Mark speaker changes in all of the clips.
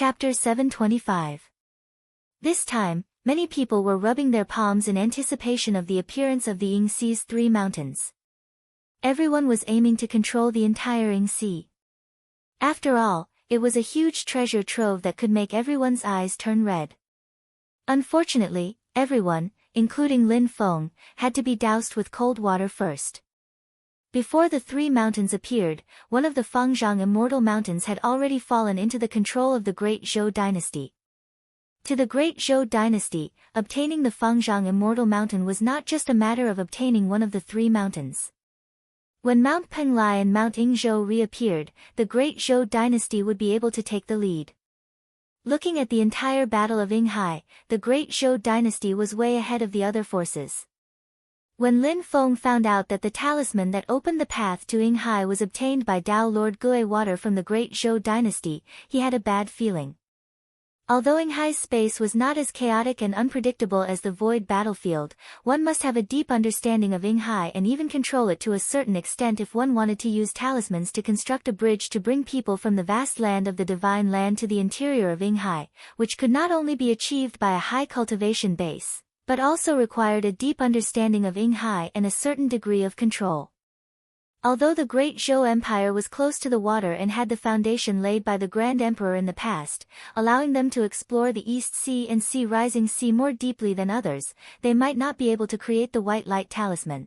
Speaker 1: Chapter 725. This time, many people were rubbing their palms in anticipation of the appearance of the Yingxi's 3 mountains. Everyone was aiming to control the entire Yingxi. After all, it was a huge treasure trove that could make everyone's eyes turn red. Unfortunately, everyone, including Lin Feng, had to be doused with cold water first. Before the 3 mountains appeared, one of the Fangzhang immortal mountains had already fallen into the control of the Great Zhou dynasty. To the Great Zhou dynasty, obtaining the Fangzhang immortal mountain was not just a matter of obtaining one of the 3 mountains. When Mount Penglai and Mount Yingzhou reappeared, the Great Zhou dynasty would be able to take the lead. Looking at the entire Battle of Yinghai, the Great Zhou dynasty was way ahead of the other forces. When Lin Feng found out that the talisman that opened the path to Yinghai was obtained by Dao Lord Gui water from the Great Zhou dynasty, he had a bad feeling. Although Yinghai's space was not as chaotic and unpredictable as the void battlefield, one must have a deep understanding of Yinghai and even control it to a certain extent if one wanted to use talismans to construct a bridge to bring people from the vast land of the Divine Land to the interior of Yinghai, which could not only be achieved by a high cultivation base, but also required a deep understanding of Yinghai and a certain degree of control. Although the Great Zhou Empire was close to the water and had the foundation laid by the Grand Emperor in the past, allowing them to explore the East Sea and Sea Rising Sea more deeply than others, they might not be able to create the White Light Talisman.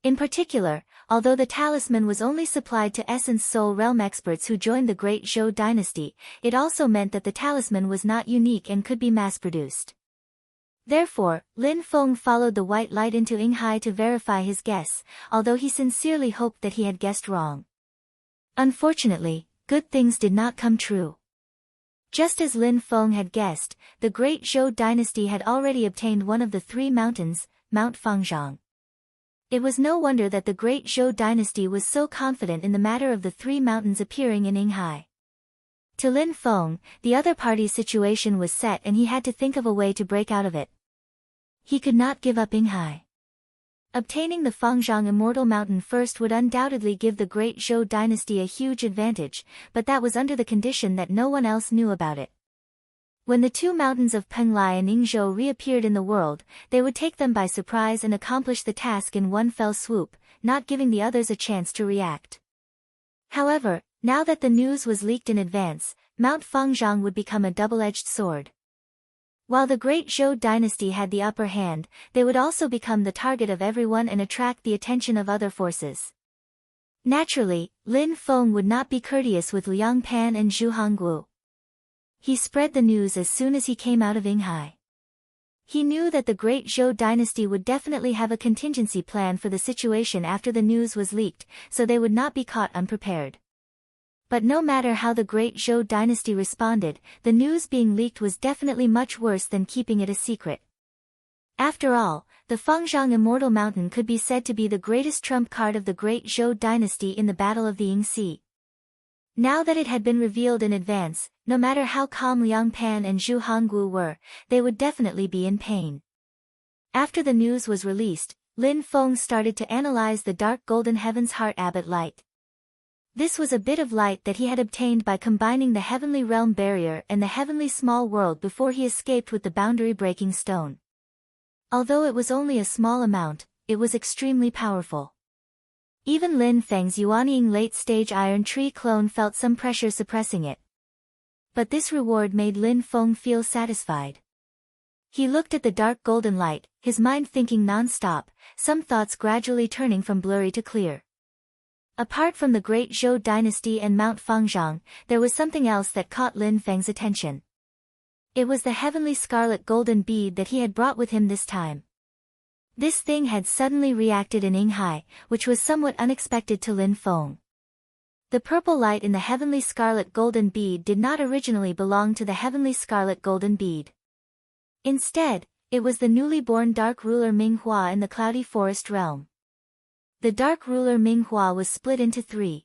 Speaker 1: In particular, although the talisman was only supplied to Essence Soul Realm experts who joined the Great Zhou dynasty, it also meant that the talisman was not unique and could be mass-produced. Therefore, Lin Feng followed the white light into Yinghai to verify his guess, although he sincerely hoped that he had guessed wrong. Unfortunately, good things did not come true. Just as Lin Feng had guessed, the Great Zhou dynasty had already obtained one of the 3 mountains, Mount Fangzhang. It was no wonder that the Great Zhou dynasty was so confident in the matter of the 3 mountains appearing in Yinghai. To Lin Feng, the other party's situation was set and he had to think of a way to break out of it. He could not give up Yinghai. Obtaining the Fangzhang Immortal Mountain first would undoubtedly give the Great Zhou dynasty a huge advantage, but that was under the condition that no one else knew about it. When the 2 mountains of Penglai and Yingzhou reappeared in the world, they would take them by surprise and accomplish the task in one fell swoop, not giving the others a chance to react. However, now that the news was leaked in advance, Mount Fangzhang would become a double-edged sword. While the Great Zhou dynasty had the upper hand, they would also become the target of everyone and attract the attention of other forces. Naturally, Lin Feng would not be courteous with Liang Pan and Zhu Hongguo. He spread the news as soon as he came out of Yinghai. He knew that the Great Zhou dynasty would definitely have a contingency plan for the situation after the news was leaked, so they would not be caught unprepared. But no matter how the Great Zhou dynasty responded, the news being leaked was definitely much worse than keeping it a secret. After all, the Fangzhang Immortal Mountain could be said to be the greatest trump card of the Great Zhou dynasty in the Battle of the Yingxi. Now that it had been revealed in advance, no matter how calm Liang Pan and Zhu Hongguo were, they would definitely be in pain. After the news was released, Lin Feng started to analyze the dark golden Heaven's Heart Abbot light. This was a bit of light that he had obtained by combining the Heavenly Realm Barrier and the Heavenly Small World before he escaped with the boundary-breaking stone. Although it was only a small amount, it was extremely powerful. Even Lin Feng's Yuanying late-stage Iron Tree clone felt some pressure suppressing it. But this reward made Lin Feng feel satisfied. He looked at the dark golden light, his mind thinking non-stop, some thoughts gradually turning from blurry to clear. Apart from the Great Zhou dynasty and Mount Fangzhang, there was something else that caught Lin Feng's attention. It was the heavenly scarlet golden bead that he had brought with him this time. This thing had suddenly reacted in Yinghai, which was somewhat unexpected to Lin Feng. The purple light in the heavenly scarlet golden bead did not originally belong to the heavenly scarlet golden bead. Instead, it was the newly born dark ruler Ming Hua in the cloudy forest realm. The dark ruler Ming Hua was split into 3.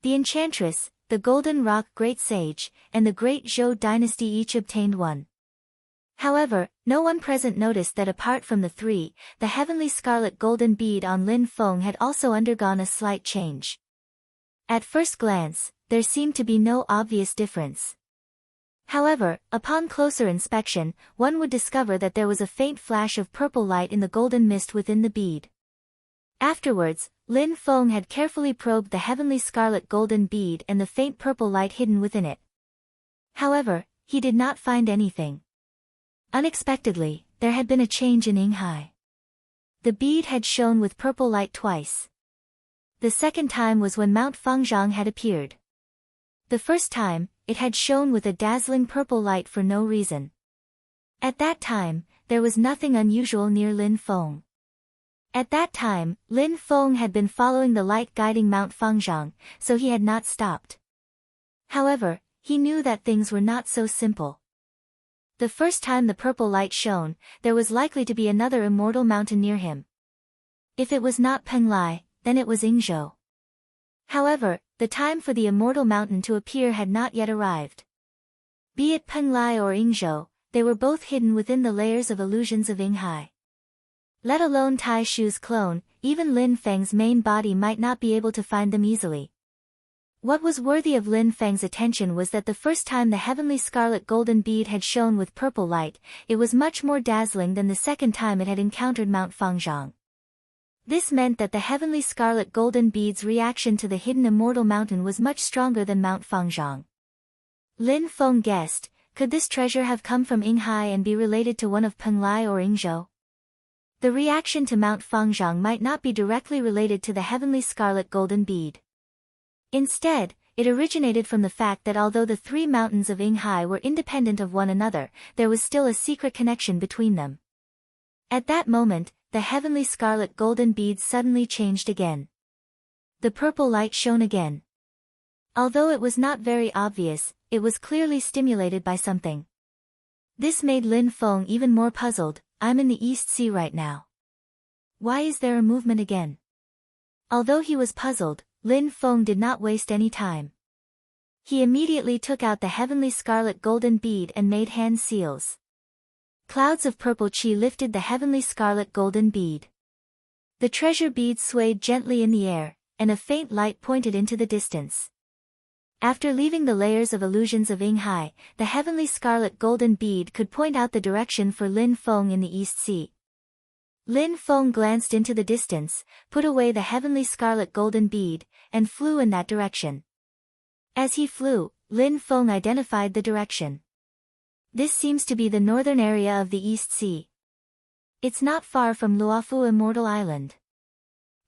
Speaker 1: The Enchantress, the Golden Rock Great Sage, and the Great Zhou dynasty each obtained 1. However, no one present noticed that apart from the 3, the heavenly scarlet golden bead on Lin Feng had also undergone a slight change. At first glance, there seemed to be no obvious difference. However, upon closer inspection, one would discover that there was a faint flash of purple light in the golden mist within the bead. Afterwards, Lin Feng had carefully probed the heavenly scarlet golden bead and the faint purple light hidden within it. However, he did not find anything. Unexpectedly, there had been a change in Yinghai. The bead had shone with purple light twice. The second time was when Mount Fangzhang had appeared. The first time, it had shone with a dazzling purple light for no reason. At that time, there was nothing unusual near Lin Feng. At that time, Lin Feng had been following the light guiding Mount Fangzhang, so he had not stopped. However, he knew that things were not so simple. The first time the purple light shone, there was likely to be another immortal mountain near him. If it was not Penglai, then it was Yingzhou. However, the time for the immortal mountain to appear had not yet arrived. Be it Penglai or Yingzhou, they were both hidden within the layers of illusions of Yinghai. Let alone Tai Shu's clone, even Lin Feng's main body might not be able to find them easily. What was worthy of Lin Feng's attention was that the first time the heavenly scarlet golden bead had shone with purple light, it was much more dazzling than the second time it had encountered Mount Fangzhang. This meant that the heavenly scarlet golden bead's reaction to the hidden immortal mountain was much stronger than Mount Fangzhang. Lin Feng guessed, could this treasure have come from Yinghai and be related to one of Penglai or Yingzhou? The reaction to Mount Fangzhang might not be directly related to the heavenly scarlet golden bead. Instead, it originated from the fact that although the three mountains of Yinghai were independent of one another, there was still a secret connection between them. At that moment, the heavenly scarlet golden bead suddenly changed again. The purple light shone again. Although it was not very obvious, it was clearly stimulated by something. This made Lin Feng even more puzzled. I'm in the East Sea right now. Why is there a movement again? Although he was puzzled, Lin Feng did not waste any time. He immediately took out the heavenly scarlet golden bead and made hand seals. Clouds of purple chi lifted the heavenly scarlet golden bead. The treasure bead swayed gently in the air, and a faint light pointed into the distance. After leaving the layers of illusions of Yinghai, the heavenly scarlet golden bead could point out the direction for Lin Feng in the East Sea. Lin Feng glanced into the distance, put away the heavenly scarlet golden bead, and flew in that direction. As he flew, Lin Feng identified the direction. This seems to be the northern area of the East Sea. It's not far from Luofu Immortal Island.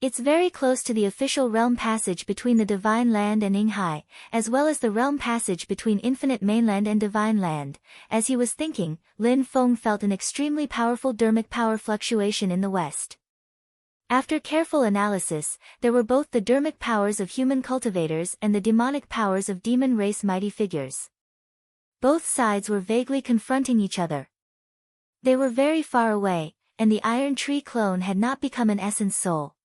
Speaker 1: It's very close to the official realm passage between the Divine Land and Yinghai, as well as the realm passage between Infinite Mainland and Divine Land. As he was thinking, Lin Feng felt an extremely powerful dermic power fluctuation in the west. After careful analysis, there were both the dermic powers of human cultivators and the demonic powers of demon race mighty figures. Both sides were vaguely confronting each other. They were very far away, and the iron tree clone had not become an essence soul.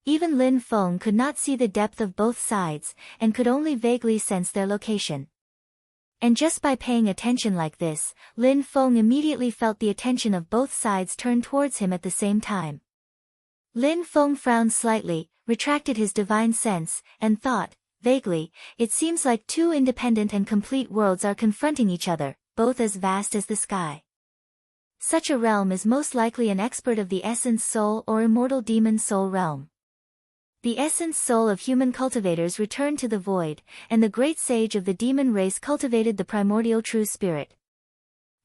Speaker 1: Even Lin Feng could not see the depth of both sides, and could only vaguely sense their location. And just by paying attention like this, Lin Feng immediately felt the attention of both sides turn towards him at the same time. Lin Feng frowned slightly, retracted his divine sense, and thought, vaguely, it seems like two independent and complete worlds are confronting each other, both as vast as the sky. Such a realm is most likely an expert of the essence soul or immortal demon soul realm. The essence soul of human cultivators returned to the void, and the great sage of the demon race cultivated the primordial true spirit.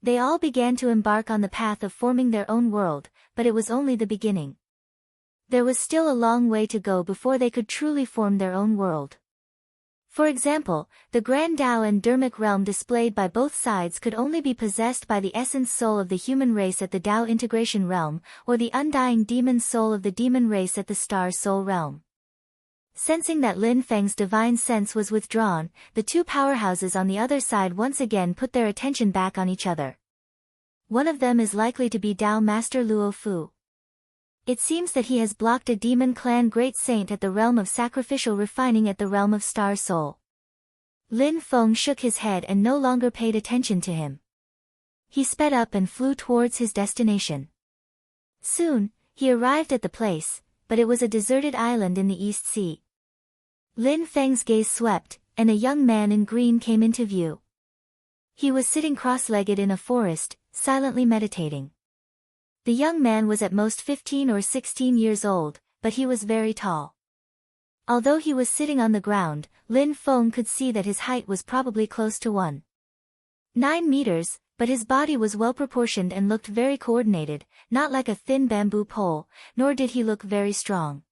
Speaker 1: They all began to embark on the path of forming their own world, but it was only the beginning. There was still a long way to go before they could truly form their own world. For example, the Grand Tao and Dermic realm displayed by both sides could only be possessed by the essence soul of the human race at the Tao integration realm, or the undying demon soul of the demon race at the star soul realm. Sensing that Lin Feng's divine sense was withdrawn, the two powerhouses on the other side once again put their attention back on each other. One of them is likely to be Tao Master Luo Fu. It seems that he has blocked a demon clan great saint at the realm of sacrificial refining at the realm of star soul. Lin Feng shook his head and no longer paid attention to him. He sped up and flew towards his destination. Soon, he arrived at the place, but it was a deserted island in the East Sea. Lin Feng's gaze swept, and a young man in green came into view. He was sitting cross-legged in a forest, silently meditating. The young man was at most 15 or 16 years old, but he was very tall. Although he was sitting on the ground, Lin Feng could see that his height was probably close to 1.9 meters, but his body was well proportioned and looked very coordinated, not like a thin bamboo pole, nor did he look very strong.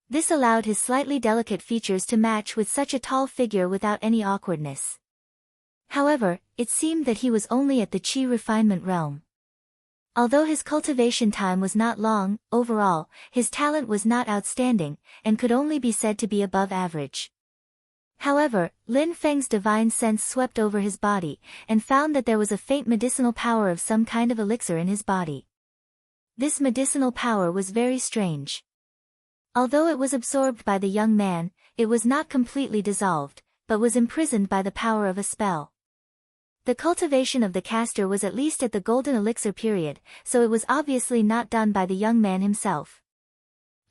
Speaker 1: This allowed his slightly delicate features to match with such a tall figure without any awkwardness. However, it seemed that he was only at the qi refinement realm. Although his cultivation time was not long, overall, his talent was not outstanding, and could only be said to be above average. However, Lin Feng's divine sense swept over his body, and found that there was a faint medicinal power of some kind of elixir in his body. This medicinal power was very strange. Although it was absorbed by the young man, it was not completely dissolved, but was imprisoned by the power of a spell. The cultivation of the caster was at least at the golden elixir period, so it was obviously not done by the young man himself.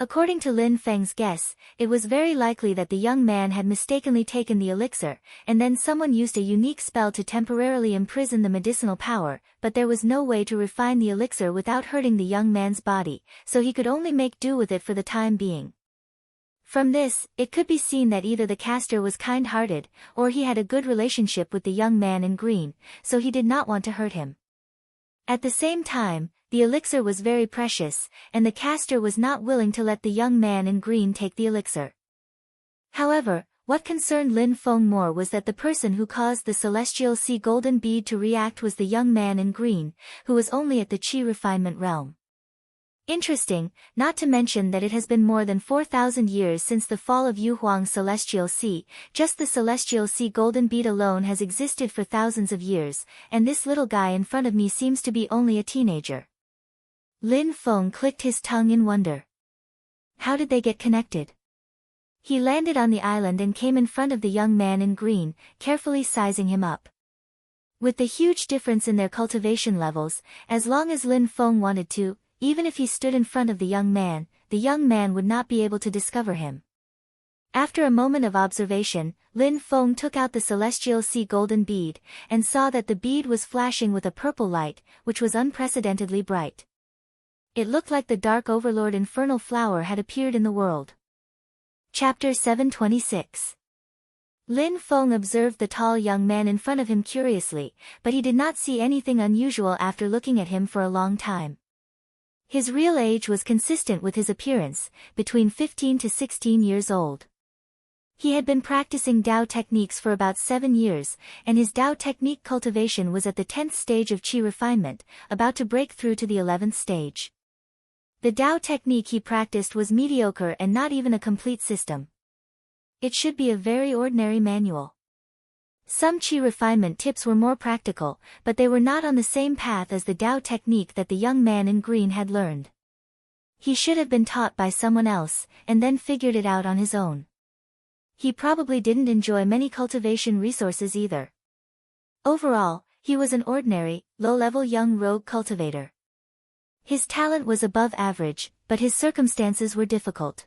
Speaker 1: According to Lin Feng's guess, it was very likely that the young man had mistakenly taken the elixir, and then someone used a unique spell to temporarily imprison the medicinal power, but there was no way to refine the elixir without hurting the young man's body, so he could only make do with it for the time being. From this, it could be seen that either the caster was kind-hearted, or he had a good relationship with the young man in green, so he did not want to hurt him. At the same time, the elixir was very precious, and the caster was not willing to let the young man in green take the elixir. However, what concerned Lin Feng more was that the person who caused the celestial sea golden bead to react was the young man in green, who was only at the qi refinement realm. Interesting, not to mention that it has been more than 4,000 years since the fall of Yuhuang's celestial sea. Just the celestial sea golden bead alone has existed for thousands of years, and this little guy in front of me seems to be only a teenager. Lin Feng clicked his tongue in wonder. How did they get connected? He landed on the island and came in front of the young man in green, carefully sizing him up. With the huge difference in their cultivation levels, as long as Lin Feng wanted to, even if he stood in front of the young man would not be able to discover him. After a moment of observation, Lin Feng took out the celestial sea golden bead, and saw that the bead was flashing with a purple light, which was unprecedentedly bright. It looked like the dark overlord infernal flower had appeared in the world. Chapter 726. Lin Feng observed the tall young man in front of him curiously, but he did not see anything unusual after looking at him for a long time. His real age was consistent with his appearance, between 15 to 16 years old. He had been practicing Dao techniques for about 7 years, and his Dao technique cultivation was at the 10th stage of Qi refinement, about to break through to the 11th stage. The Dao technique he practiced was mediocre and not even a complete system. It should be a very ordinary manual. Some Qi refinement tips were more practical, but they were not on the same path as the Dao technique that the young man in green had learned. He should have been taught by someone else, and then figured it out on his own. He probably didn't enjoy many cultivation resources either. Overall, he was an ordinary, low-level young rogue cultivator. His talent was above average, but his circumstances were difficult.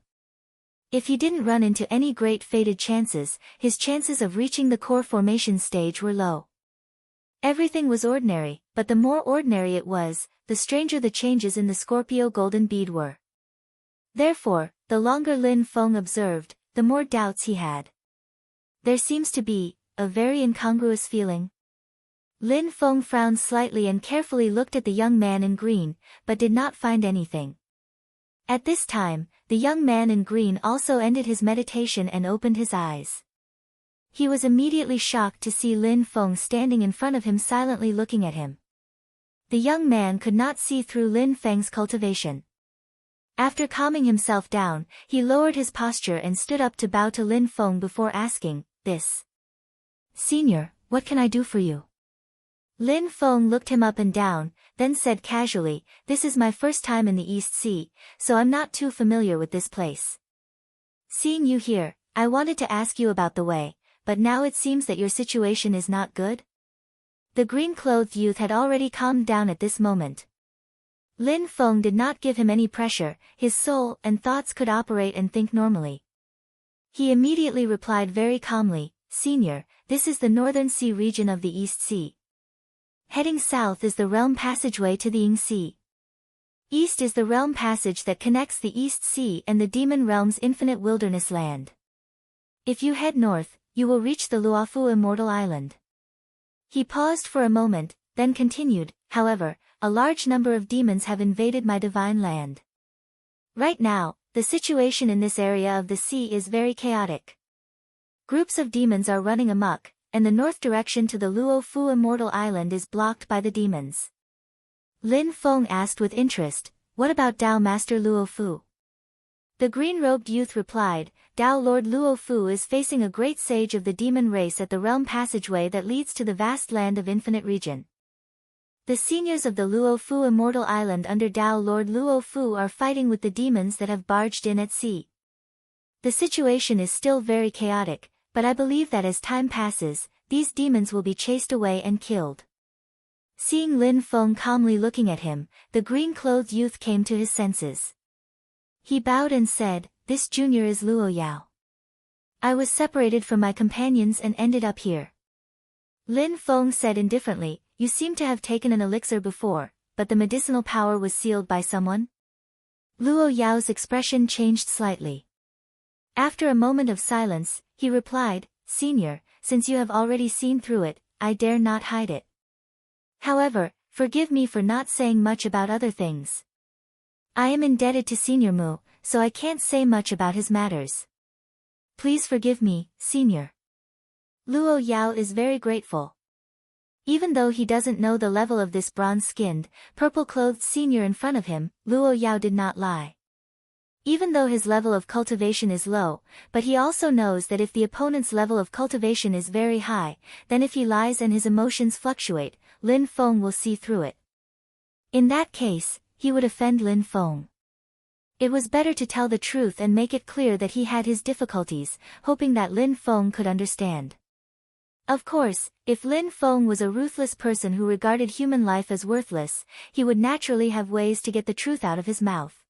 Speaker 1: If he didn't run into any great fated chances, his chances of reaching the core formation stage were low. Everything was ordinary, but the more ordinary it was, the stranger the changes in the Scorpio golden bead were. Therefore, the longer Lin Feng observed, the more doubts he had. There seems to be a very incongruous feeling. Lin Feng frowned slightly and carefully looked at the young man in green, but did not find anything. At this time, the young man in green also ended his meditation and opened his eyes. He was immediately shocked to see Lin Feng standing in front of him silently looking at him. The young man could not see through Lin Feng's cultivation. After calming himself down, he lowered his posture and stood up to bow to Lin Feng before asking, "This. Senior, what can I do for you?" Lin Feng looked him up and down, then said casually, "This is my first time in the East Sea, so I'm not too familiar with this place. Seeing you here, I wanted to ask you about the way, but now it seems that your situation is not good?" The green-clothed youth had already calmed down at this moment. Lin Feng did not give him any pressure, his soul and thoughts could operate and think normally. He immediately replied very calmly, "Senior, this is the northern sea region of the East Sea. Heading south is the realm passageway to the Ying Sea. East is the realm passage that connects the East Sea and the demon realm's infinite wilderness land. If you head north, you will reach the Luofu Immortal Island. He paused for a moment, then continued, however, a large number of demons have invaded my divine land. Right now, the situation in this area of the sea is very chaotic. Groups of demons are running amok, and the north direction to the Luofu Immortal Island is blocked by the demons. Lin Feng asked with interest, what about Tao Master Luofu? The green-robed youth replied, Tao Lord Luofu is facing a great sage of the demon race at the realm passageway that leads to the vast land of infinite region. The seniors of the Luofu Immortal Island under Tao Lord Luofu are fighting with the demons that have barged in at sea. The situation is still very chaotic, but I believe that as time passes, these demons will be chased away and killed. Seeing Lin Feng calmly looking at him, the green-clothed youth came to his senses. He bowed and said, this junior is Luo Yao. I was separated from my companions and ended up here. Lin Feng said indifferently, you seem to have taken an elixir before, but the medicinal power was sealed by someone? Luo Yao's expression changed slightly. After a moment of silence, he replied, Senior, since you have already seen through it, I dare not hide it. However, forgive me for not saying much about other things. I am indebted to Senior Mu, so I can't say much about his matters. Please forgive me, Senior. Luo Yao is very grateful. Even though he doesn't know the level of this bronze-skinned, purple-clothed senior in front of him, Luo Yao did not lie. Even though his level of cultivation is low, but he also knows that if the opponent's level of cultivation is very high, then if he lies and his emotions fluctuate, Lin Feng will see through it. In that case, he would offend Lin Feng. It was better to tell the truth and make it clear that he had his difficulties, hoping that Lin Feng could understand. Of course, if Lin Feng was a ruthless person who regarded human life as worthless, he would naturally have ways to get the truth out of his mouth.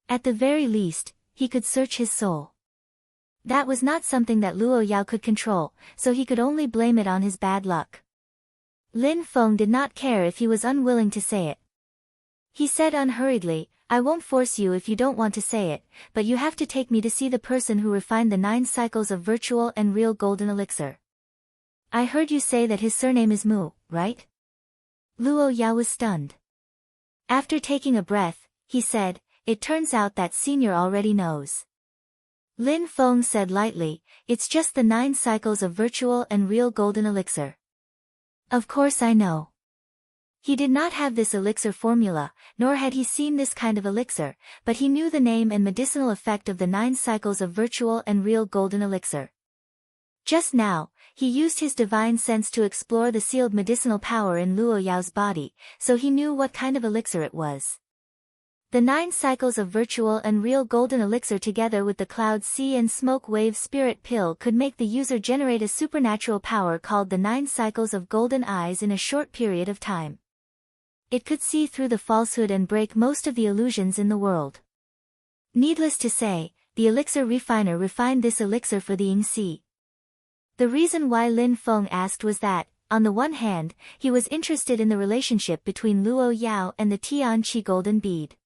Speaker 1: At the very least, he could search his soul. That was not something that Luo Yao could control, so he could only blame it on his bad luck. Lin Feng did not care if he was unwilling to say it. He said unhurriedly, I won't force you if you don't want to say it, but you have to take me to see the person who refined the 9 cycles of virtual and real golden elixir. I heard you say that his surname is Mu, right? Luo Yao was stunned. After taking a breath, he said, it turns out that Senior already knows. Lin Feng said lightly, it's just the 9 cycles of virtual and real golden elixir. Of course I know. He did not have this elixir formula, nor had he seen this kind of elixir, but he knew the name and medicinal effect of the 9 cycles of virtual and real golden elixir. Just now, he used his divine sense to explore the sealed medicinal power in Luo Yao's body, so he knew what kind of elixir it was. The 9 cycles of virtual and real golden elixir together with the cloud sea and smoke wave spirit pill could make the user generate a supernatural power called the 9 cycles of golden eyes in a short period of time. It could see through the falsehood and break most of the illusions in the world. Needless to say, the elixir refiner refined this elixir for the Ying Sea. The reason why Lin Feng asked was that, on the one hand, he was interested in the relationship between Luo Yao and the Tian Qi golden bead.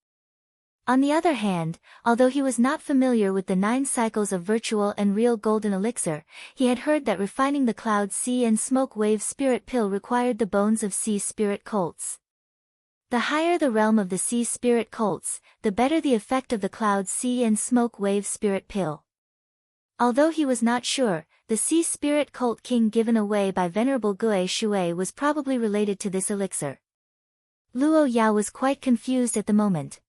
Speaker 1: On the other hand, although he was not familiar with the 9 cycles of virtual and real golden elixir, he had heard that refining the cloud sea and smoke wave spirit pill required the bones of sea spirit colts. The higher the realm of the sea spirit colts, the better the effect of the cloud sea and smoke wave spirit pill. Although he was not sure, the sea spirit cult king given away by Venerable Gue Shui was probably related to this elixir. Luo Yao was quite confused at the moment.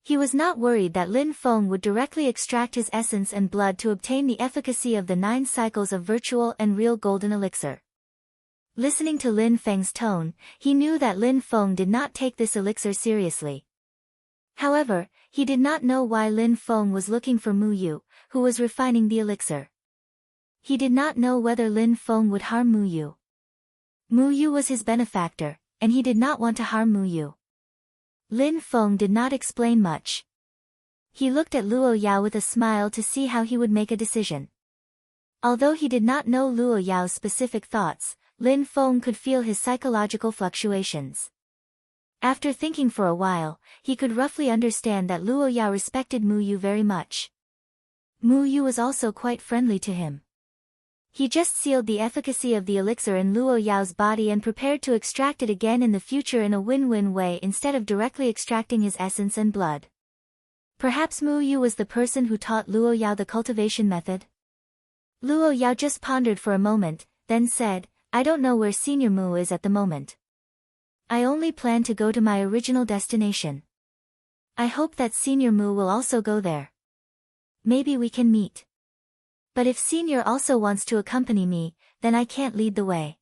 Speaker 1: He was not worried that Lin Feng would directly extract his essence and blood to obtain the efficacy of the 9 cycles of virtual and real golden elixir. Listening to Lin Feng's tone, he knew that Lin Feng did not take this elixir seriously. However, he did not know why Lin Feng was looking for Mu Yu, who was refining the elixir. He did not know whether Lin Feng would harm Mu Yu. Mu Yu was his benefactor, and he did not want to harm Mu Yu. Lin Feng did not explain much. He looked at Luo Yao with a smile to see how he would make a decision. Although he did not know Luo Yao's specific thoughts, Lin Feng could feel his psychological fluctuations. After thinking for a while, he could roughly understand that Luo Yao respected Mu Yu very much. Mu Yu was also quite friendly to him. He just sealed the efficacy of the elixir in Luo Yao's body and prepared to extract it again in the future in a win-win way instead of directly extracting his essence and blood. Perhaps Mu Yu was the person who taught Luo Yao the cultivation method? Luo Yao just pondered for a moment, then said, I don't know where Senior Mu is at the moment. I only plan to go to my original destination. I hope that Senior Mu will also go there. Maybe we can meet. But if Senior also wants to accompany me, then I can't lead the way.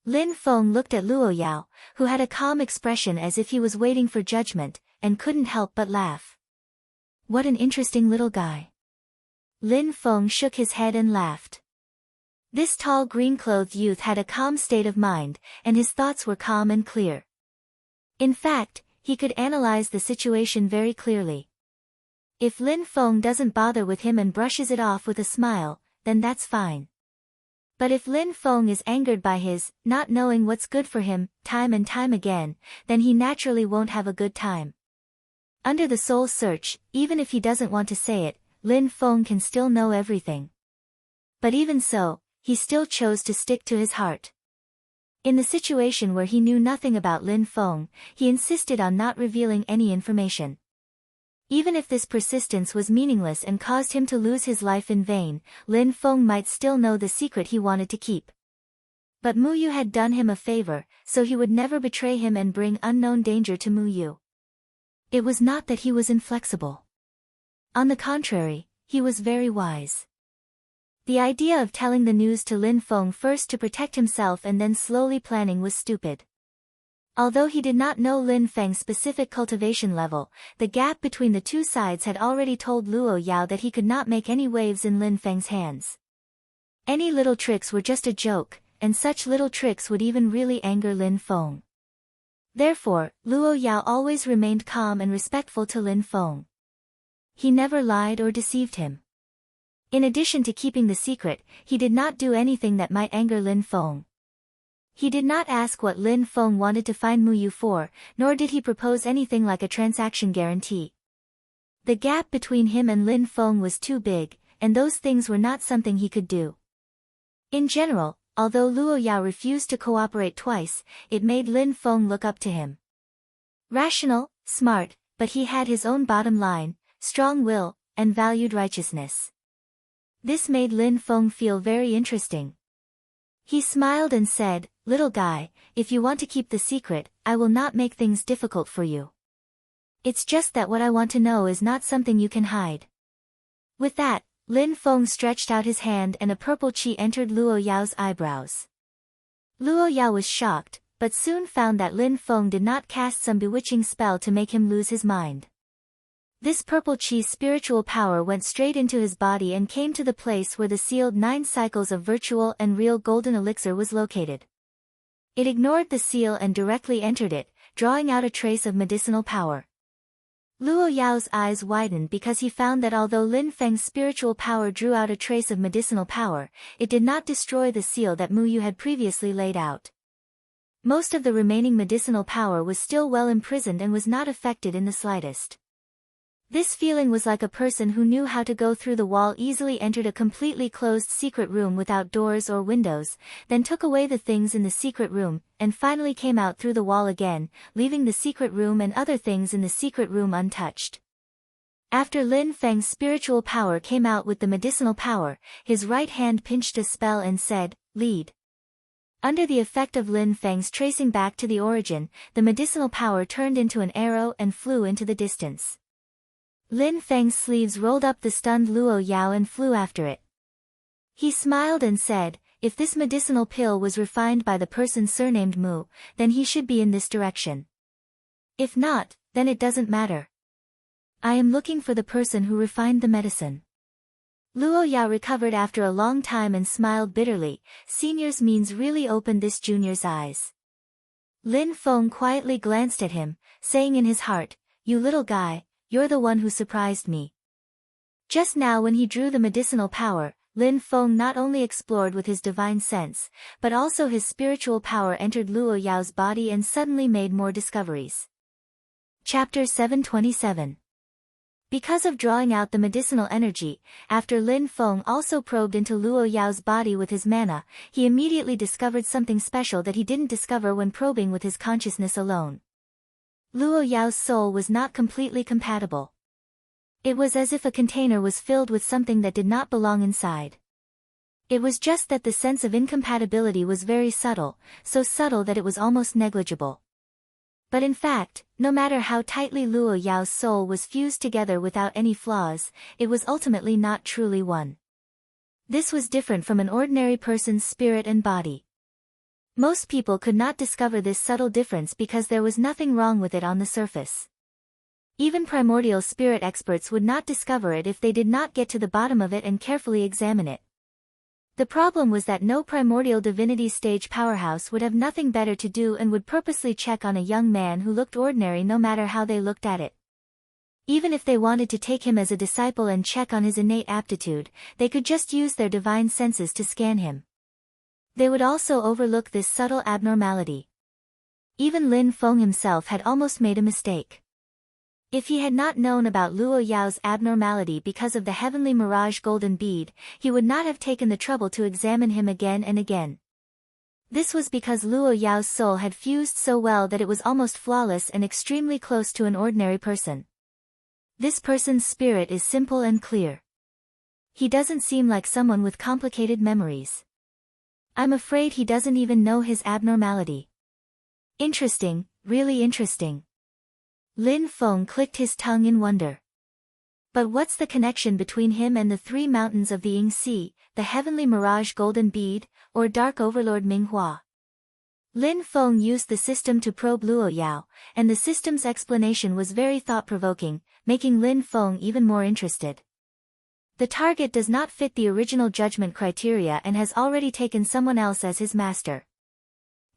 Speaker 1: Lin Feng looked at Luo Yao, who had a calm expression as if he was waiting for judgment, and couldn't help but laugh. What an interesting little guy. Lin Feng shook his head and laughed. This tall green-clothed youth had a calm state of mind, and his thoughts were calm and clear. In fact, he could analyze the situation very clearly. If Lin Feng doesn't bother with him and brushes it off with a smile, then that's fine. But if Lin Feng is angered by his not knowing what's good for him, time and time again, then he naturally won't have a good time. Under the soul search, even if he doesn't want to say it, Lin Feng can still know everything. But even so, he still chose to stick to his heart. In the situation where he knew nothing about Lin Feng, he insisted on not revealing any information. Even if this persistence was meaningless and caused him to lose his life in vain, Lin Feng might still know the secret he wanted to keep. But Mu Yu had done him a favor, so he would never betray him and bring unknown danger to Mu Yu. It was not that he was inflexible. On the contrary, he was very wise. The idea of telling the news to Lin Feng first to protect himself and then slowly planning was stupid. Although he did not know Lin Feng's specific cultivation level, the gap between the two sides had already told Luo Yao that he could not make any waves in Lin Feng's hands. Any little tricks were just a joke, and such little tricks would even really anger Lin Feng. Therefore, Luo Yao always remained calm and respectful to Lin Feng. He never lied or deceived him. In addition to keeping the secret, he did not do anything that might anger Lin Feng. He did not ask what Lin Feng wanted to find Mu Yu for, nor did he propose anything like a transaction guarantee. The gap between him and Lin Feng was too big, and those things were not something he could do. In general, although Luo Yao refused to cooperate twice, it made Lin Feng look up to him. Rational, smart, but he had his own bottom line, strong will, and valued righteousness. This made Lin Feng feel very interesting. He smiled and said, "Little guy, if you want to keep the secret, I will not make things difficult for you. It's just that what I want to know is not something you can hide." With that, Lin Feng stretched out his hand and a purple chi entered Luo Yao's eyebrows. Luo Yao was shocked, but soon found that Lin Feng did not cast some bewitching spell to make him lose his mind. This purple chi's spiritual power went straight into his body and came to the place where the sealed 9 cycles of virtual and real golden elixir was located. It ignored the seal and directly entered it, drawing out a trace of medicinal power. Luo Yao's eyes widened because he found that although Lin Feng's spiritual power drew out a trace of medicinal power, it did not destroy the seal that Mu Yu had previously laid out. Most of the remaining medicinal power was still well imprisoned and was not affected in the slightest. This feeling was like a person who knew how to go through the wall easily entered a completely closed secret room without doors or windows, then took away the things in the secret room, and finally came out through the wall again, leaving the secret room and other things in the secret room untouched. After Lin Feng's spiritual power came out with the medicinal power, his right hand pinched a spell and said, "Lead." Under the effect of Lin Feng's tracing back to the origin, the medicinal power turned into an arrow and flew into the distance. Lin Feng's sleeves rolled up the stunned Luo Yao and flew after it. He smiled and said, "If this medicinal pill was refined by the person surnamed Mu, then he should be in this direction. If not, then it doesn't matter. I am looking for the person who refined the medicine." Luo Yao recovered after a long time and smiled bitterly. Senior's means really opened this junior's eyes. Lin Feng quietly glanced at him, saying in his heart, "You little guy, you're the one who surprised me." Just now when he drew the medicinal power, Lin Feng not only explored with his divine sense, but also his spiritual power entered Luo Yao's body and suddenly made more discoveries. Chapter 727. Because of drawing out the medicinal energy, after Lin Feng also probed into Luo Yao's body with his mana, he immediately discovered something special that he didn't discover when probing with his consciousness alone. Luo Yao's soul was not completely compatible. It was as if a container was filled with something that did not belong inside. It was just that the sense of incompatibility was very subtle, so subtle that it was almost negligible. But in fact, no matter how tightly Luo Yao's soul was fused together without any flaws, it was ultimately not truly one. This was different from an ordinary person's spirit and body. Most people could not discover this subtle difference because there was nothing wrong with it on the surface. Even primordial spirit experts would not discover it if they did not get to the bottom of it and carefully examine it. The problem was that no primordial divinity stage powerhouse would have nothing better to do and would purposely check on a young man who looked ordinary no matter how they looked at it. Even if they wanted to take him as a disciple and check on his innate aptitude, they could just use their divine senses to scan him. They would also overlook this subtle abnormality. Even Lin Feng himself had almost made a mistake. If he had not known about Luo Yao's abnormality because of the heavenly mirage golden bead, he would not have taken the trouble to examine him again and again. This was because Luo Yao's soul had fused so well that it was almost flawless and extremely close to an ordinary person. This person's spirit is simple and clear. He doesn't seem like someone with complicated memories. I'm afraid he doesn't even know his abnormality. Interesting, really interesting. Lin Feng clicked his tongue in wonder. But what's the connection between him and the three mountains of the Ying Sea, the heavenly mirage golden bead, or dark overlord Minghua? Lin Feng used the system to probe Luo Yao, and the system's explanation was very thought-provoking, making Lin Feng even more interested. The target does not fit the original judgment criteria and has already taken someone else as his master.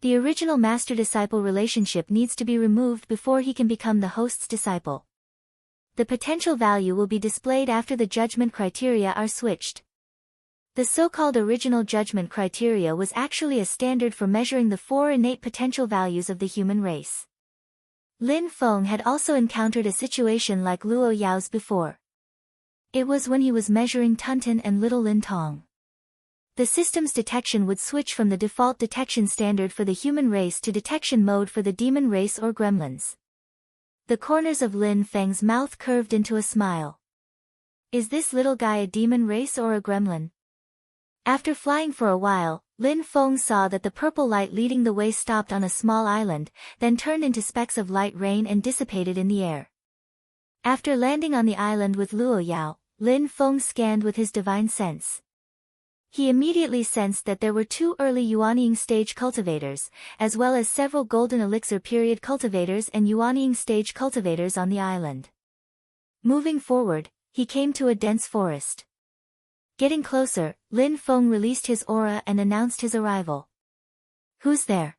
Speaker 1: The original master-disciple relationship needs to be removed before he can become the host's disciple. The potential value will be displayed after the judgment criteria are switched. The so-called original judgment criteria was actually a standard for measuring the 4 innate potential values of the human race. Lin Feng had also encountered a situation like Luo Yao's before. It was when he was measuring Tunten and Little Lin Tong. The system's detection would switch from the default detection standard for the human race to detection mode for the demon race or gremlins. The corners of Lin Feng's mouth curved into a smile. Is this little guy a demon race or a gremlin? After flying for a while, Lin Feng saw that the purple light leading the way stopped on a small island, then turned into specks of light rain and dissipated in the air. After landing on the island with Luo Yao, Lin Feng scanned with his divine sense. He immediately sensed that there were 2 early Yuanying stage cultivators, as well as several golden elixir period cultivators and Yuanying stage cultivators on the island. Moving forward, he came to a dense forest. Getting closer, Lin Feng released his aura and announced his arrival. Who's there?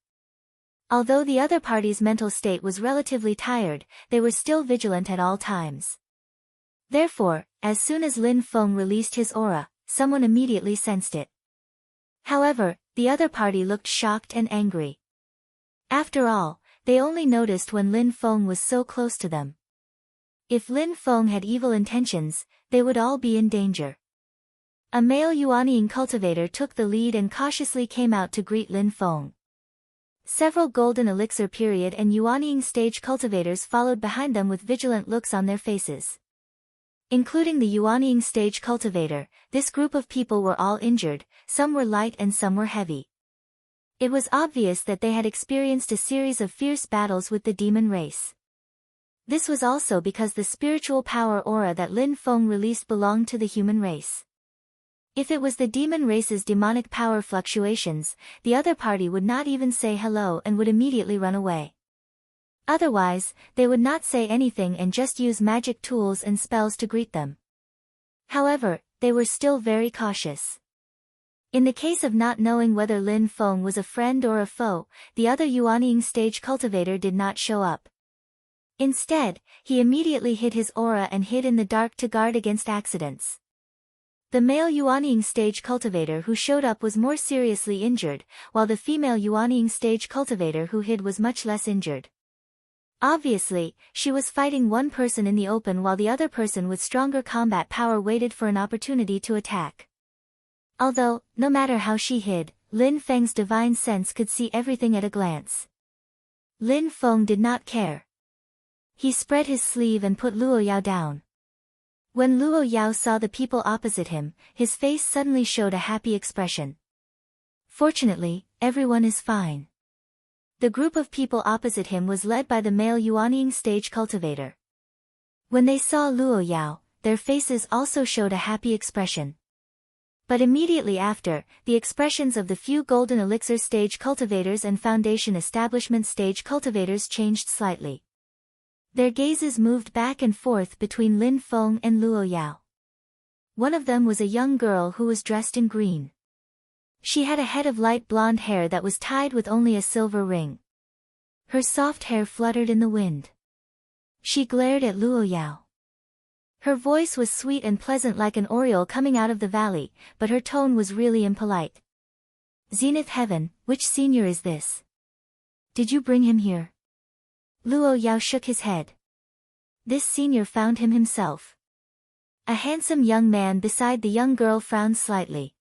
Speaker 1: Although the other party's mental state was relatively tired, they were still vigilant at all times. Therefore, as soon as Lin Feng released his aura, someone immediately sensed it. However, the other party looked shocked and angry. After all, they only noticed when Lin Feng was so close to them. If Lin Feng had evil intentions, they would all be in danger. A male Yuanying cultivator took the lead and cautiously came out to greet Lin Feng. Several golden elixir period and Yuanying stage cultivators followed behind them with vigilant looks on their faces. Including the Yuanying stage cultivator, this group of people were all injured, some were light and some were heavy. It was obvious that they had experienced a series of fierce battles with the demon race. This was also because the spiritual power aura that Lin Feng released belonged to the human race. If it was the demon race's demonic power fluctuations, the other party would not even say hello and would immediately run away. Otherwise, they would not say anything and just use magic tools and spells to greet them. However, they were still very cautious. In the case of not knowing whether Lin Feng was a friend or a foe, the other Yuanying stage cultivator did not show up. Instead, he immediately hid his aura and hid in the dark to guard against accidents. The male Yuanying stage cultivator who showed up was more seriously injured, while the female Yuanying stage cultivator who hid was much less injured. Obviously, she was fighting one person in the open while the other person with stronger combat power waited for an opportunity to attack. Although, no matter how she hid, Lin Feng's divine sense could see everything at a glance. Lin Feng did not care. He spread his sleeve and put Luo Yao down. When Luo Yao saw the people opposite him, his face suddenly showed a happy expression. Fortunately, everyone is fine. The group of people opposite him was led by the male Yuanying stage cultivator. When they saw Luo Yao, their faces also showed a happy expression. But immediately after, the expressions of the few golden elixir stage cultivators and foundation establishment stage cultivators changed slightly. Their gazes moved back and forth between Lin Feng and Luo Yao. One of them was a young girl who was dressed in green. She had a head of light blonde hair that was tied with only a silver ring. Her soft hair fluttered in the wind. She glared at Luo Yao. Her voice was sweet and pleasant like an oriole coming out of the valley, but her tone was really impolite. Zenith Heaven, which senior is this? Did you bring him here? Luo Yao shook his head. This senior found him himself. A handsome young man beside the young girl frowned slightly.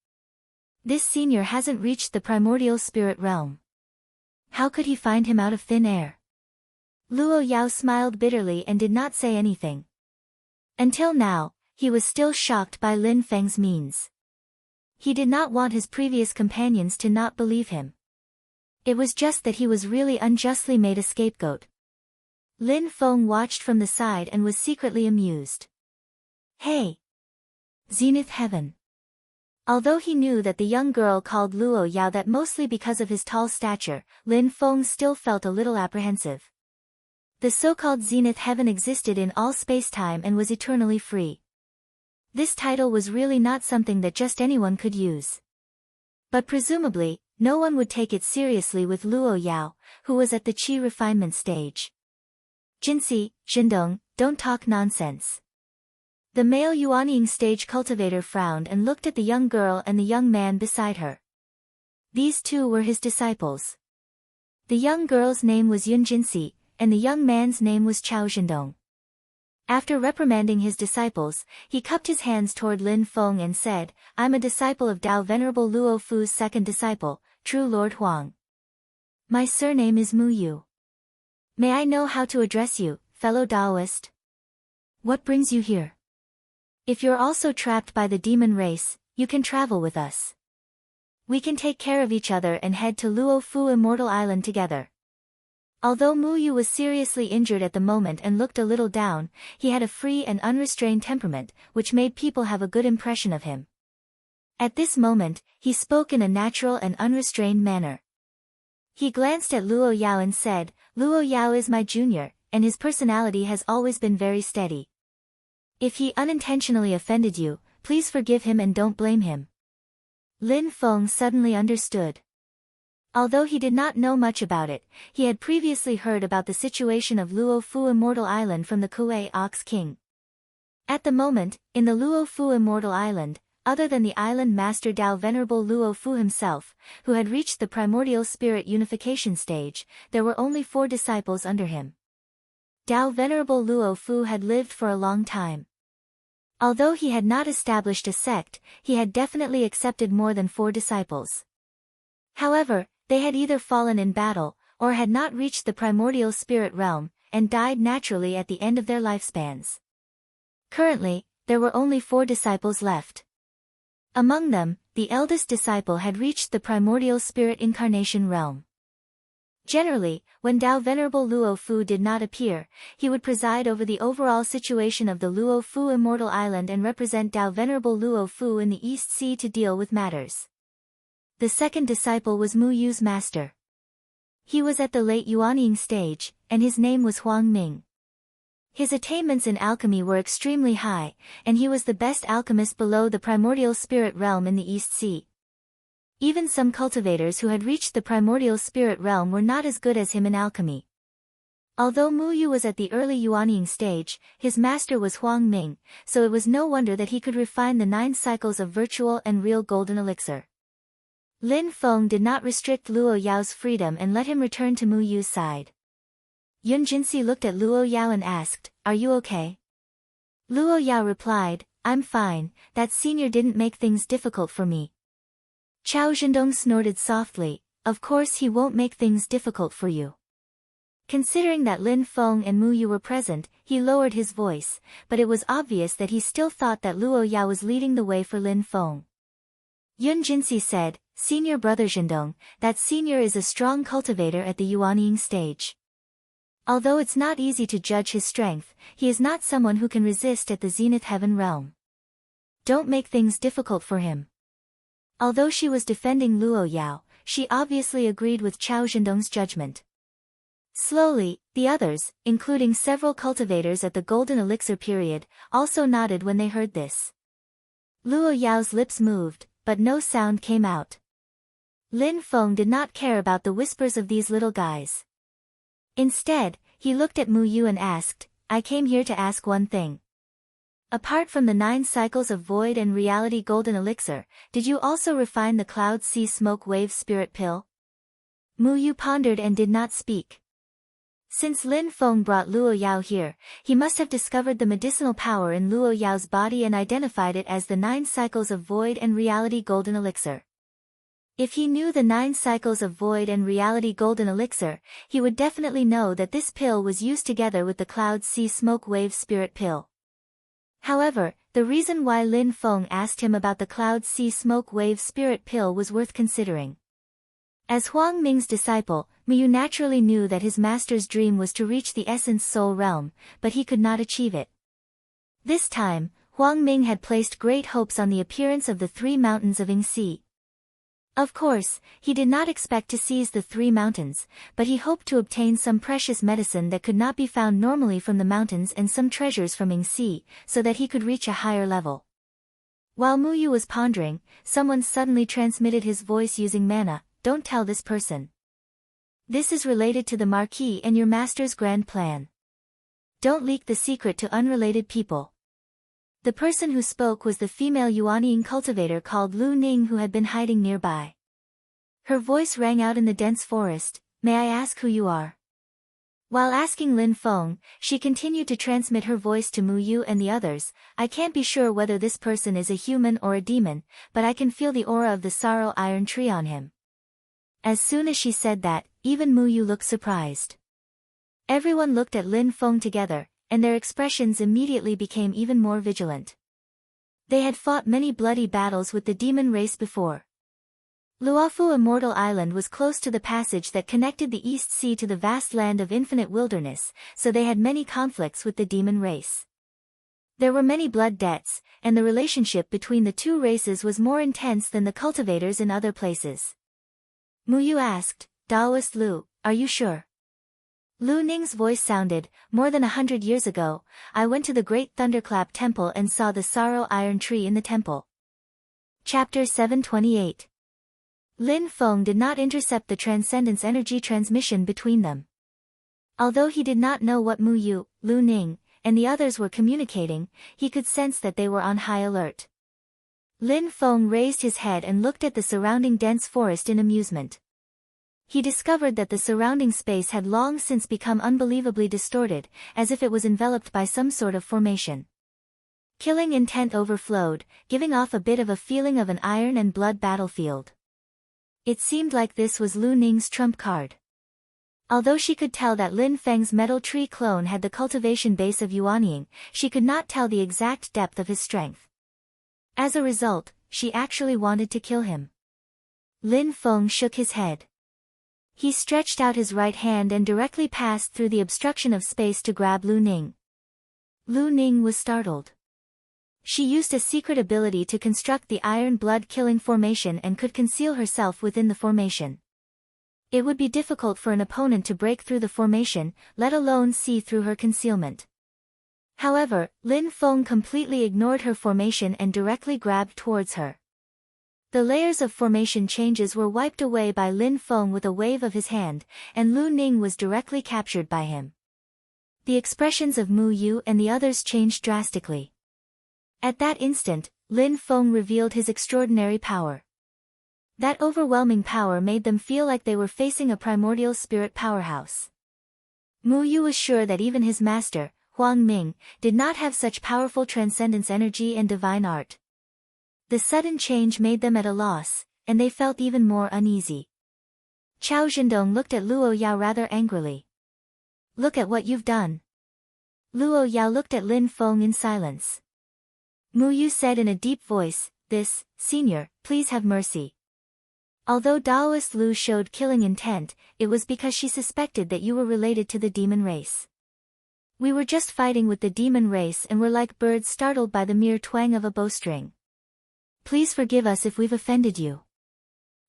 Speaker 1: This senior hasn't reached the primordial spirit realm. How could he find him out of thin air? Luo Yao smiled bitterly and did not say anything. Until now, he was still shocked by Lin Feng's means. He did not want his previous companions to not believe him. It was just that he was really unjustly made a scapegoat. Lin Feng watched from the side and was secretly amused. Hey! Zenith Heaven. Although he knew that the young girl called Luo Yao that mostly because of his tall stature, Lin Feng still felt a little apprehensive. The so-called Zenith Heaven existed in all space-time and was eternally free. This title was really not something that just anyone could use. But presumably, no one would take it seriously with Luo Yao, who was at the Qi refinement stage. Jinxi, Zhendong, don't talk nonsense. The male Yuanying stage cultivator frowned and looked at the young girl and the young man beside her. These two were his disciples. The young girl's name was Yun Jinxi, and the young man's name was Chao Zhendong. After reprimanding his disciples, he cupped his hands toward Lin Feng and said, I'm a disciple of Tao Venerable Luo Fu's second disciple, True Lord Huang. My surname is Mu Yu. May I know how to address you, fellow Taoist? What brings you here? If you're also trapped by the demon race, you can travel with us. We can take care of each other and head to Luo Fu Immortal Island together. Although Mu Yu was seriously injured at the moment and looked a little down, he had a free and unrestrained temperament, which made people have a good impression of him. At this moment, he spoke in a natural and unrestrained manner. He glanced at Luo Yao and said, Luo Yao is my junior, and his personality has always been very steady. If he unintentionally offended you, please forgive him and don't blame him. Lin Feng suddenly understood. Although he did not know much about it, he had previously heard about the situation of Luo Fu Immortal Island from the Kuei Ox King. At the moment, in the Luo Fu Immortal Island, other than the island master Tao Venerable Luo Fu himself, who had reached the primordial spirit unification stage, there were only 4 disciples under him. Tao Venerable Luo Fu had lived for a long time. Although he had not established a sect, he had definitely accepted more than 4 disciples. However, they had either fallen in battle, or had not reached the primordial spirit realm, and died naturally at the end of their lifespans. Currently, there were only 4 disciples left. Among them, the eldest disciple had reached the primordial spirit incarnation realm. Generally, when Tao Venerable Luo Fu did not appear, he would preside over the overall situation of the Luo Fu Immortal Island and represent Tao Venerable Luo Fu in the East Sea to deal with matters. The second disciple was Mu Yu's master. He was at the late Yuanying stage, and his name was Huang Ming. His attainments in alchemy were extremely high, and he was the best alchemist below the primordial spirit realm in the East Sea. Even some cultivators who had reached the primordial spirit realm were not as good as him in alchemy. Although Mu Yu was at the early yuanying stage, his master was Huang Ming, so it was no wonder that he could refine the 9 cycles of virtual and real golden elixir. Lin Feng did not restrict Luo Yao's freedom and let him return to Mu Yu's side. Yun Jinsi looked at Luo Yao and asked, "Are you okay?" Luo Yao replied, "I'm fine, that senior didn't make things difficult for me." Chao Zhendong snorted softly, "Of course he won't make things difficult for you." Considering that Lin Feng and Mu Yu were present, he lowered his voice, but it was obvious that he still thought that Luo Yao was leading the way for Lin Feng. Yun Jinsi said, "Senior brother Zhendong, that senior is a strong cultivator at the yuanying stage. Although it's not easy to judge his strength, he is not someone who can resist at the zenith heaven realm. Don't make things difficult for him." Although she was defending Luo Yao, she obviously agreed with Chao Zhendong's judgment. Slowly, the others, including several cultivators at the golden elixir period, also nodded when they heard this. Luo Yao's lips moved, but no sound came out. Lin Feng did not care about the whispers of these little guys. Instead, he looked at Mu Yu and asked, "I came here to ask one thing. Apart from the 9 cycles of void and reality golden elixir, did you also refine the cloud sea smoke wave spirit pill?" Mu Yu pondered and did not speak. Since Lin Feng brought Luo Yao here, he must have discovered the medicinal power in Luo Yao's body and identified it as the 9 cycles of void and reality golden elixir. If he knew the 9 cycles of void and reality golden elixir, he would definitely know that this pill was used together with the cloud sea smoke wave spirit pill. However, the reason why Lin Feng asked him about the cloud sea smoke wave spirit pill was worth considering. As Huang Ming's disciple, Mu Yu naturally knew that his master's dream was to reach the essence soul realm, but he could not achieve it. This time, Huang Ming had placed great hopes on the appearance of the 3 mountains of Yingxi. Of course, he did not expect to seize the 3 mountains, but he hoped to obtain some precious medicine that could not be found normally from the mountains and some treasures from Yingxi, so that he could reach a higher level. While Mu Yu was pondering, someone suddenly transmitted his voice using mana. "Don't tell this person. This is related to the Marquis and your master's grand plan. Don't leak the secret to unrelated people." The person who spoke was the female yuanying cultivator called Lu Ning, who had been hiding nearby. Her voice rang out in the dense forest, "May I ask who you are?" While asking Lin Feng, she continued to transmit her voice to Mu Yu and the others. "I can't be sure whether this person is a human or a demon, but I can feel the aura of the sorrow iron tree on him." As soon as she said that, even Mu Yu looked surprised. Everyone looked at Lin Feng together, and their expressions immediately became even more vigilant. They had fought many bloody battles with the demon race before. Luofu Immortal Island was close to the passage that connected the East Sea to the vast land of infinite wilderness, so they had many conflicts with the demon race. There were many blood debts, and the relationship between the 2 races was more intense than the cultivators in other places. Mu Yu asked, "Daoist Lu, are you sure?" Lu Ning's voice sounded, "More than 100 years ago, I went to the Great Thunderclap Temple and saw the sorrow iron tree in the temple." Chapter 728. Lin Feng did not intercept the transcendence energy transmission between them. Although he did not know what Mu Yu, Lu Ning, and the others were communicating, he could sense that they were on high alert. Lin Feng raised his head and looked at the surrounding dense forest in amusement. He discovered that the surrounding space had long since become unbelievably distorted, as if it was enveloped by some sort of formation. Killing intent overflowed, giving off a bit of a feeling of an iron and blood battlefield. It seemed like this was Lu Ning's trump card. Although she could tell that Lin Feng's metal tree clone had the cultivation base of yuanying, she could not tell the exact depth of his strength. As a result, she actually wanted to kill him. Lin Feng shook his head. He stretched out his right hand and directly passed through the obstruction of space to grab Lu Ning. Lu Ning was startled. She used a secret ability to construct the iron blood-killing formation and could conceal herself within the formation. It would be difficult for an opponent to break through the formation, let alone see through her concealment. However, Lin Feng completely ignored her formation and directly grabbed towards her. The layers of formation changes were wiped away by Lin Feng with a wave of his hand, and Lu Ning was directly captured by him. The expressions of Mu Yu and the others changed drastically. At that instant, Lin Feng revealed his extraordinary power. That overwhelming power made them feel like they were facing a primordial spirit powerhouse. Mu Yu was sure that even his master, Huang Ming, did not have such powerful transcendence energy and divine art. The sudden change made them at a loss, and they felt even more uneasy. Chao Zhendong looked at Luo Yao rather angrily. "Look at what you've done." Luo Yao looked at Lin Feng in silence. Mu Yu said in a deep voice, "This, senior, please have mercy. Although Daoist Lu showed killing intent, it was because she suspected that you were related to the demon race. We were just fighting with the demon race and were like birds startled by the mere twang of a bowstring. Please forgive us if we've offended you."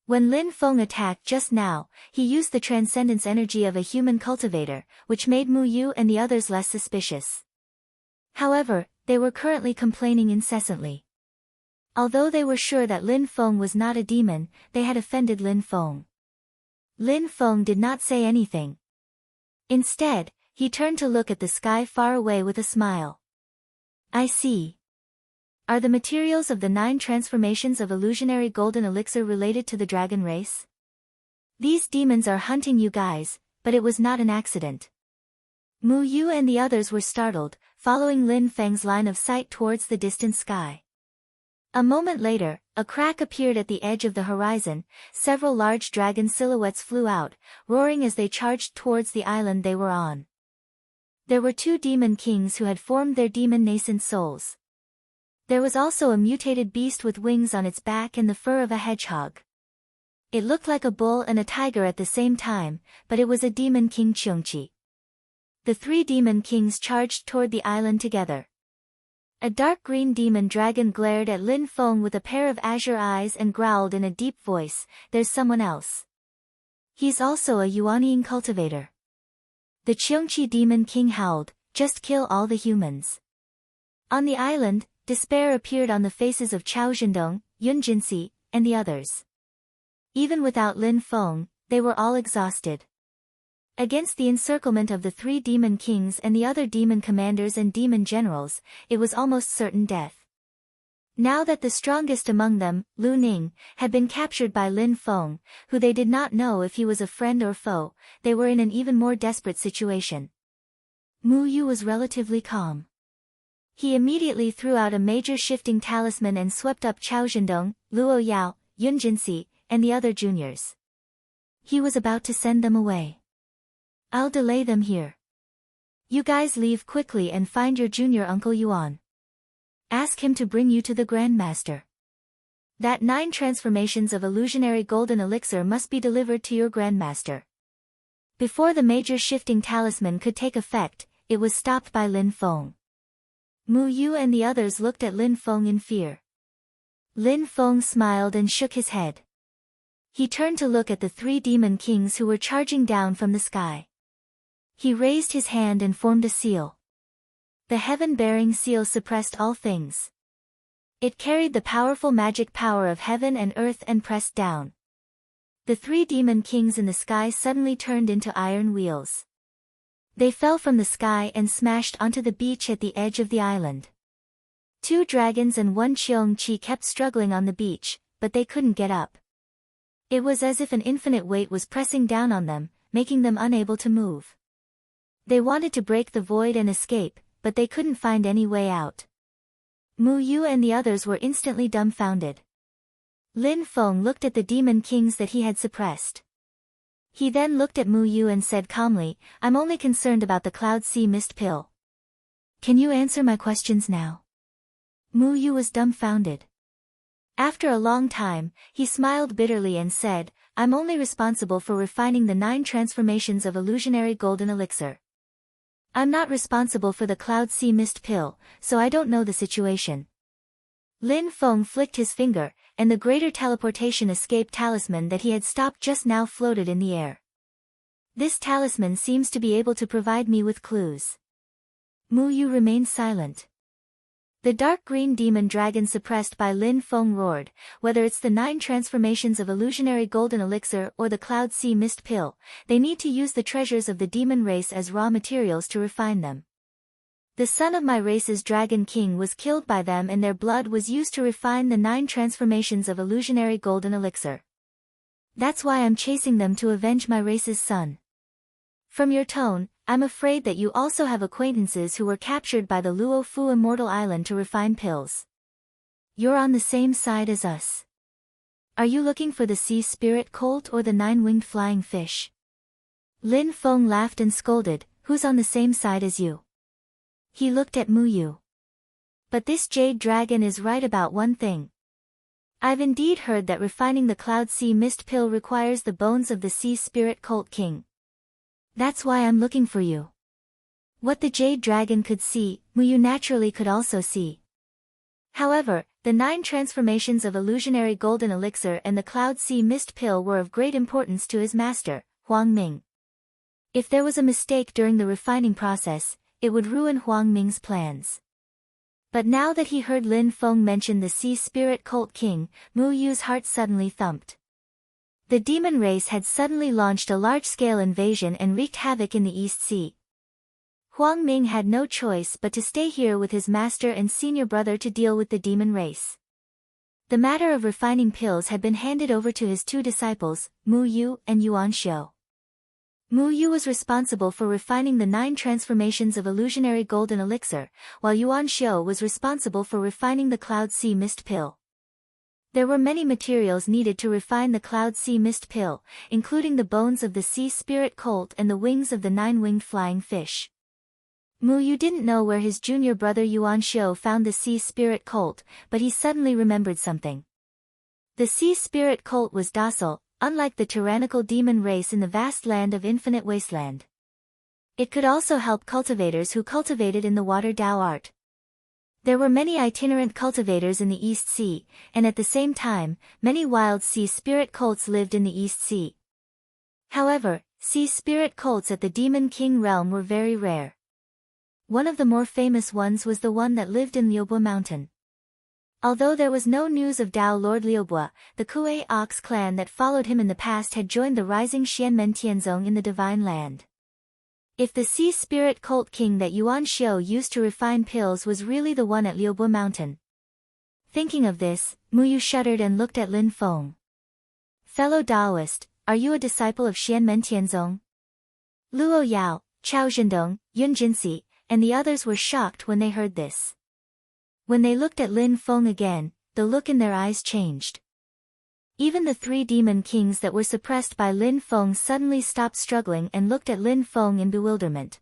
Speaker 1: When Lin Feng attacked just now, he used the transcendence energy of a human cultivator, which made Mu Yu and the others less suspicious. However, they were currently complaining incessantly. Although they were sure that Lin Feng was not a demon, they had offended Lin Feng. Lin Feng did not say anything. Instead, he turned to look at the sky far away with a smile. "I see. Are the materials of the 9 transformations of illusionary golden elixir related to the dragon race? These demons are hunting you guys, but it was not an accident." Mu Yu and the others were startled, following Lin Feng's line of sight towards the distant sky. A moment later, a crack appeared at the edge of the horizon, several large dragon silhouettes flew out, roaring as they charged towards the island they were on. There were 2 demon kings who had formed their demon nascent souls. There was also a mutated beast with wings on its back and the fur of a hedgehog. It looked like a bull and a tiger at the same time, but it was a demon king Qiongqi. The 3 demon kings charged toward the island together. A dark green demon dragon glared at Lin Feng with a pair of azure eyes and growled in a deep voice, "There's someone else. He's also a Yuanying cultivator." The Qiongqi demon king howled, "Just kill all the humans." On the island, despair appeared on the faces of Chao Zhendong, Yun Jinxi, and the others. Even without Lin Feng, they were all exhausted. Against the encirclement of the 3 demon kings and the other demon commanders and demon generals, it was almost certain death. Now that the strongest among them, Lu Ning, had been captured by Lin Feng, who they did not know if he was a friend or foe, they were in an even more desperate situation. Mu Yu was relatively calm. He immediately threw out a major shifting talisman and swept up Chao Zhendong, Luo Yao, Yun Jinxi, and the other juniors. He was about to send them away. "I'll delay them here. You guys leave quickly and find your junior uncle Yuan. Ask him to bring you to the Grandmaster. That 9 transformations of illusionary golden elixir must be delivered to your Grandmaster." Before the major shifting talisman could take effect, it was stopped by Lin Feng. Mu Yu and the others looked at Lin Feng in fear. Lin Feng smiled and shook his head. He turned to look at the 3 demon kings who were charging down from the sky. He raised his hand and formed a seal. The heaven-bearing seal suppressed all things. It carried the powerful magic power of heaven and earth and pressed down. The 3 demon kings in the sky suddenly turned into iron wheels. They fell from the sky and smashed onto the beach at the edge of the island. 2 dragons and 1 Qiongqi kept struggling on the beach, but they couldn't get up. It was as if an infinite weight was pressing down on them, making them unable to move. They wanted to break the void and escape, but they couldn't find any way out. Mu Yu and the others were instantly dumbfounded. Lin Feng looked at the demon kings that he had suppressed. He then looked at Mu Yu and said calmly, "I'm only concerned about the Cloud Sea Mist Pill. Can you answer my questions now?" Mu Yu was dumbfounded. After a long time, he smiled bitterly and said, "I'm only responsible for refining the 9 transformations of illusionary golden elixir. I'm not responsible for the Cloud Sea Mist Pill, so I don't know the situation." Lin Feng flicked his finger, and the greater teleportation escape talisman that he had stopped just now floated in the air. "This talisman seems to be able to provide me with clues." Mu Yu remained silent. The dark green demon dragon suppressed by Lin Feng roared, "Whether it's the 9 transformations of illusionary golden elixir or the cloud sea mist pill, they need to use the treasures of the demon race as raw materials to refine them. The son of my race's dragon king was killed by them and their blood was used to refine the 9 transformations of illusionary golden elixir. That's why I'm chasing them to avenge my race's son. From your tone, I'm afraid that you also have acquaintances who were captured by the Luo Fu Immortal Island to refine pills. You're on the same side as us. Are you looking for the sea spirit colt or the 9-winged flying fish?" Lin Feng laughed and scolded, "Who's on the same side as you?" He looked at Mu Yu. "But this jade dragon is right about one thing. I've indeed heard that refining the cloud sea mist pill requires the bones of the sea spirit colt king. That's why I'm looking for you." What the jade dragon could see, Mu Yu naturally could also see. However, the 9 transformations of illusionary golden elixir and the cloud sea mist pill were of great importance to his master, Huang Ming. If there was a mistake during the refining process, it would ruin Huang Ming's plans. But now that he heard Lin Feng mention the sea spirit colt king, Mu Yu's heart suddenly thumped. The demon race had suddenly launched a large-scale invasion and wreaked havoc in the East Sea. Huang Ming had no choice but to stay here with his master and senior brother to deal with the demon race. The matter of refining pills had been handed over to his 2 disciples, Mu Yu and Yuan Shou. Mu Yu was responsible for refining the 9 transformations of illusionary golden elixir, while Yuan Shou was responsible for refining the cloud sea mist pill. There were many materials needed to refine the cloud sea mist pill, including the bones of the sea spirit colt and the wings of the 9-winged flying fish. Mu Yu didn't know where his junior brother Yuan Shou found the sea spirit colt, but he suddenly remembered something. The sea spirit colt was docile, unlike the tyrannical demon race in the vast land of infinite wasteland. It could also help cultivators who cultivated in the water Dao art. There were many itinerant cultivators in the East Sea, and at the same time, many wild sea spirit colts lived in the East Sea. However, sea spirit colts at the Demon King realm were very rare. One of the more famous ones was the one that lived in Liubua Mountain. Although there was no news of Dao Lord Liubua, the Kuei Ox clan that followed him in the past had joined the rising Xianmen Tianzong in the Divine Land. If the sea spirit cult king that Yuan Shou used to refine pills was really the one at Liubua Mountain. Thinking of this, Mu Yu shuddered and looked at Lin Feng. "Fellow Daoist, are you a disciple of Xianmen Tianzong?" Luo Yao, Chao Zhendong, Yun Jinsi, and the others were shocked when they heard this. When they looked at Lin Feng again, the look in their eyes changed. Even the 3 demon kings that were suppressed by Lin Feng suddenly stopped struggling and looked at Lin Feng in bewilderment.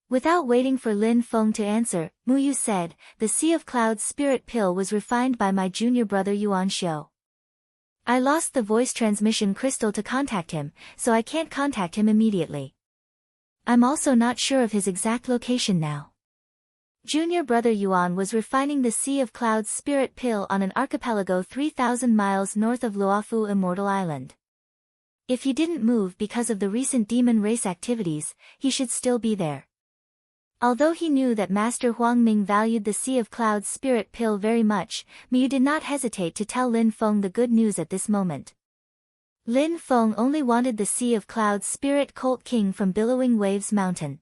Speaker 1: Without waiting for Lin Feng to answer, Mu Yu said, "The Sea of Clouds spirit pill was refined by my junior brother Yuan Shou. I lost the voice transmission crystal to contact him, so I can't contact him immediately. I'm also not sure of his exact location now." Junior brother Yuan was refining the Sea of Clouds spirit pill on an archipelago 3,000 miles north of Luofu Immortal Island. If he didn't move because of the recent demon race activities, he should still be there. Although he knew that Master Huang Ming valued the Sea of Clouds spirit pill very much, Mu did not hesitate to tell Lin Feng the good news at this moment. Lin Feng only wanted the Sea of Clouds spirit cult king from Billowing Waves Mountain.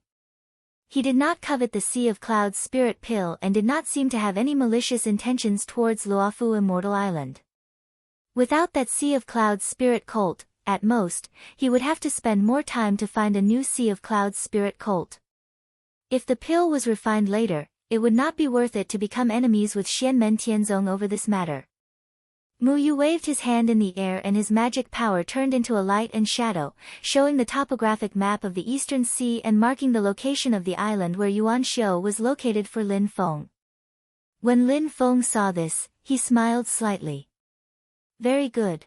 Speaker 1: He did not covet the Sea of Clouds spirit pill and did not seem to have any malicious intentions towards Luofu Immortal Island. Without that Sea of Clouds spirit cult, at most, he would have to spend more time to find a new Sea of Clouds spirit cult. If the pill was refined later, it would not be worth it to become enemies with Xianmen Tianzong over this matter. Mu Yu waved his hand in the air and his magic power turned into a light and shadow, showing the topographic map of the Eastern Sea and marking the location of the island where Yuan Shou was located for Lin Feng. When Lin Feng saw this, he smiled slightly. "Very good."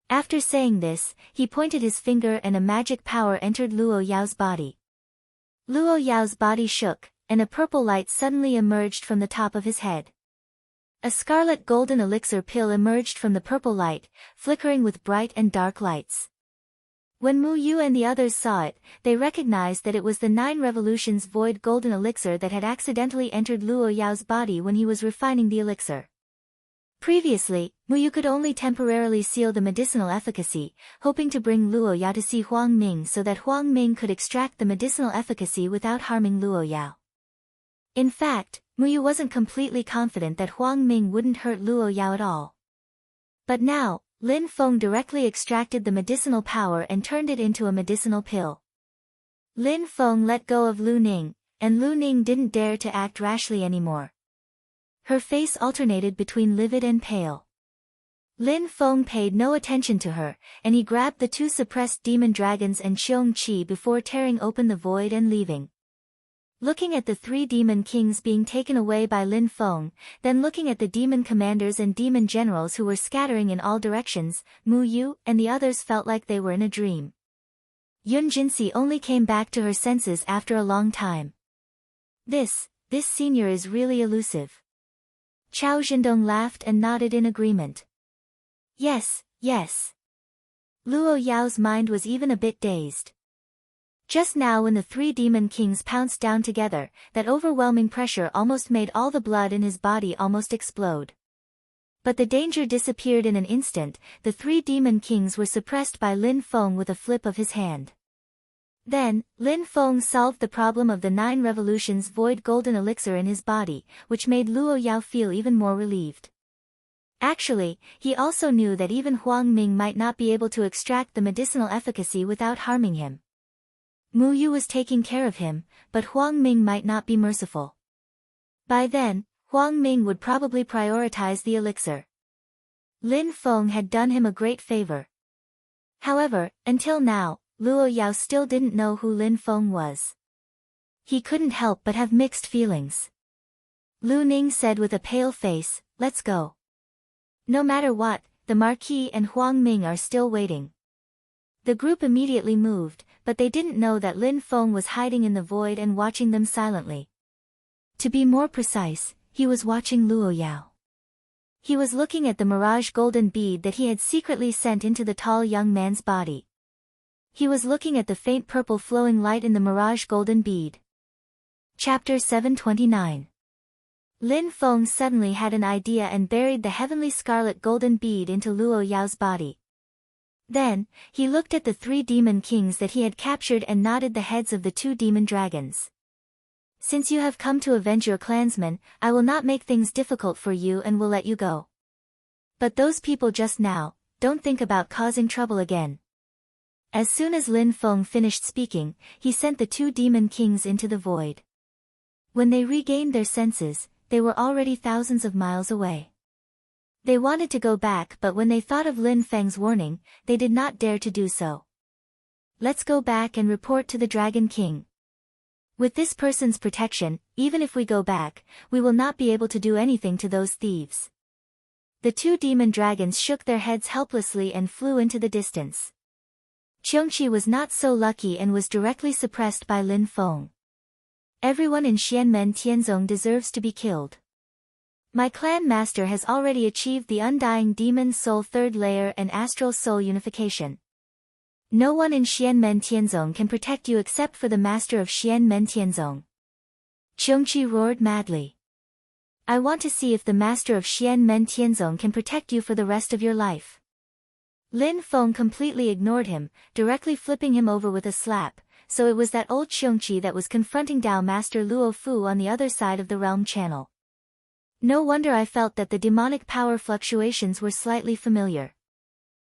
Speaker 1: After saying this, he pointed his finger and a magic power entered Luo Yao's body. Luo Yao's body shook, and a purple light suddenly emerged from the top of his head. A scarlet golden elixir pill emerged from the purple light, flickering with bright and dark lights. When Mu Yu and the others saw it, they recognized that it was the 9 Revolutions Void Golden Elixir that had accidentally entered Luo Yao's body when he was refining the elixir. Previously, Mu Yu could only temporarily seal the medicinal efficacy, hoping to bring Luo Yao to see Huang Ming so that Huang Ming could extract the medicinal efficacy without harming Luo Yao. In fact, Mu Yu wasn't completely confident that Huang Ming wouldn't hurt Luo Yao at all. But now, Lin Feng directly extracted the medicinal power and turned it into a medicinal pill. Lin Feng let go of Lu Ning, and Lu Ning didn't dare to act rashly anymore. Her face alternated between livid and pale. Lin Feng paid no attention to her, and he grabbed the 2 suppressed demon dragons and Xiong Qi before tearing open the void and leaving. Looking at the 3 demon kings being taken away by Lin Feng, then looking at the demon commanders and demon generals who were scattering in all directions, Mu Yu and the others felt like they were in a dream. Yun Jinsi only came back to her senses after a long time. This senior is really elusive. Chao Zhendong laughed and nodded in agreement. Yes. Luo Yao's mind was even a bit dazed. Just now when the 3 demon kings pounced down together, that overwhelming pressure almost made all the blood in his body almost explode. But the danger disappeared in an instant. The 3 demon kings were suppressed by Lin Feng with a flip of his hand. Then, Lin Feng solved the problem of the 9 Revolutions Void Golden Elixir in his body, which made Luo Yao feel even more relieved. Actually, he also knew that even Huang Ming might not be able to extract the medicinal efficacy without harming him. Mu Yu was taking care of him, but Huang Ming might not be merciful. By then, Huang Ming would probably prioritize the elixir. Lin Feng had done him a great favor. However, until now, Luo Yao still didn't know who Lin Feng was. He couldn't help but have mixed feelings. Lu Ning said with a pale face, "Let's go." No matter what, the Marquis and Huang Ming are still waiting. The group immediately moved, but they didn't know that Lin Feng was hiding in the void and watching them silently. To be more precise, he was watching Luo Yao. He was looking at the mirage golden bead that he had secretly sent into the tall young man's body. He was looking at the faint purple flowing light in the mirage golden bead. Chapter 729. Lin Feng suddenly had an idea and buried the heavenly scarlet golden bead into Luo Yao's body. Then, he looked at the 3 demon kings that he had captured and nodded the heads of the 2 demon dragons. "Since you have come to avenge your clansmen, I will not make things difficult for you and will let you go. But those people just now, don't think about causing trouble again." As soon as Lin Feng finished speaking, he sent the 2 demon kings into the void. When they regained their senses, they were already thousands of miles away. They wanted to go back, but when they thought of Lin Feng's warning, they did not dare to do so. "Let's go back and report to the Dragon King. With this person's protection, even if we go back, we will not be able to do anything to those thieves." The 2 demon dragons shook their heads helplessly and flew into the distance. Qiongqi was not so lucky and was directly suppressed by Lin Feng. "Everyone in Xianmen Tianzong deserves to be killed. My clan master has already achieved the undying demon soul 3rd layer and astral soul unification. No one in Xianmen Tianzong can protect you except for the master of Xianmen Tianzong." Qiongqi roared madly. "I want to see if the master of Xianmen Tianzong can protect you for the rest of your life." Lin Feng completely ignored him, directly flipping him over with a slap, so it was that old Qiongqi that was confronting Dao Master Luo Fu on the other side of the realm channel. No wonder I felt that the demonic power fluctuations were slightly familiar.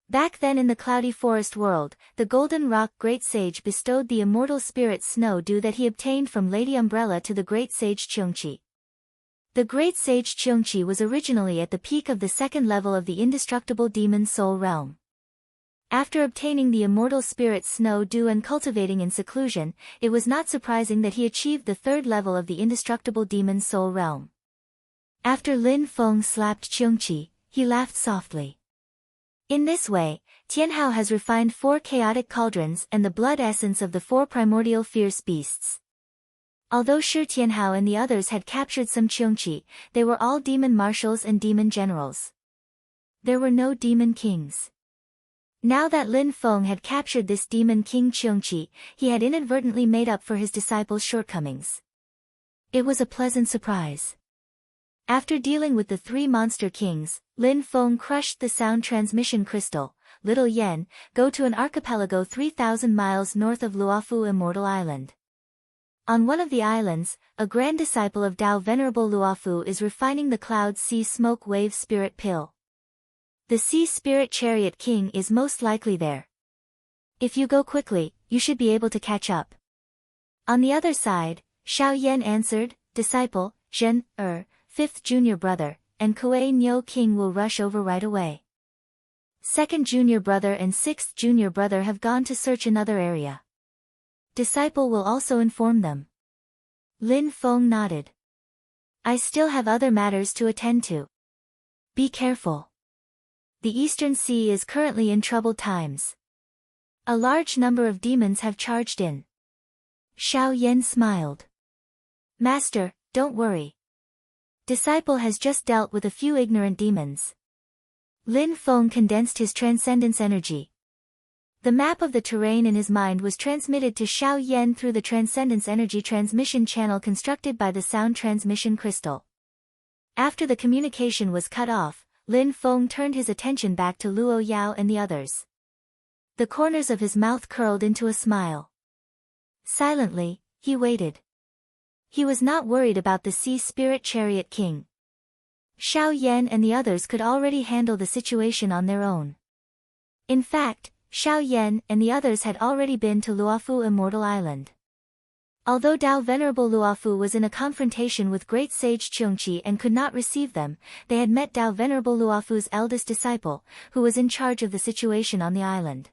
Speaker 1: Back then in the cloudy forest world, the Golden Rock Great Sage bestowed the immortal spirit Snow Dew that he obtained from Lady Umbrella to the Great Sage Qiongqi. The Great Sage Qiongqi was originally at the peak of the 2nd level of the indestructible demon soul realm. After obtaining the immortal spirit Snow Dew and cultivating in seclusion, it was not surprising that he achieved the 3rd level of the indestructible demon soul realm. After Lin Feng slapped Qiongqi, he laughed softly. In this way, Tianhao has refined 4 chaotic cauldrons and the blood essence of the 4 primordial fierce beasts. Although Shi Tianhao and the others had captured some Qiongqi, they were all demon marshals and demon generals. There were no demon kings. Now that Lin Feng had captured this demon king Cheongqi, he had inadvertently made up for his disciple's shortcomings. It was a pleasant surprise. After dealing with the three monster kings, Lin Feng crushed the sound transmission crystal. Little Yen, go to an archipelago 3,000 miles north of Luofu Immortal Island. On one of the islands, a grand disciple of Tao Venerable Luofu is refining the Cloud Sea Smoke Wave Spirit Pill. The Sea Spirit Chariot King is most likely there. If you go quickly, you should be able to catch up. On the other side, Xiao Yan answered, Disciple, Zhen, fifth junior brother, and Kuei Nyo King will rush over right away. Second junior brother and sixth junior brother have gone to search another area. Disciple will also inform them. Lin Feng nodded. I still have other matters to attend to. Be careful. The Eastern Sea is currently in troubled times. A large number of demons have charged in. Xiao Yan smiled. Master, don't worry. Disciple has just dealt with a few ignorant demons. Lin Feng condensed his transcendence energy. The map of the terrain in his mind was transmitted to Xiao Yan through the transcendence energy transmission channel constructed by the sound transmission crystal. After the communication was cut off, Lin Feng turned his attention back to Luo Yao and the others. The corners of his mouth curled into a smile. Silently, he waited. He was not worried about the Sea Spirit Chariot King. Xiao Yan and the others could already handle the situation on their own. In fact, Xiao Yan and the others had already been to Luofu Immortal Island. Although Tao Venerable Luofu was in a confrontation with Great Sage Cheongqi and could not receive them, they had met Tao Venerable Luofu's eldest disciple, who was in charge of the situation on the island.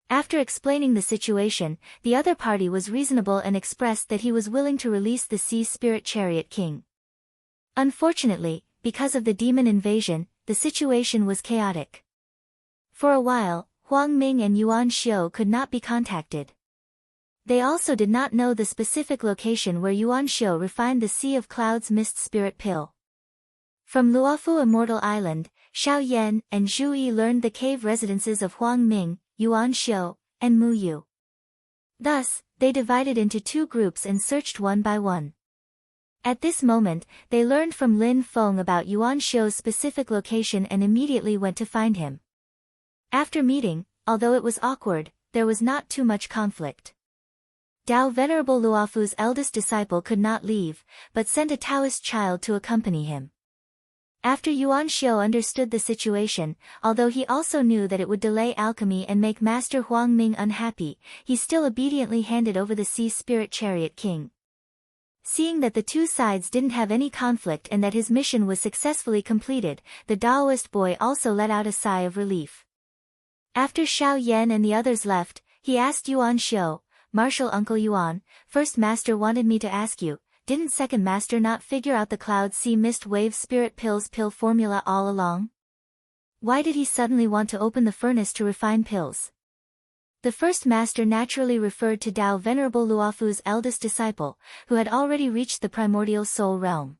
Speaker 1: After explaining the situation, the other party was reasonable and expressed that he was willing to release the Sea Spirit Chariot King. Unfortunately, because of the demon invasion, the situation was chaotic. For a while, Huang Ming and Yuan Xiu could not be contacted. They also did not know the specific location where Yuan Xiu refined the Sea of Clouds Mist Spirit Pill. From Luofu Immortal Island, Xiao Yan and Zhu Yi learned the cave residences of Huang Ming, Yuan Xiu, and Mu Yu. Thus, they divided into two groups and searched one by one. At this moment, they learned from Lin Feng about Yuan Xiu's specific location and immediately went to find him. After meeting, although it was awkward, there was not too much conflict. Tao Venerable Luofu's eldest disciple could not leave, but sent a Taoist child to accompany him. After Yuan Xiu understood the situation, although he also knew that it would delay alchemy and make Master Huang Ming unhappy, he still obediently handed over the Sea Spirit Chariot King. Seeing that the two sides didn't have any conflict and that his mission was successfully completed, the Taoist boy also let out a sigh of relief. After Xiao Yan and the others left, he asked Yuan Xiu, Martial Uncle Yuan, first master wanted me to ask you, didn't second master not figure out the Cloud Sea Mist Wave Spirit Pills pill formula all along? Why did he suddenly want to open the furnace to refine pills? The first master naturally referred to Tao Venerable Luofu's eldest disciple, who had already reached the primordial soul realm.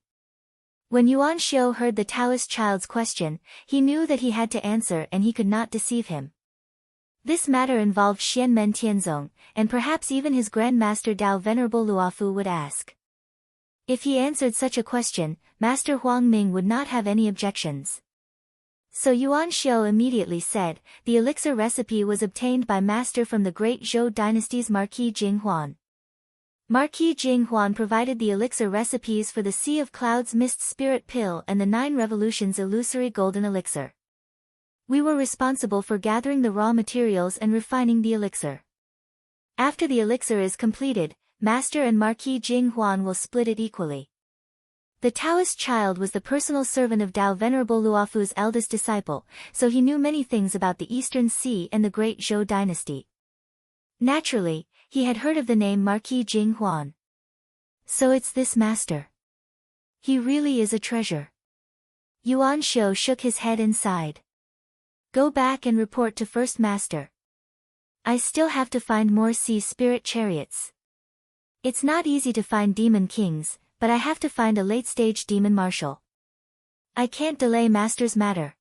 Speaker 1: When Yuan Xiu heard the Taoist child's question, he knew that he had to answer and he could not deceive him. This matter involved Xianmen Tianzong, and perhaps even his grandmaster Tao Venerable Luofu would ask. If he answered such a question, Master Huang Ming would not have any objections. So Yuan Xiu immediately said, the elixir recipe was obtained by master from the great Zhou dynasty's Marquis Jing Huan. Marquis Jing Huan provided the elixir recipes for the Sea of Clouds Mist Spirit Pill and the 9 Revolutions Illusory Golden Elixir. We were responsible for gathering the raw materials and refining the elixir. After the elixir is completed, Master and Marquis Jing Huan will split it equally. The Taoist child was the personal servant of Tao Venerable Luofu's eldest disciple, so he knew many things about the Eastern Sea and the great Zhou dynasty. Naturally, he had heard of the name Marquis Jing Huan. So it's this master. He really is a treasure. Yuan Xiu shook his head and sighed. Go back and report to First Master. I still have to find more sea spirit chariots. It's not easy to find demon kings, but I have to find a late-stage demon marshal. I can't delay Master's matter.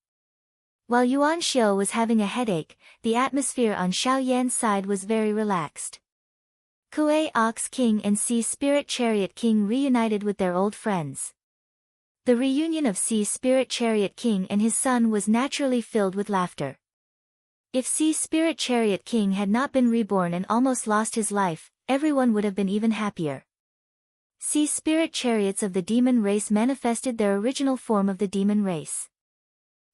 Speaker 1: While Yuan Xiu was having a headache, the atmosphere on Xiao Yan's side was very relaxed. Kuei Ox King and Sea Spirit Chariot King reunited with their old friends. The reunion of Sea Spirit Chariot King and his son was naturally filled with laughter. If Sea Spirit Chariot King had not been reborn and almost lost his life, everyone would have been even happier. Sea Spirit Chariots of the demon race manifested their original form of the demon race.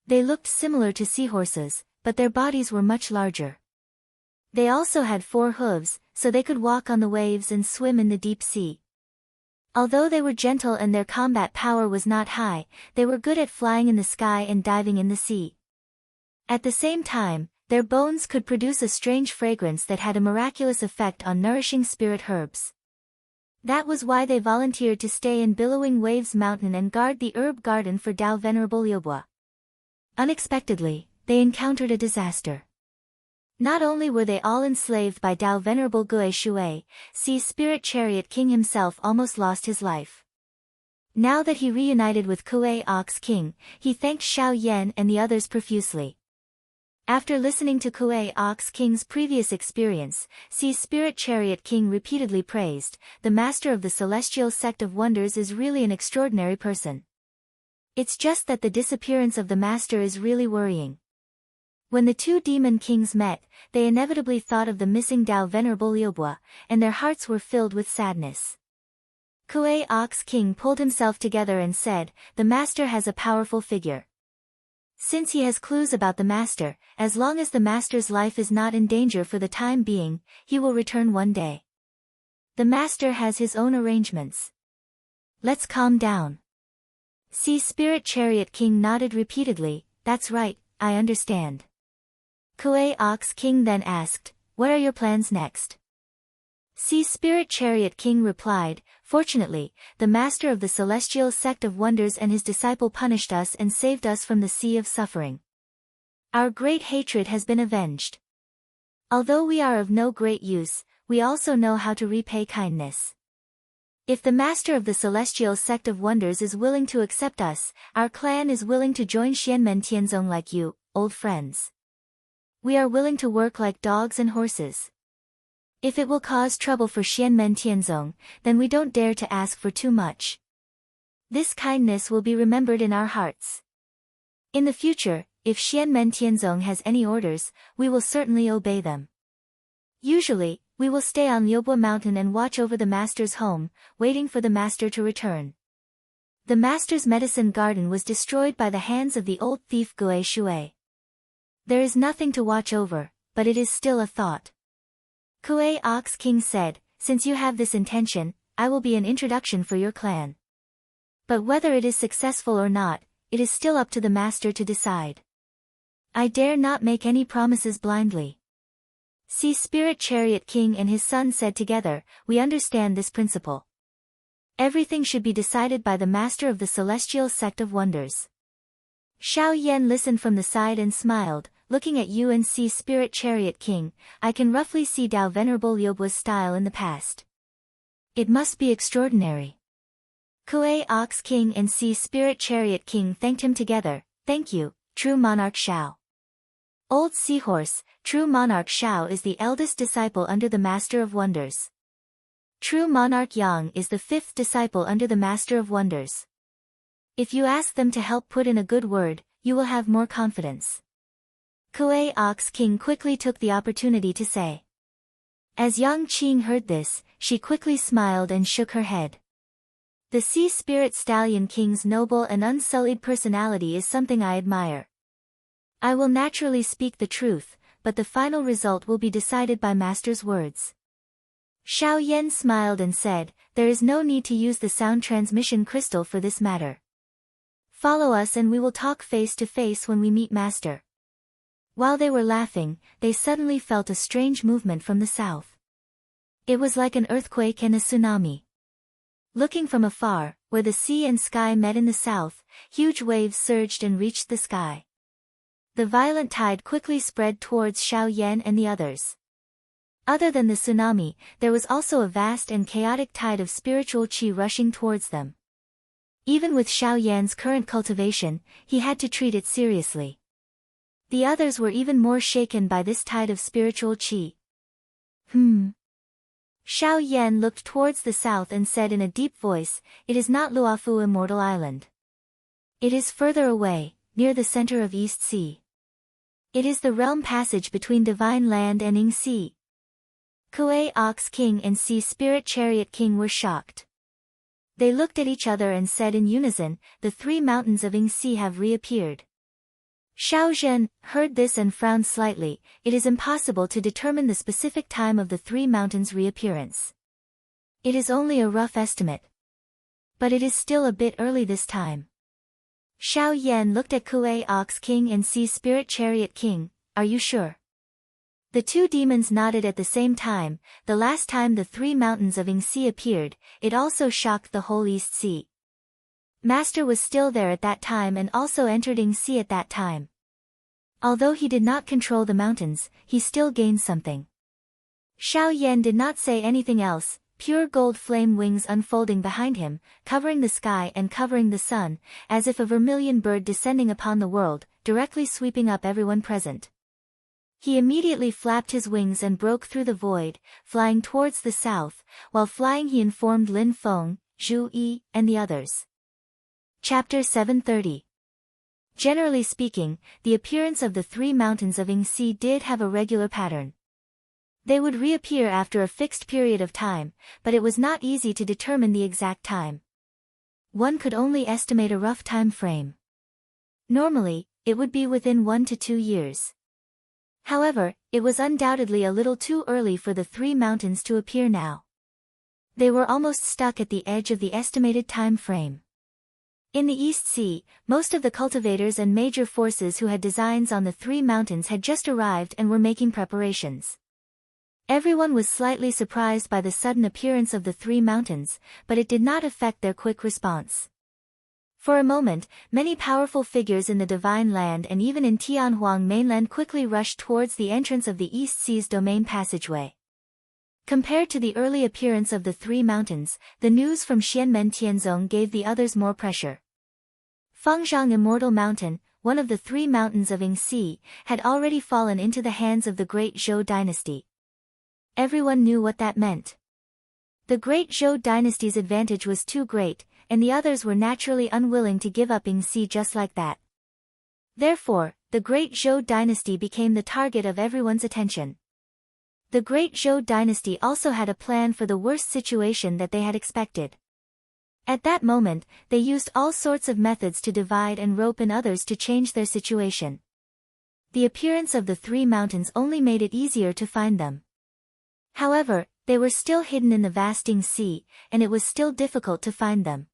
Speaker 1: They looked similar to seahorses, but their bodies were much larger. They also had 4 hooves, so they could walk on the waves and swim in the deep sea. Although they were gentle and their combat power was not high, they were good at flying in the sky and diving in the sea. At the same time, their bones could produce a strange fragrance that had a miraculous effect on nourishing spirit herbs. That was why they volunteered to stay in Billowing Waves Mountain and guard the herb garden for Tao Venerable Liubua. Unexpectedly, they encountered a disaster. Not only were they all enslaved by Tao Venerable Gue Shui, Sea Spirit Chariot King himself almost lost his life. Now that he reunited with Kuei Ox King, he thanked Xiao Yan and the others profusely. After listening to Kuei Ox King's previous experience, Sea Spirit Chariot King repeatedly praised, "The master of the celestial sect of wonders is really an extraordinary person. It's just that the disappearance of the master is really worrying." When the 2 demon kings met, they inevitably thought of the missing Tao Venerable Liubua, and their hearts were filled with sadness. Kuei Ox King pulled himself together and said, "The master has a powerful figure. Since he has clues about the master, as long as the master's life is not in danger for the time being, he will return one day. The master has his own arrangements. Let's calm down." Sea Spirit Chariot King nodded repeatedly, "That's right, I understand." Kuei Ox King then asked, "What are your plans next?" Sea Spirit Chariot King replied, "Fortunately, the master of the celestial sect of wonders and his disciple punished us and saved us from the sea of suffering. Our great hatred has been avenged. Although we are of no great use, we also know how to repay kindness. If the master of the celestial sect of wonders is willing to accept us, our clan is willing to join Xianmen Tianzong like you, old friends. We are willing to work like dogs and horses. If it will cause trouble for Xianmen Tianzong, then we don't dare to ask for too much. This kindness will be remembered in our hearts. In the future, if Xianmen Tianzong has any orders, we will certainly obey them. Usually, we will stay on Liubua Mountain and watch over the master's home, waiting for the master to return." The master's medicine garden was destroyed by the hands of the old thief Gue Shui. There is nothing to watch over, but it is still a thought. Kuei Ox King said, "Since you have this intention, I will be an introduction for your clan. But whether it is successful or not, it is still up to the master to decide. I dare not make any promises blindly." Sea Spirit Chariot King and his son said together, "We understand this principle. Everything should be decided by the master of the celestial sect of wonders." Xiao Yan listened from the side and smiled, "Looking at you and Sea Spirit Chariot King, I can roughly see Tao Venerable Liubua's style in the past. It must be extraordinary." Kuei Ox King and Sea Spirit Chariot King thanked him together, "Thank you, true monarch Xiao." Old Seahorse, true monarch Xiao is the eldest disciple under the Master of Wonders. True monarch Yang is the 5th disciple under the Master of Wonders. If you ask them to help put in a good word, you will have more confidence. Kuei Ox King quickly took the opportunity to say. As Yang Qing heard this, she quickly smiled and shook her head. The Sea Spirit Stallion King's noble and unsullied personality is something I admire. I will naturally speak the truth, but the final result will be decided by Master's words. Xiao Yan smiled and said, "There is no need to use the sound transmission crystal for this matter. Follow us and we will talk face to face when we meet Master." While they were laughing, they suddenly felt a strange movement from the south. It was like an earthquake and a tsunami. Looking from afar, where the sea and sky met in the south, huge waves surged and reached the sky. The violent tide quickly spread towards Xiao Yan and the others. Other than the tsunami, there was also a vast and chaotic tide of spiritual qi rushing towards them. Even with Xiao Yan's current cultivation, he had to treat it seriously. The others were even more shaken by this tide of spiritual qi. Xiao Yan looked towards the south and said in a deep voice, "It is not Luofu Immortal Island. It is further away, near the center of East Sea. It is the realm passage between Divine Land and Ing Sea." Kuei Ox King and Sea Spirit Chariot King were shocked. They looked at each other and said in unison, "The three mountains of Ing Sea have reappeared." Xiao Zhen heard this and frowned slightly. It is impossible to determine the specific time of the three mountains' reappearance. It is only a rough estimate. But it is still a bit early this time. Xiao Yan looked at Kuei Ox King and Sea Spirit Chariot King. "Are you sure?" The two demons nodded at the same time. The last time the three mountains of Ing Sea appeared, it also shocked the whole East Sea. Master was still there at that time and also entered Ing Sea at that time. Although he did not control the mountains, he still gained something. Xiao Yan did not say anything else, pure gold flame wings unfolding behind him, covering the sky and covering the sun, as if a vermilion bird descending upon the world, directly sweeping up everyone present. He immediately flapped his wings and broke through the void, flying towards the south. While flying he informed Lin Feng, Zhu Yi, and the others. Chapter 730. Generally speaking, the appearance of the three mountains of Ing Sea did have a regular pattern. They would reappear after a fixed period of time, but it was not easy to determine the exact time. One could only estimate a rough time frame. Normally, it would be within 1 to 2 years. However, it was undoubtedly a little too early for the three mountains to appear now. They were almost stuck at the edge of the estimated time frame. In the East Sea, most of the cultivators and major forces who had designs on the three mountains had just arrived and were making preparations. Everyone was slightly surprised by the sudden appearance of the three mountains, but it did not affect their quick response. For a moment, many powerful figures in the Divine Land and even in Tianhuang mainland quickly rushed towards the entrance of the East Sea's domain passageway. Compared to the early appearance of the three mountains, the news from Xianmen Tianzong gave the others more pressure. Fengzhang Immortal Mountain, one of the three mountains of Ing Sea, had already fallen into the hands of the Great Zhou dynasty. Everyone knew what that meant. The Great Zhou dynasty's advantage was too great, and the others were naturally unwilling to give up Ing Sea just like that. Therefore, the Great Zhou dynasty became the target of everyone's attention. The Great Zhou dynasty also had a plan for the worst situation that they had expected. At that moment, they used all sorts of methods to divide and rope in others to change their situation. The appearance of the three mountains only made it easier to find them. However, they were still hidden in the vast Ing Sea, and it was still difficult to find them.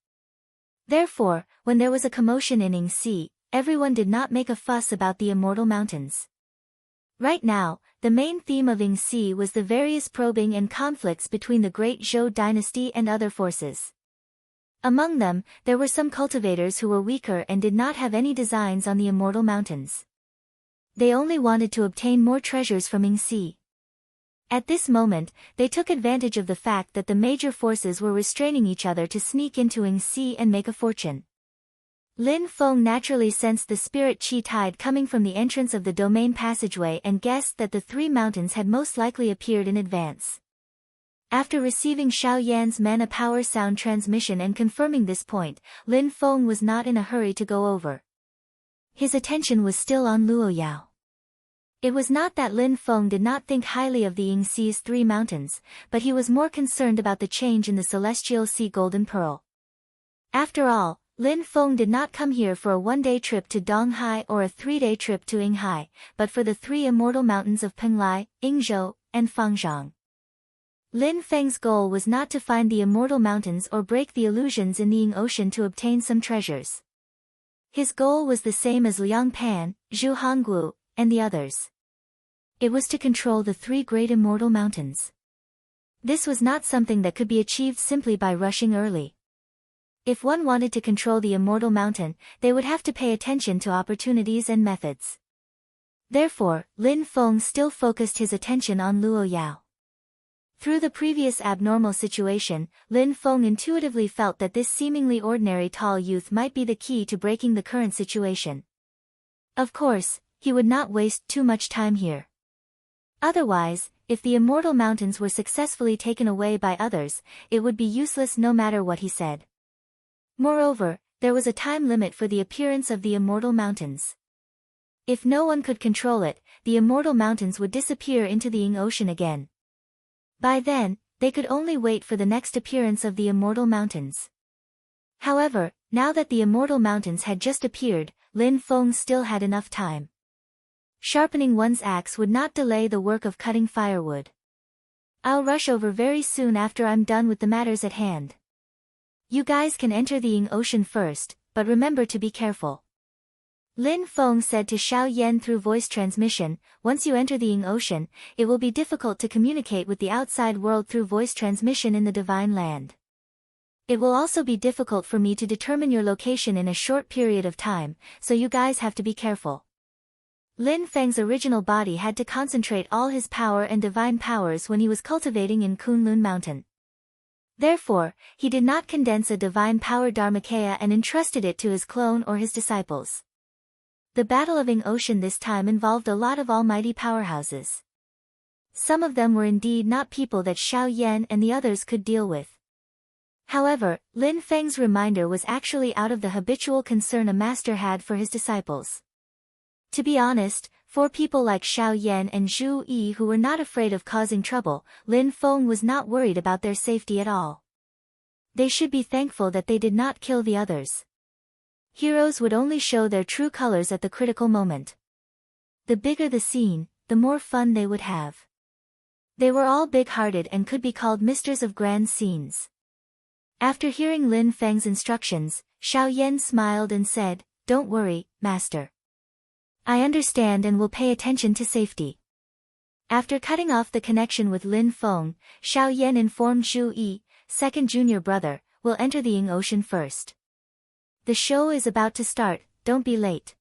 Speaker 1: Therefore, when there was a commotion in Ing Sea, everyone did not make a fuss about the Immortal Mountains. Right now, the main theme of Ing Sea was the various probing and conflicts between the Great Zhou dynasty and other forces. Among them, there were some cultivators who were weaker and did not have any designs on the Immortal Mountains. They only wanted to obtain more treasures from Ing Sea. At this moment, they took advantage of the fact that the major forces were restraining each other to sneak into Ing Sea and make a fortune. Lin Feng naturally sensed the spirit qi tide coming from the entrance of the domain passageway and guessed that the three mountains had most likely appeared in advance. After receiving Xiao Yan's mana power sound transmission and confirming this point, Lin Feng was not in a hurry to go over. His attention was still on Luoyao. It was not that Lin Feng did not think highly of the Ing Sea's three mountains, but he was more concerned about the change in the Celestial Sea Golden Pearl. After all, Lin Feng did not come here for a one-day trip to Donghai or a three-day trip to Yinghai, but for the three immortal mountains of Penglai, Yingzhou, and Fengzhang. Lin Feng's goal was not to find the immortal mountains or break the illusions in the Ying Ocean to obtain some treasures. His goal was the same as Liang Pan, Zhu Hongguo, and the others. It was to control the three great immortal mountains. This was not something that could be achieved simply by rushing early. If one wanted to control the immortal mountain, they would have to pay attention to opportunities and methods. Therefore, Lin Feng still focused his attention on Luoyao. Through the previous abnormal situation, Lin Feng intuitively felt that this seemingly ordinary tall youth might be the key to breaking the current situation. Of course, he would not waste too much time here. Otherwise, if the immortal mountains were successfully taken away by others, it would be useless no matter what he said. Moreover, there was a time limit for the appearance of the immortal mountains. If no one could control it, the immortal mountains would disappear into the Ying Ocean again. By then, they could only wait for the next appearance of the immortal mountains. However, now that the immortal mountains had just appeared, Lin Feng still had enough time. Sharpening one's axe would not delay the work of cutting firewood. I'll rush over very soon after I'm done with the matters at hand. You guys can enter the Ying Ocean first, but remember to be careful. Lin Feng said to Xiao Yan through voice transmission, once you enter the Ying Ocean, it will be difficult to communicate with the outside world through voice transmission in the Divine Land. It will also be difficult for me to determine your location in a short period of time, so you guys have to be careful. Lin Feng's original body had to concentrate all his power and divine powers when he was cultivating in Kunlun Mountain. Therefore, he did not condense a divine power Dharmakaya and entrusted it to his clone or his disciples. The Battle of Ying Ocean this time involved a lot of almighty powerhouses. Some of them were indeed not people that Xiao Yan and the others could deal with. However, Lin Feng's reminder was actually out of the habitual concern a master had for his disciples. To be honest, for people like Xiao Yan and Zhu Yi who were not afraid of causing trouble, Lin Feng was not worried about their safety at all. They should be thankful that they did not kill the others. Heroes would only show their true colors at the critical moment. The bigger the scene, the more fun they would have. They were all big-hearted and could be called misters of grand scenes. After hearing Lin Feng's instructions, Xiao Yan smiled and said, "Don't worry, master. I understand and will pay attention to safety." After cutting off the connection with Lin Feng, Xiao Yan informed Zhu Yi, second junior brother, will enter the Ying Ocean first. The show is about to start, don't be late.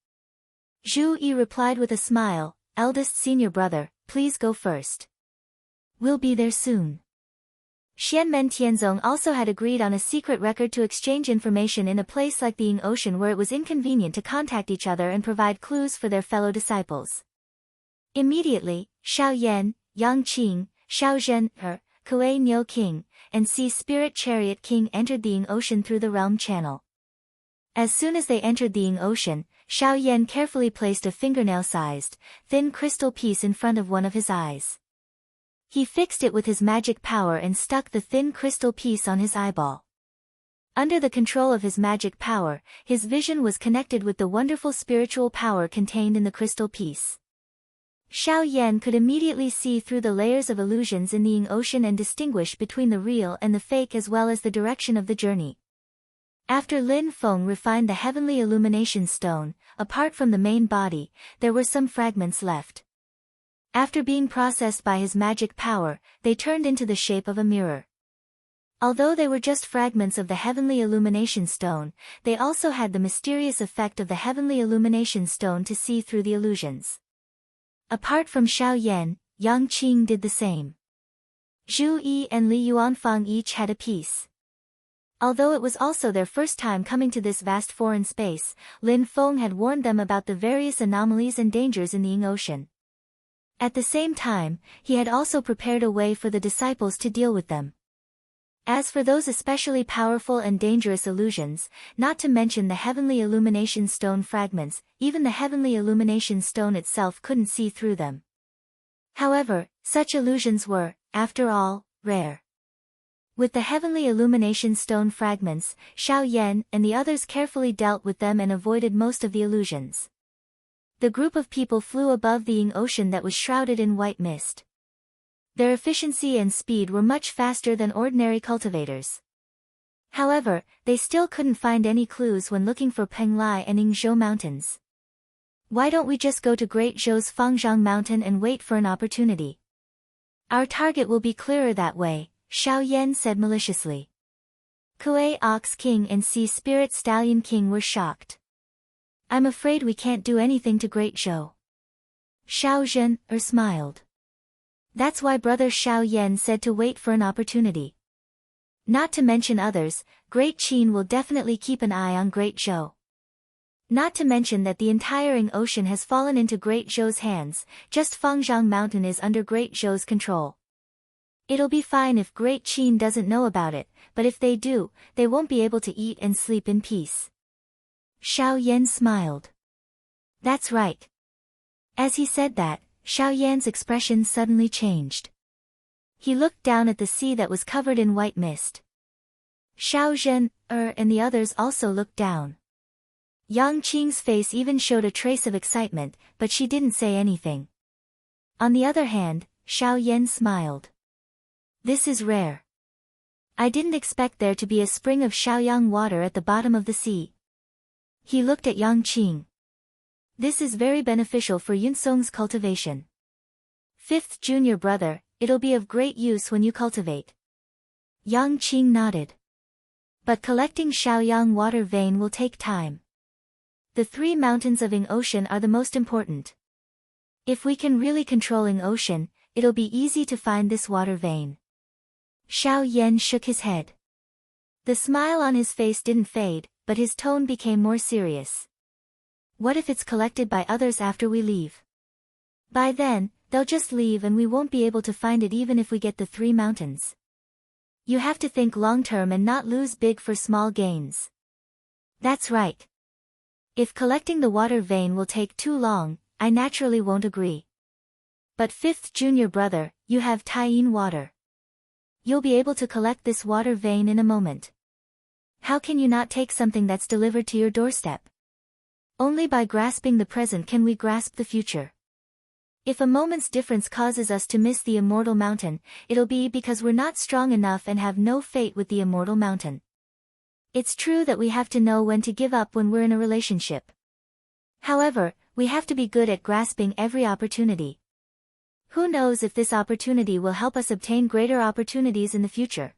Speaker 1: Zhu Yi replied with a smile, eldest senior brother, please go first. We'll be there soon. Xianmen Tianzong also had agreed on a secret record to exchange information in a place like the Ying Ocean where it was inconvenient to contact each other and provide clues for their fellow disciples. Immediately, Xiao Yan, Yang Qing, Xiao Zhen, Kuei Niu King, and Sea Spirit Chariot King entered the Ying Ocean through the realm channel. As soon as they entered the Ying Ocean, Xiao Yan carefully placed a fingernail-sized, thin crystal piece in front of one of his eyes. He fixed it with his magic power and stuck the thin crystal piece on his eyeball. Under the control of his magic power, his vision was connected with the wonderful spiritual power contained in the crystal piece. Xiao Yan could immediately see through the layers of illusions in the Ying Ocean and distinguish between the real and the fake as well as the direction of the journey. After Lin Feng refined the heavenly illumination stone, apart from the main body, there were some fragments left. After being processed by his magic power, they turned into the shape of a mirror. Although they were just fragments of the heavenly illumination stone, they also had the mysterious effect of the heavenly illumination stone to see through the illusions. Apart from Xiao Yan, Yang Qing did the same. Zhu Yi and Li Yuanfang each had a piece. Although it was also their first time coming to this vast foreign space, Lin Feng had warned them about the various anomalies and dangers in the Ying Ocean. At the same time, he had also prepared a way for the disciples to deal with them. As for those especially powerful and dangerous illusions, not to mention the heavenly illumination stone fragments, even the heavenly illumination stone itself couldn't see through them. However, such illusions were, after all, rare. With the heavenly illumination stone fragments, Xiao Yan and the others carefully dealt with them and avoided most of the illusions. The group of people flew above the Ying Ocean that was shrouded in white mist. Their efficiency and speed were much faster than ordinary cultivators. However, they still couldn't find any clues when looking for Penglai and Yingzhou mountains. Why don't we just go to Great Zhou's Fangzhang Mountain and wait for an opportunity? Our target will be clearer that way, Xiao Yan said maliciously. Kuei Ox King and Sea Spirit Stallion King were shocked. I'm afraid we can't do anything to Great Zhou. Xiao Zhen smiled. That's why Brother Xiao Yan said to wait for an opportunity. Not to mention others, Great Qin will definitely keep an eye on Great Zhou. Not to mention that the entire Ing Ocean has fallen into Great Zhou's hands, just Fengjiang Mountain is under Great Zhou's control. It'll be fine if Great Qin doesn't know about it, but if they do, they won't be able to eat and sleep in peace. Xiao Yan smiled. That's right. As he said that, Xiao Yan's expression suddenly changed. He looked down at the sea that was covered in white mist. Xiao Zhen, and the others also looked down. Yang Qing's face even showed a trace of excitement, but she didn't say anything. On the other hand, Xiao Yan smiled. This is rare. I didn't expect there to be a spring of Xiaoyang water at the bottom of the sea. He looked at Yang Qing. This is very beneficial for Yunsong's cultivation. Fifth junior brother, it'll be of great use when you cultivate. Yang Qing nodded. But collecting Xiaoyang water vein will take time. The 3 mountains of Ing Ocean are the most important. If we can really control Ing Ocean, it'll be easy to find this water vein. Xiao Yan shook his head. The smile on his face didn't fade, but his tone became more serious. What if it's collected by others after we leave? By then, they'll just leave and we won't be able to find it even if we get the 3 mountains. You have to think long-term and not lose big for small gains. That's right. If collecting the water vein will take too long, I naturally won't agree. But fifth junior brother, you have Taiyin water. You'll be able to collect this water vein in a moment. How can you not take something that's delivered to your doorstep? Only by grasping the present can we grasp the future. If a moment's difference causes us to miss the immortal mountain, it'll be because we're not strong enough and have no fate with the immortal mountain. It's true that we have to know when to give up when we're in a relationship. However, we have to be good at grasping every opportunity. Who knows if this opportunity will help us obtain greater opportunities in the future?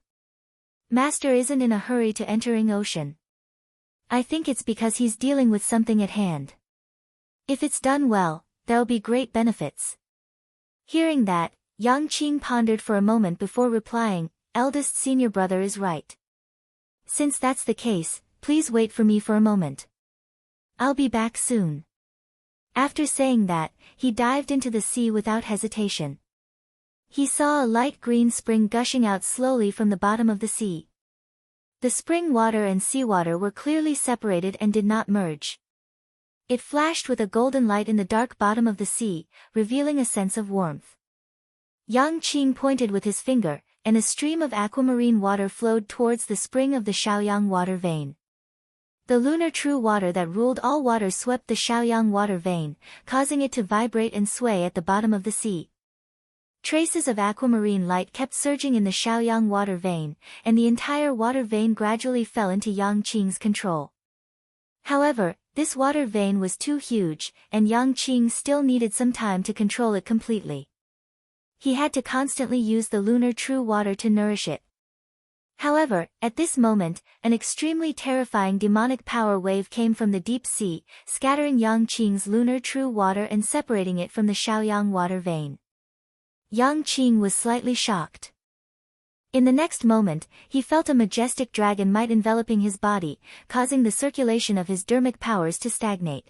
Speaker 1: Master isn't in a hurry to enter Ing Ocean. I think it's because he's dealing with something at hand. If it's done well, there'll be great benefits. Hearing that, Yang Qing pondered for a moment before replying, eldest senior brother is right. Since that's the case, please wait for me for a moment. I'll be back soon. After saying that, he dived into the sea without hesitation. He saw a light green spring gushing out slowly from the bottom of the sea. The spring water and seawater were clearly separated and did not merge. It flashed with a golden light in the dark bottom of the sea, revealing a sense of warmth. Yang Qing pointed with his finger, and a stream of aquamarine water flowed towards the spring of the Xiaoyang water vein. The lunar true water that ruled all water swept the Xiaoyang water vein, causing it to vibrate and sway at the bottom of the sea. Traces of aquamarine light kept surging in the Xiaoyang water vein, and the entire water vein gradually fell into Yang Qing's control. However, this water vein was too huge, and Yang Qing still needed some time to control it completely. He had to constantly use the lunar true water to nourish it. However, at this moment, an extremely terrifying demonic power wave came from the deep sea, scattering Yang Qing's lunar true water and separating it from the Xiaoyang water vein. Yang Qing was slightly shocked. In the next moment, he felt a majestic dragon might enveloping his body, causing the circulation of his dermic powers to stagnate.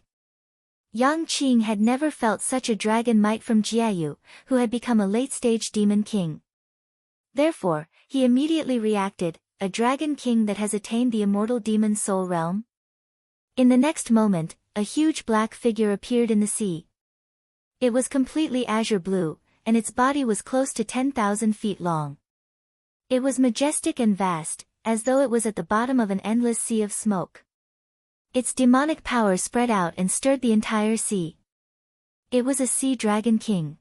Speaker 1: Yang Qing had never felt such a dragon might from Jiayu, who had become a late-stage demon king. Therefore, he immediately reacted, a dragon king that has attained the immortal demon soul realm? In the next moment, a huge black figure appeared in the sea. It was completely azure blue, and its body was close to 10,000 feet long. It was majestic and vast, as though it was at the bottom of an endless sea of smoke. Its demonic power spread out and stirred the entire sea. It was a sea dragon king.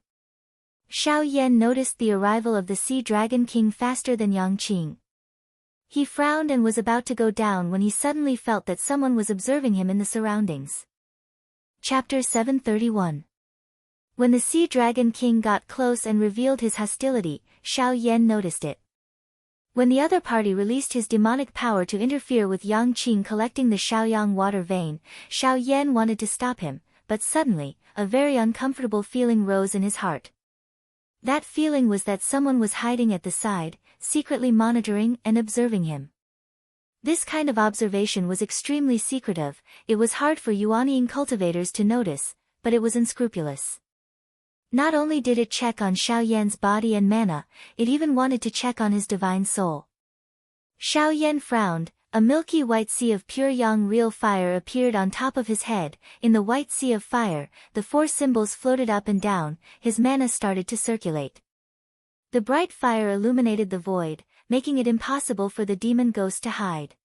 Speaker 1: Xiao Yan noticed the arrival of the sea dragon king faster than Yang Qing. He frowned and was about to go down when he suddenly felt that someone was observing him in the surroundings. Chapter 731. When the sea dragon king got close and revealed his hostility, Xiao Yan noticed it. When the other party released his demonic power to interfere with Yang Qing collecting the Xiaoyang water vein, Xiao Yan wanted to stop him, but suddenly, a very uncomfortable feeling rose in his heart. That feeling was that someone was hiding at the side, secretly monitoring and observing him. This kind of observation was extremely secretive. It was hard for Yuanying cultivators to notice, but it was unscrupulous. Not only did it check on Xiao Yan's body and mana, it even wanted to check on his divine soul. Xiao Yan frowned. A milky white sea of pure yang real fire appeared on top of his head. In the white sea of fire, the four symbols floated up and down. His mana started to circulate. The bright fire illuminated the void, making it impossible for the demon ghost to hide.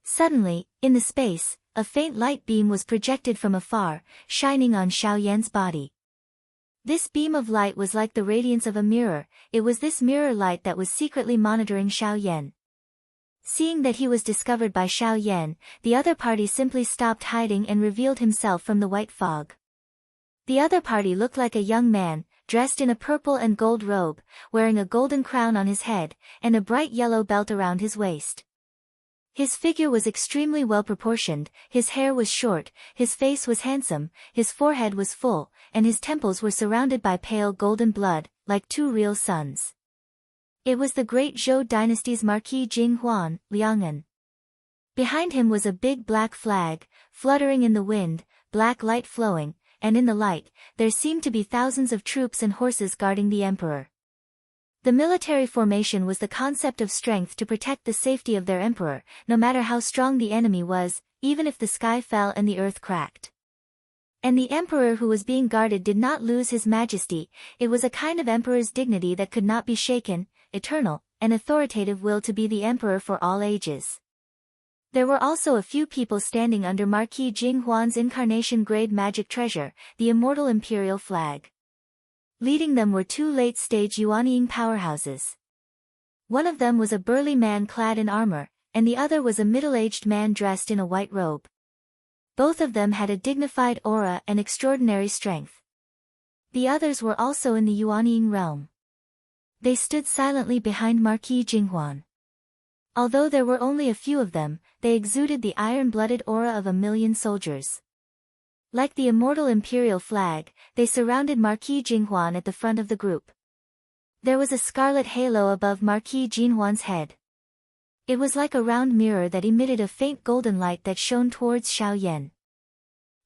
Speaker 1: Suddenly, in the space, a faint light beam was projected from afar, shining on Xiao Yan's body. This beam of light was like the radiance of a mirror. It was this mirror light that was secretly monitoring Xiao Yan. Seeing that he was discovered by Xiao Yan, the other party simply stopped hiding and revealed himself from the white fog. The other party looked like a young man, dressed in a purple and gold robe, wearing a golden crown on his head, and a bright yellow belt around his waist. His figure was extremely well proportioned, his hair was short, his face was handsome, his forehead was full, and his temples were surrounded by pale golden blood, like two real suns. It was the great Zhou dynasty's Marquis Jing Huan, Liang'an. Behind him was a big black flag, fluttering in the wind, black light flowing, and in the light, there seemed to be thousands of troops and horses guarding the emperor. The military formation was the concept of strength to protect the safety of their emperor, no matter how strong the enemy was, even if the sky fell and the earth cracked. And the emperor who was being guarded did not lose his majesty. It was a kind of emperor's dignity that could not be shaken, eternal, and authoritative will to be the emperor for all ages. There were also a few people standing under Marquis Jing Huan's incarnation-grade magic treasure, the immortal imperial flag. Leading them were two late-stage Yuanying powerhouses. One of them was a burly man clad in armor, and the other was a middle-aged man dressed in a white robe. Both of them had a dignified aura and extraordinary strength. The others were also in the Yuanying realm. They stood silently behind Marquis Jinghuan. Although there were only a few of them, they exuded the iron-blooded aura of 1,000,000 soldiers. Like the immortal imperial flag, they surrounded Marquis Jinghuan at the front of the group. There was a scarlet halo above Marquis Jinghuan's head. It was like a round mirror that emitted a faint golden light that shone towards Xiao Yan.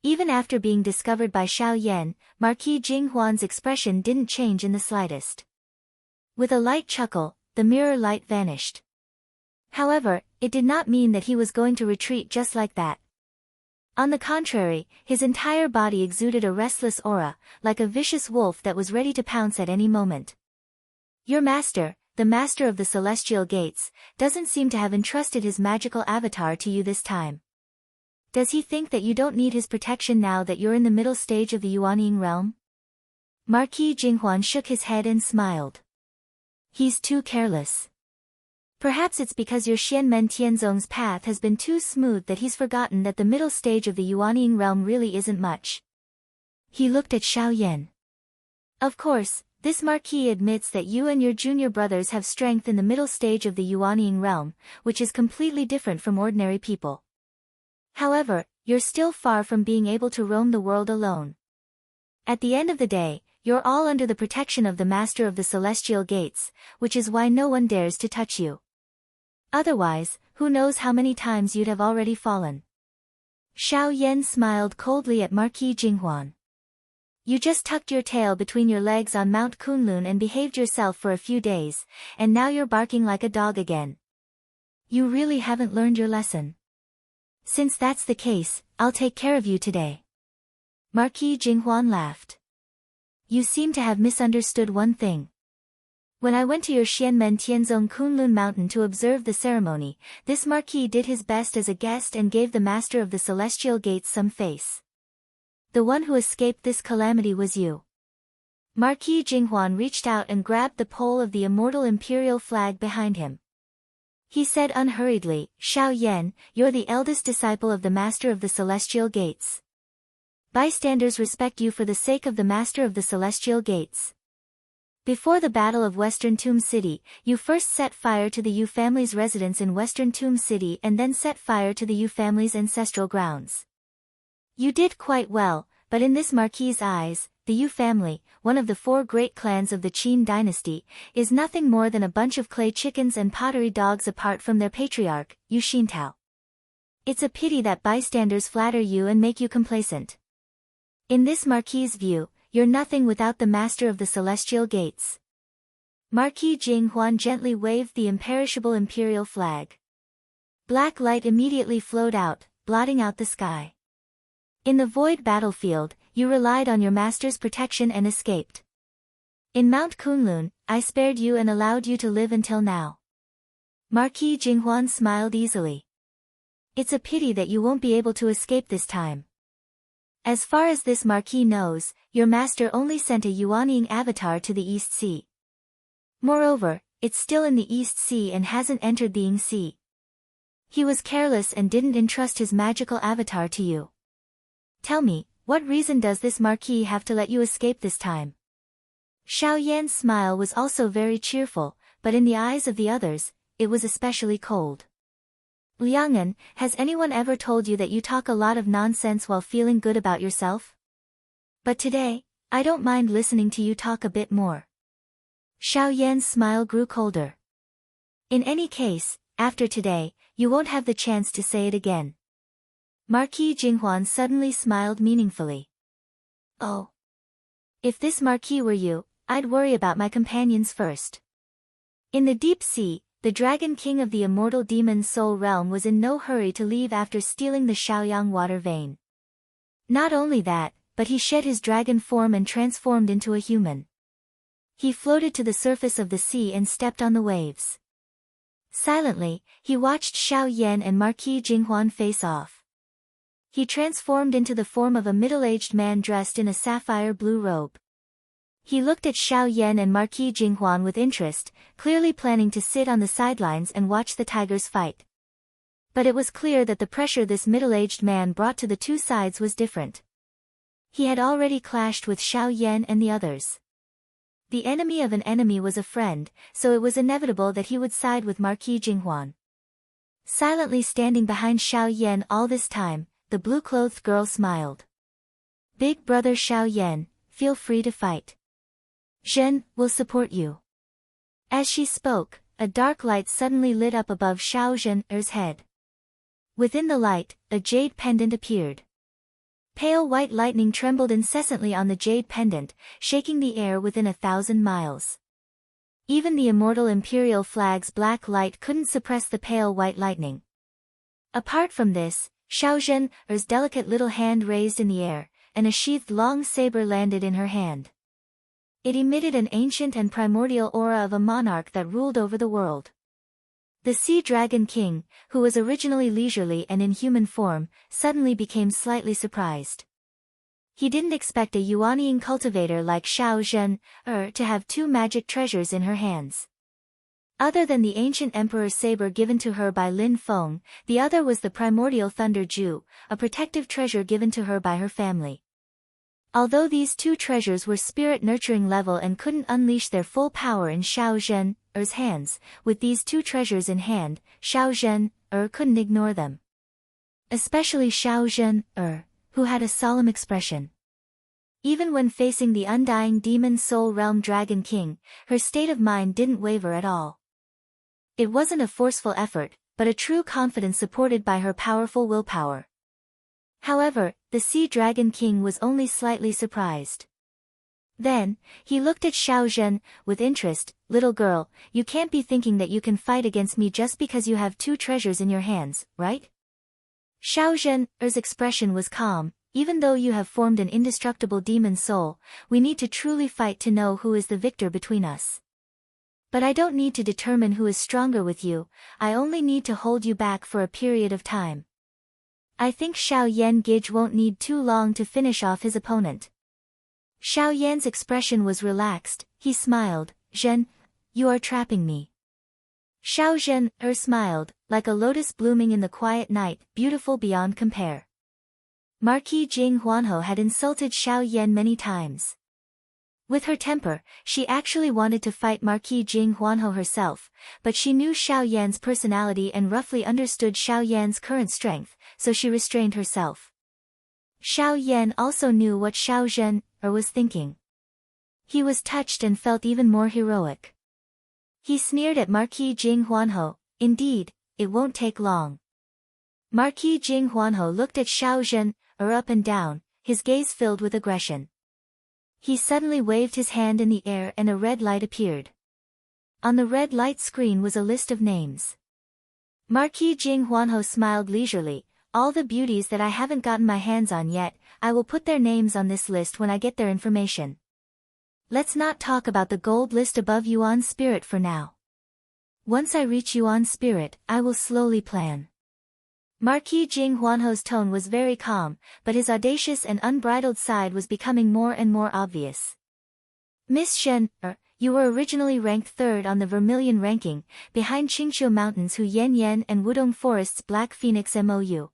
Speaker 1: Even after being discovered by Xiao Yan, Marquis Jinghuan's expression didn't change in the slightest. With a light chuckle, the mirror light vanished. However, it did not mean that he was going to retreat just like that. On the contrary, his entire body exuded a restless aura, like a vicious wolf that was ready to pounce at any moment. Your master, the master of the celestial gates, doesn't seem to have entrusted his magical avatar to you this time. Does he think that you don't need his protection now that you're in the middle stage of the Yuanying realm? Marquis Jinghuan shook his head and smiled. He's too careless. Perhaps it's because your Xianmen Tianzong's path has been too smooth that he's forgotten that the middle stage of the Yuanying realm really isn't much. He looked at Xiao Yan. Of course, this marquis admits that you and your junior brothers have strength in the middle stage of the Yuanying realm, which is completely different from ordinary people. However, you're still far from being able to roam the world alone. At the end of the day, you're all under the protection of the Master of the Celestial Gates, which is why no one dares to touch you. Otherwise, who knows how many times you'd have already fallen. Xiao Yan smiled coldly at Marquis Jinghuan. You just tucked your tail between your legs on Mount Kunlun and behaved yourself for a few days, and now you're barking like a dog again. You really haven't learned your lesson. Since that's the case, I'll take care of you today. Marquis Jinghuan laughed. You seem to have misunderstood one thing. When I went to your Xianmen Tianzong Kunlun mountain to observe the ceremony, this marquis did his best as a guest and gave the master of the celestial gates some face. The one who escaped this calamity was you. Marquis Jinghuan reached out and grabbed the pole of the immortal imperial flag behind him. He said unhurriedly, Xiao Yan, you're the eldest disciple of the master of the celestial gates. Bystanders respect you for the sake of the master of the celestial gates. Before the Battle of Western Tomb City, you first set fire to the Yu family's residence in Western Tomb City and then set fire to the Yu family's ancestral grounds. You did quite well, but in this Marquis's eyes, the Yu family, one of the 4 great clans of the Qin dynasty, is nothing more than a bunch of clay chickens and pottery dogs apart from their patriarch, Yu Xintao. It's a pity that bystanders flatter you and make you complacent. In this Marquis's view, you're nothing without the master of the celestial gates. Marquis Jinghuan gently waved the imperishable imperial flag. Black light immediately flowed out, blotting out the sky. In the void battlefield, you relied on your master's protection and escaped. In Mount Kunlun, I spared you and allowed you to live until now. Marquis Jinghuan smiled easily. It's a pity that you won't be able to escape this time. As far as this Marquis knows, your master only sent a Yuanying avatar to the East Sea. Moreover, it's still in the East Sea and hasn't entered the Ying Sea. He was careless and didn't entrust his magical avatar to you. Tell me, what reason does this Marquis have to let you escape this time? Xiao Yan's smile was also very cheerful, but in the eyes of the others, it was especially cold. Liang'an, has anyone ever told you that you talk a lot of nonsense while feeling good about yourself? But today, I don't mind listening to you talk a bit more. Xiao Yan's smile grew colder. In any case, after today, you won't have the chance to say it again. Marquis Jinghuan suddenly smiled meaningfully. Oh. If this Marquis were you, I'd worry about my companions first. In the deep sea, the Dragon King of the immortal demon soul realm was in no hurry to leave after stealing the Shaoyang water vein. Not only that, but he shed his dragon form and transformed into a human. He floated to the surface of the sea and stepped on the waves. Silently, he watched Xiao Yan and Marquis Jinghuan face off. He transformed into the form of a middle-aged man dressed in a sapphire blue robe. He looked at Xiao Yan and Marquis Jinghuan with interest, clearly planning to sit on the sidelines and watch the tigers fight. But it was clear that the pressure this middle-aged man brought to the two sides was different. He had already clashed with Xiao Yan and the others. The enemy of an enemy was a friend, so it was inevitable that he would side with Marquis Jinghuan. Silently standing behind Xiao Yan all this time, the blue-clothed girl smiled. Big brother Xiao Yan, feel free to fight. Zhen will support you. As she spoke, a dark light suddenly lit up above Xiao Zhen's head. Within the light, a jade pendant appeared. Pale white lightning trembled incessantly on the jade pendant, shaking the air within 1,000 miles. Even the immortal imperial flag's black light couldn't suppress the pale white lightning. Apart from this, Xiao Zhen's delicate little hand raised in the air, and a sheathed long saber landed in her hand. It emitted an ancient and primordial aura of a monarch that ruled over the world. The Sea Dragon King, who was originally leisurely and in human form, suddenly became slightly surprised. He didn't expect a Yuanying cultivator like Xiao Zhen to have 2 magic treasures in her hands. Other than the ancient emperor saber given to her by Lin Feng, the other was the primordial thunder Ju, a protective treasure given to her by her family. Although these 2 treasures were spirit-nurturing level and couldn't unleash their full power in Xiao Zhen's hands, with these 2 treasures in hand, Xiao Zhen couldn't ignore them. Especially Xiao Zhen who had a solemn expression. Even when facing the undying demon soul realm Dragon King, her state of mind didn't waver at all. It wasn't a forceful effort, but a true confidence supported by her powerful willpower. However, the Sea Dragon King was only slightly surprised. Then, he looked at Xiao Zhen with interest. Little girl, you can't be thinking that you can fight against me just because you have 2 treasures in your hands, right? Xiao Zhen's expression was calm. Even though you have formed an indestructible demon soul, we need to truly fight to know who is the victor between us. But I don't need to determine who is stronger with you, I only need to hold you back for a period of time. I think Xiao Yan Gij won't need too long to finish off his opponent. Xiao Yan's expression was relaxed, he smiled. Zhen, you are trapping me. Xiao Zhen smiled, like a lotus blooming in the quiet night, beautiful beyond compare. Marquis Jing Huanho had insulted Xiao Yan many times. With her temper, she actually wanted to fight Marquis Jing Huanho herself, but she knew Xiao Yan's personality and roughly understood Xiao Yan's current strength, so she restrained herself. Xiao Yan also knew what Xiao Zhen was thinking. He was touched and felt even more heroic. He sneered at Marquis Jing Huanho. Indeed, it won't take long. Marquis Jing Huanho looked at Xiao Zhen up and down, his gaze filled with aggression. He suddenly waved his hand in the air and a red light appeared. On the red light screen was a list of names. Marquis Jing Huanho smiled leisurely. All the beauties that I haven't gotten my hands on yet, I will put their names on this list when I get their information. Let's not talk about the gold list above Yuan Spirit for now. Once I reach Yuan Spirit, I will slowly plan. Marquis Jing Huanho's tone was very calm, but his audacious and unbridled side was becoming more and more obvious. Miss Shen, you were originally ranked 3rd on the Vermilion ranking, behind Qingqiu Mountains Hu Yan Yan and Wudong Forest's Black Phoenix MOU.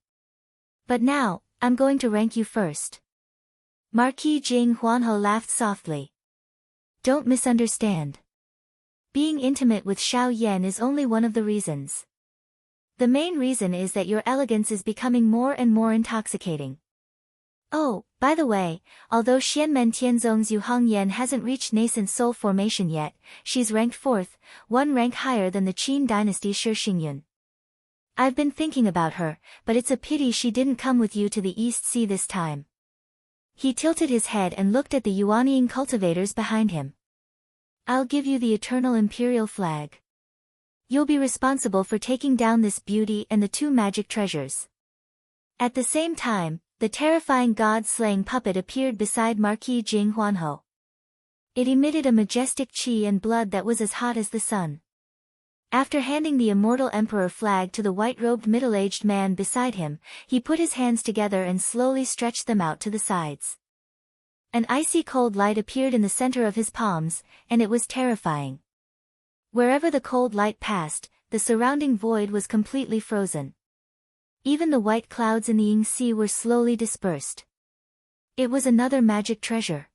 Speaker 1: But now, I'm going to rank you 1st. Marquis Jing Huanho laughed softly. Don't misunderstand. Being intimate with Xiao Yan is only one of the reasons. The main reason is that your elegance is becoming more and more intoxicating. Oh, by the way, although Xianmen Tianzong's Yu Hongyan hasn't reached nascent soul formation yet, she's ranked 4th, 1 rank higher than the Qin dynasty's Shi Xingyun. I've been thinking about her, but it's a pity she didn't come with you to the East Sea this time. He tilted his head and looked at the Yuanying cultivators behind him. I'll give you the eternal imperial flag. You'll be responsible for taking down this beauty and the 2 magic treasures. At the same time, the terrifying god-slaying puppet appeared beside Marquis Jing Huanho. It emitted a majestic qi and blood that was as hot as the sun. After handing the immortal emperor flag to the white-robed middle-aged man beside him, he put his hands together and slowly stretched them out to the sides. An icy cold light appeared in the center of his palms, and it was terrifying. Wherever the cold light passed, the surrounding void was completely frozen. Even the white clouds in the Ying Sea were slowly dispersed. It was another magic treasure.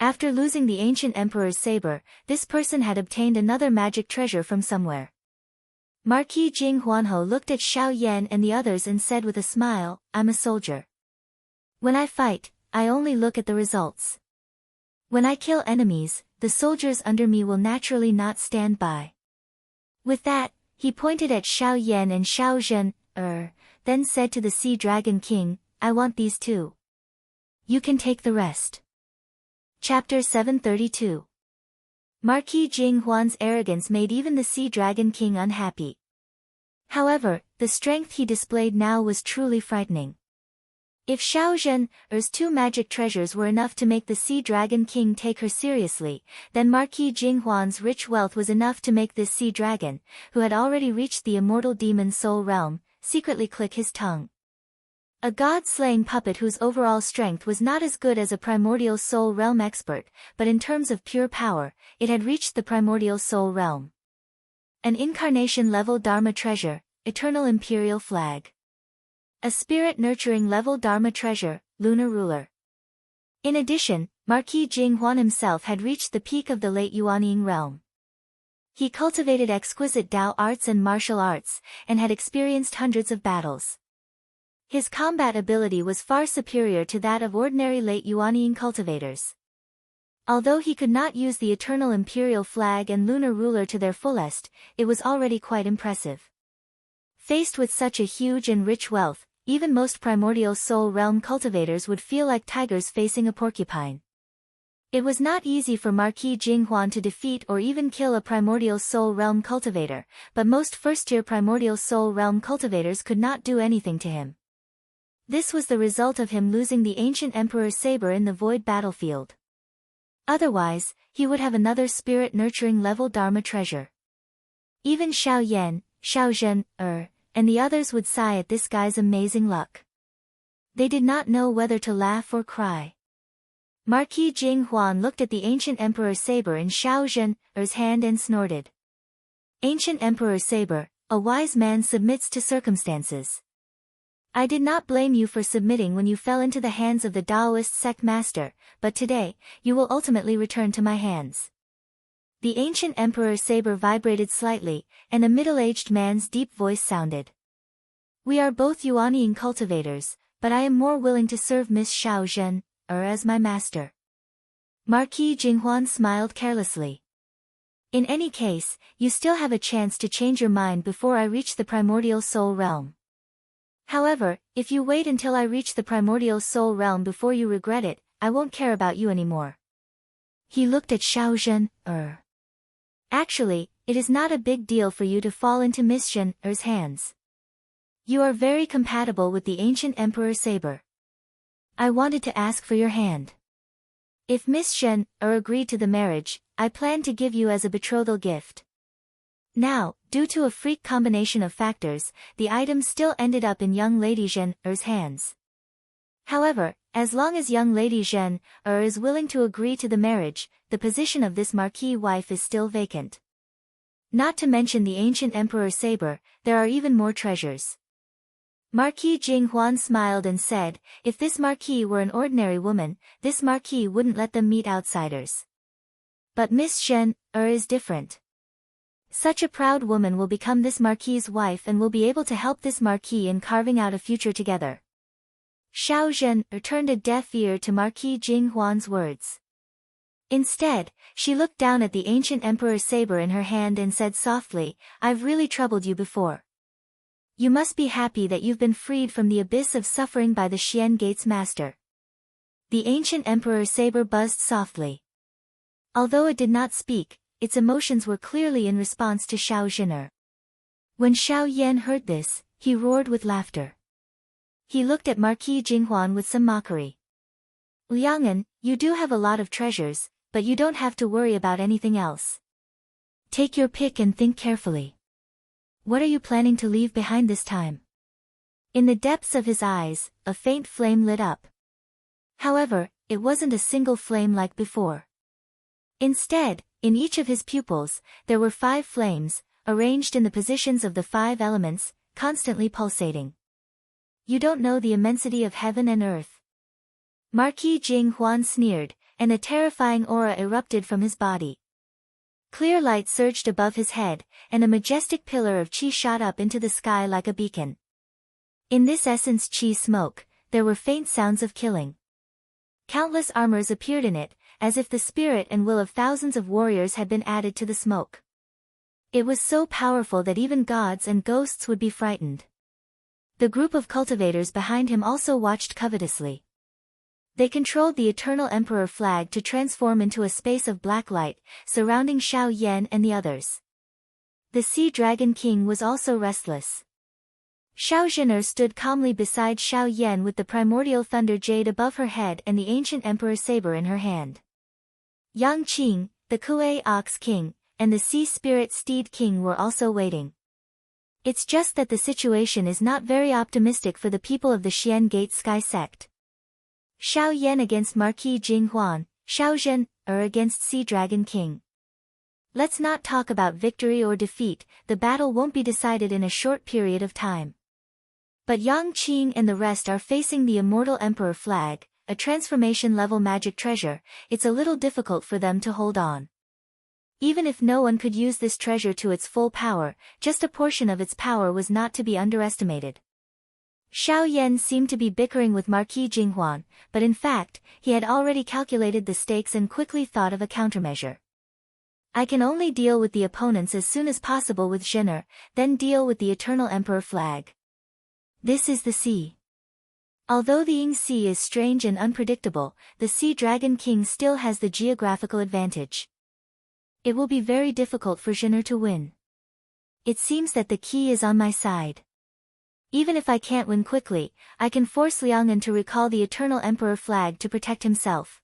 Speaker 1: After losing the ancient emperor's saber, this person had obtained another magic treasure from somewhere. Marquis Jing Huanho looked at Xiao Yan and the others and said with a smile, I'm a soldier. When I fight, I only look at the results. When I kill enemies, the soldiers under me will naturally not stand by. With that, he pointed at Xiao Yan and Xiao Zhen, then said to the Sea Dragon King, I want these 2. You can take the rest. Chapter 732. Marquis Jing Huan's arrogance made even the Sea Dragon King unhappy. However, the strength he displayed now was truly frightening. If Xiao Zhen's 2 magic treasures were enough to make the Sea Dragon King take her seriously, then Marquis Jing Huan's rich wealth was enough to make this Sea Dragon, who had already reached the immortal demon soul realm, secretly click his tongue. A god-slaying puppet whose overall strength was not as good as a primordial soul realm expert, but in terms of pure power, it had reached the primordial soul realm. An incarnation-level Dharma treasure, eternal imperial flag. A spirit-nurturing level Dharma treasure, lunar ruler. In addition, Marquis Jing Huan himself had reached the peak of the late Yuanying realm. He cultivated exquisite Dao arts and martial arts, and had experienced hundreds of battles. His combat ability was far superior to that of ordinary late Yuanying cultivators. Although he could not use the eternal imperial flag and lunar ruler to their fullest, it was already quite impressive. Faced with such a huge and rich wealth, even most primordial soul realm cultivators would feel like tigers facing a porcupine. It was not easy for Marquis Jing Huan to defeat or even kill a primordial soul realm cultivator, but most first-tier primordial soul realm cultivators could not do anything to him. This was the result of him losing the ancient emperor's saber in the void battlefield. Otherwise, he would have another spirit-nurturing level Dharma treasure. Even Xiao Yan, Xiao Zhen, and the others would sigh at this guy's amazing luck. They did not know whether to laugh or cry. Marquis Jing Huan looked at the ancient emperor's saber in Xiao Zhen's hand and snorted. Ancient emperor's saber, a wise man submits to circumstances. I did not blame you for submitting when you fell into the hands of the Taoist sect master, but today, you will ultimately return to my hands. The ancient emperor's saber vibrated slightly, and a middle-aged man's deep voice sounded. We are both Yuanying cultivators, but I am more willing to serve Miss Xiao Zhen, as my master. Marquis Jinghuan smiled carelessly. In any case, you still have a chance to change your mind before I reach the primordial soul realm. However, if you wait until I reach the primordial soul realm before you regret it, I won't care about you anymore. He looked at Xiao Zhen, Actually, it is not a big deal for you to fall into Miss Zhen's hands. You are very compatible with the ancient Emperor Saber. I wanted to ask for your hand. If Miss Zhen agreed to the marriage, I plan to give you as a betrothal gift. Now, due to a freak combination of factors, the item still ended up in young Lady Zhen's hands. However, as long as young Lady Zhen is willing to agree to the marriage, the position of this marquis wife is still vacant. Not to mention the ancient Emperor Saber, there are even more treasures. Marquis Jinghuan smiled and said, if this marquis were an ordinary woman, this marquis wouldn't let them meet outsiders. But Miss Zhen is different. Such a proud woman will become this marquis's wife and will be able to help this marquis in carving out a future together. Xiao Zhen turned a deaf ear to Marquis Jinghuan's words. Instead, she looked down at the ancient Emperor's saber in her hand and said softly, I've really troubled you before. You must be happy that you've been freed from the abyss of suffering by the Xian Gate's master. The ancient Emperor's saber buzzed softly. Although it did not speak, its emotions were clearly in response to Xiao Zhen. When Xiao Yan heard this, he roared with laughter. He looked at Marquis Jinghuan with some mockery. Liang'an, you do have a lot of treasures, but you don't have to worry about anything else. Take your pick and think carefully. What are you planning to leave behind this time? In the depths of his eyes, a faint flame lit up. However, it wasn't a single flame like before. Instead, in each of his pupils, there were 5 flames, arranged in the positions of the 5 elements, constantly pulsating. You don't know the immensity of heaven and earth. Marquis Jinghuan sneered, and a terrifying aura erupted from his body. Clear light surged above his head, and a majestic pillar of qi shot up into the sky like a beacon. In this essence qi smoke, there were faint sounds of killing. Countless armors appeared in it, as if the spirit and will of thousands of warriors had been added to the smoke. It was so powerful that even gods and ghosts would be frightened. The group of cultivators behind him also watched covetously. They controlled the Eternal Emperor flag to transform into a space of black light, surrounding Xiao Yan and the others. The Sea Dragon King was also restless. Xiao Zhen stood calmly beside Xiao Yan with the primordial thunder jade above her head and the ancient Emperor saber in her hand. Yang Qing, the Kuei Ox King, and the Sea Spirit Steed King were also waiting. It's just that the situation is not very optimistic for the people of the Xian Gate Sky Sect. Xiao Yan against Marquis Jinghuan, Xiao Zhen against Sea Dragon King. Let's not talk about victory or defeat, the battle won't be decided in a short period of time. But Yang Qing and the rest are facing the Immortal Emperor flag, a transformation-level magic treasure. It's a little difficult for them to hold on. Even if no one could use this treasure to its full power, just a portion of its power was not to be underestimated. Xiao Yan seemed to be bickering with Marquis Jinghuan, but in fact, he had already calculated the stakes and quickly thought of a countermeasure. I can only deal with the opponents as soon as possible with Zhener, then deal with the Eternal Emperor flag. This is the sea. Although the Ying Sea is strange and unpredictable, the Sea Dragon King still has the geographical advantage. It will be very difficult for Zhener to win. It seems that the key is on my side. Even if I can't win quickly, I can force Liang'an to recall the Eternal Emperor flag to protect himself.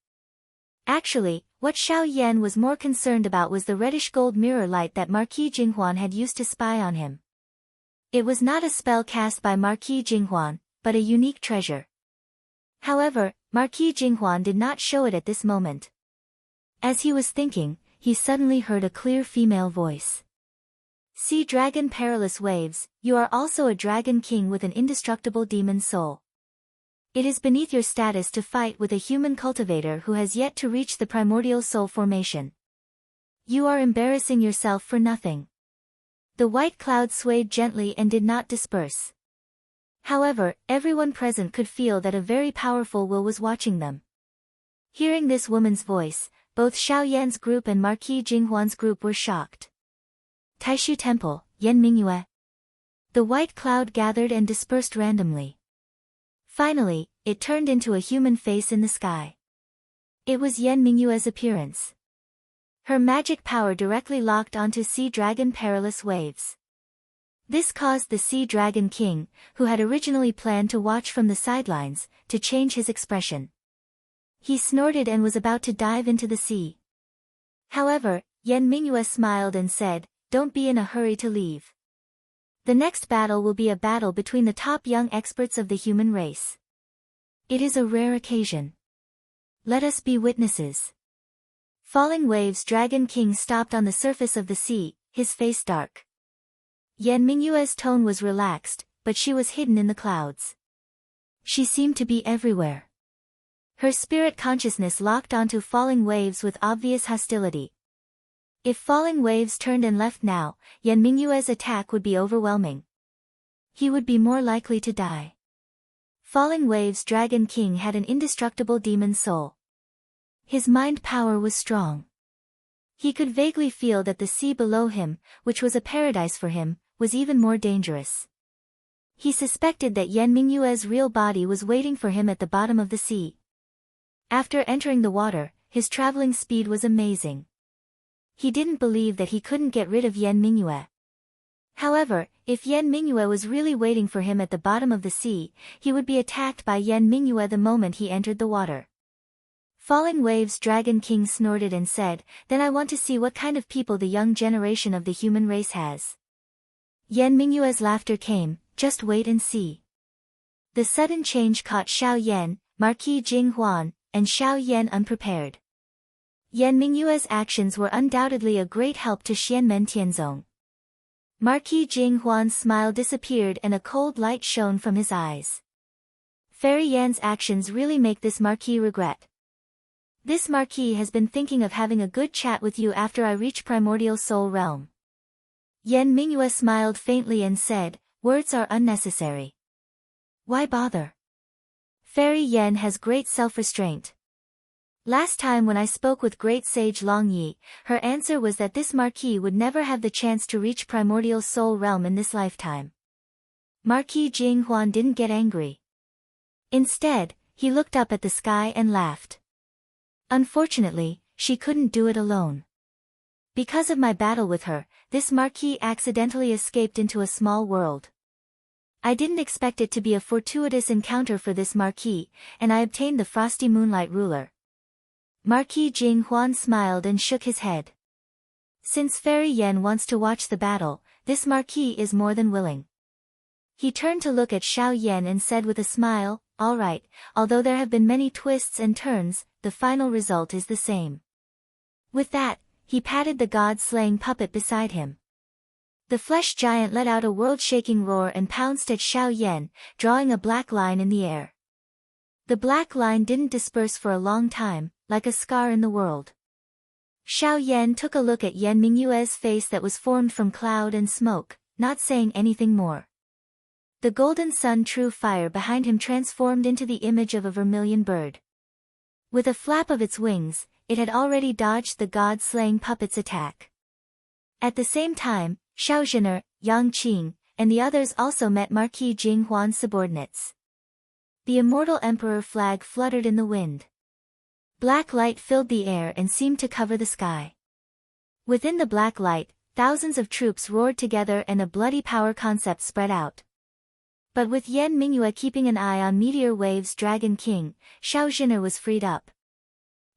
Speaker 1: Actually, what Xiao Yan was more concerned about was the reddish-gold mirror light that Marquis Jinghuan had used to spy on him. It was not a spell cast by Marquis Jinghuan, but a unique treasure. However, Marquis Jinghuan did not show it at this moment. As he was thinking, he suddenly heard a clear female voice. Sea Dragon Perilous Waves, you are also a Dragon King with an indestructible demon soul. It is beneath your status to fight with a human cultivator who has yet to reach the primordial soul formation. You are embarrassing yourself for nothing. The white cloud swayed gently and did not disperse. However, everyone present could feel that a very powerful will was watching them. Hearing this woman's voice, both Xiao Yan's group and Marquis Jinghuan's group were shocked. Taishu Temple, Yan Mingyue. The white cloud gathered and dispersed randomly. Finally, it turned into a human face in the sky. It was Yan Mingyue's appearance. Her magic power directly locked onto Sea Dragon Perilous Waves. This caused the Sea Dragon King, who had originally planned to watch from the sidelines, to change his expression. He snorted and was about to dive into the sea. However, Yan Mingyue smiled and said, "Don't be in a hurry to leave. The next battle will be a battle between the top young experts of the human race. It is a rare occasion. Let us be witnesses." Falling Waves Dragon King stopped on the surface of the sea, his face dark. Yan Mingyue's tone was relaxed, but she was hidden in the clouds. She seemed to be everywhere. Her spirit consciousness locked onto Falling Waves with obvious hostility. If Falling Waves turned and left now, Yan Mingyue's attack would be overwhelming. He would be more likely to die. Falling Waves Dragon King had an indestructible demon soul. His mind power was strong. He could vaguely feel that the sea below him, which was a paradise for him, was even more dangerous. He suspected that Yan Mingyue's real body was waiting for him at the bottom of the sea. After entering the water, his traveling speed was amazing. He didn't believe that he couldn't get rid of Yan Mingyue. However, if Yan Mingyue was really waiting for him at the bottom of the sea, he would be attacked by Yan Mingyue the moment he entered the water. Falling Waves Dragon King snorted and said, "Then I want to see what kind of people the young generation of the human race has." Yan Mingyue's laughter came, "Just wait and see." The sudden change caught Xiao Yan, Marquis Jinghuan, and Xiao Yan unprepared. Yan Mingyue's actions were undoubtedly a great help to Xianmen Tianzong. Marquis Jinghuan's smile disappeared and a cold light shone from his eyes. Fairy Yan's actions really make this Marquis regret. This Marquis has been thinking of having a good chat with you after I reach Primordial Soul Realm. Yan Mingyue smiled faintly and said, "Words are unnecessary. Why bother? Fairy Yan has great self-restraint. Last time when I spoke with Great Sage Long Yi, her answer was that this Marquis would never have the chance to reach Primordial Soul Realm in this lifetime." Marquis Jinghuan didn't get angry. Instead, he looked up at the sky and laughed. "Unfortunately, she couldn't do it alone. Because of my battle with her, this Marquis accidentally escaped into a small world. I didn't expect it to be a fortuitous encounter for this Marquis, and I obtained the Frosty Moonlight Ruler." Marquis Jinghuan smiled and shook his head. Since Fairy Yan wants to watch the battle, this Marquis is more than willing. He turned to look at Xiao Yan and said with a smile, "All right, although there have been many twists and turns, the final result is the same." With that, he patted the god-slaying puppet beside him. The flesh giant let out a world-shaking roar and pounced at Xiao Yan, drawing a black line in the air. The black line didn't disperse for a long time, like a scar in the world. Xiao Yan took a look at Yan Mingyue's face that was formed from cloud and smoke, not saying anything more. The golden sun true fire behind him transformed into the image of a vermilion bird. With a flap of its wings, it had already dodged the god-slaying puppet's attack. At the same time, Xiao Zhener, Yang Qing, and the others also met Marquis Jinghuan's subordinates. The Immortal Emperor flag fluttered in the wind. Black light filled the air and seemed to cover the sky. Within the black light, thousands of troops roared together and a bloody power concept spread out. But with Yan Mingyue keeping an eye on Meteor Waves Dragon King, Xiao Zhener was freed up.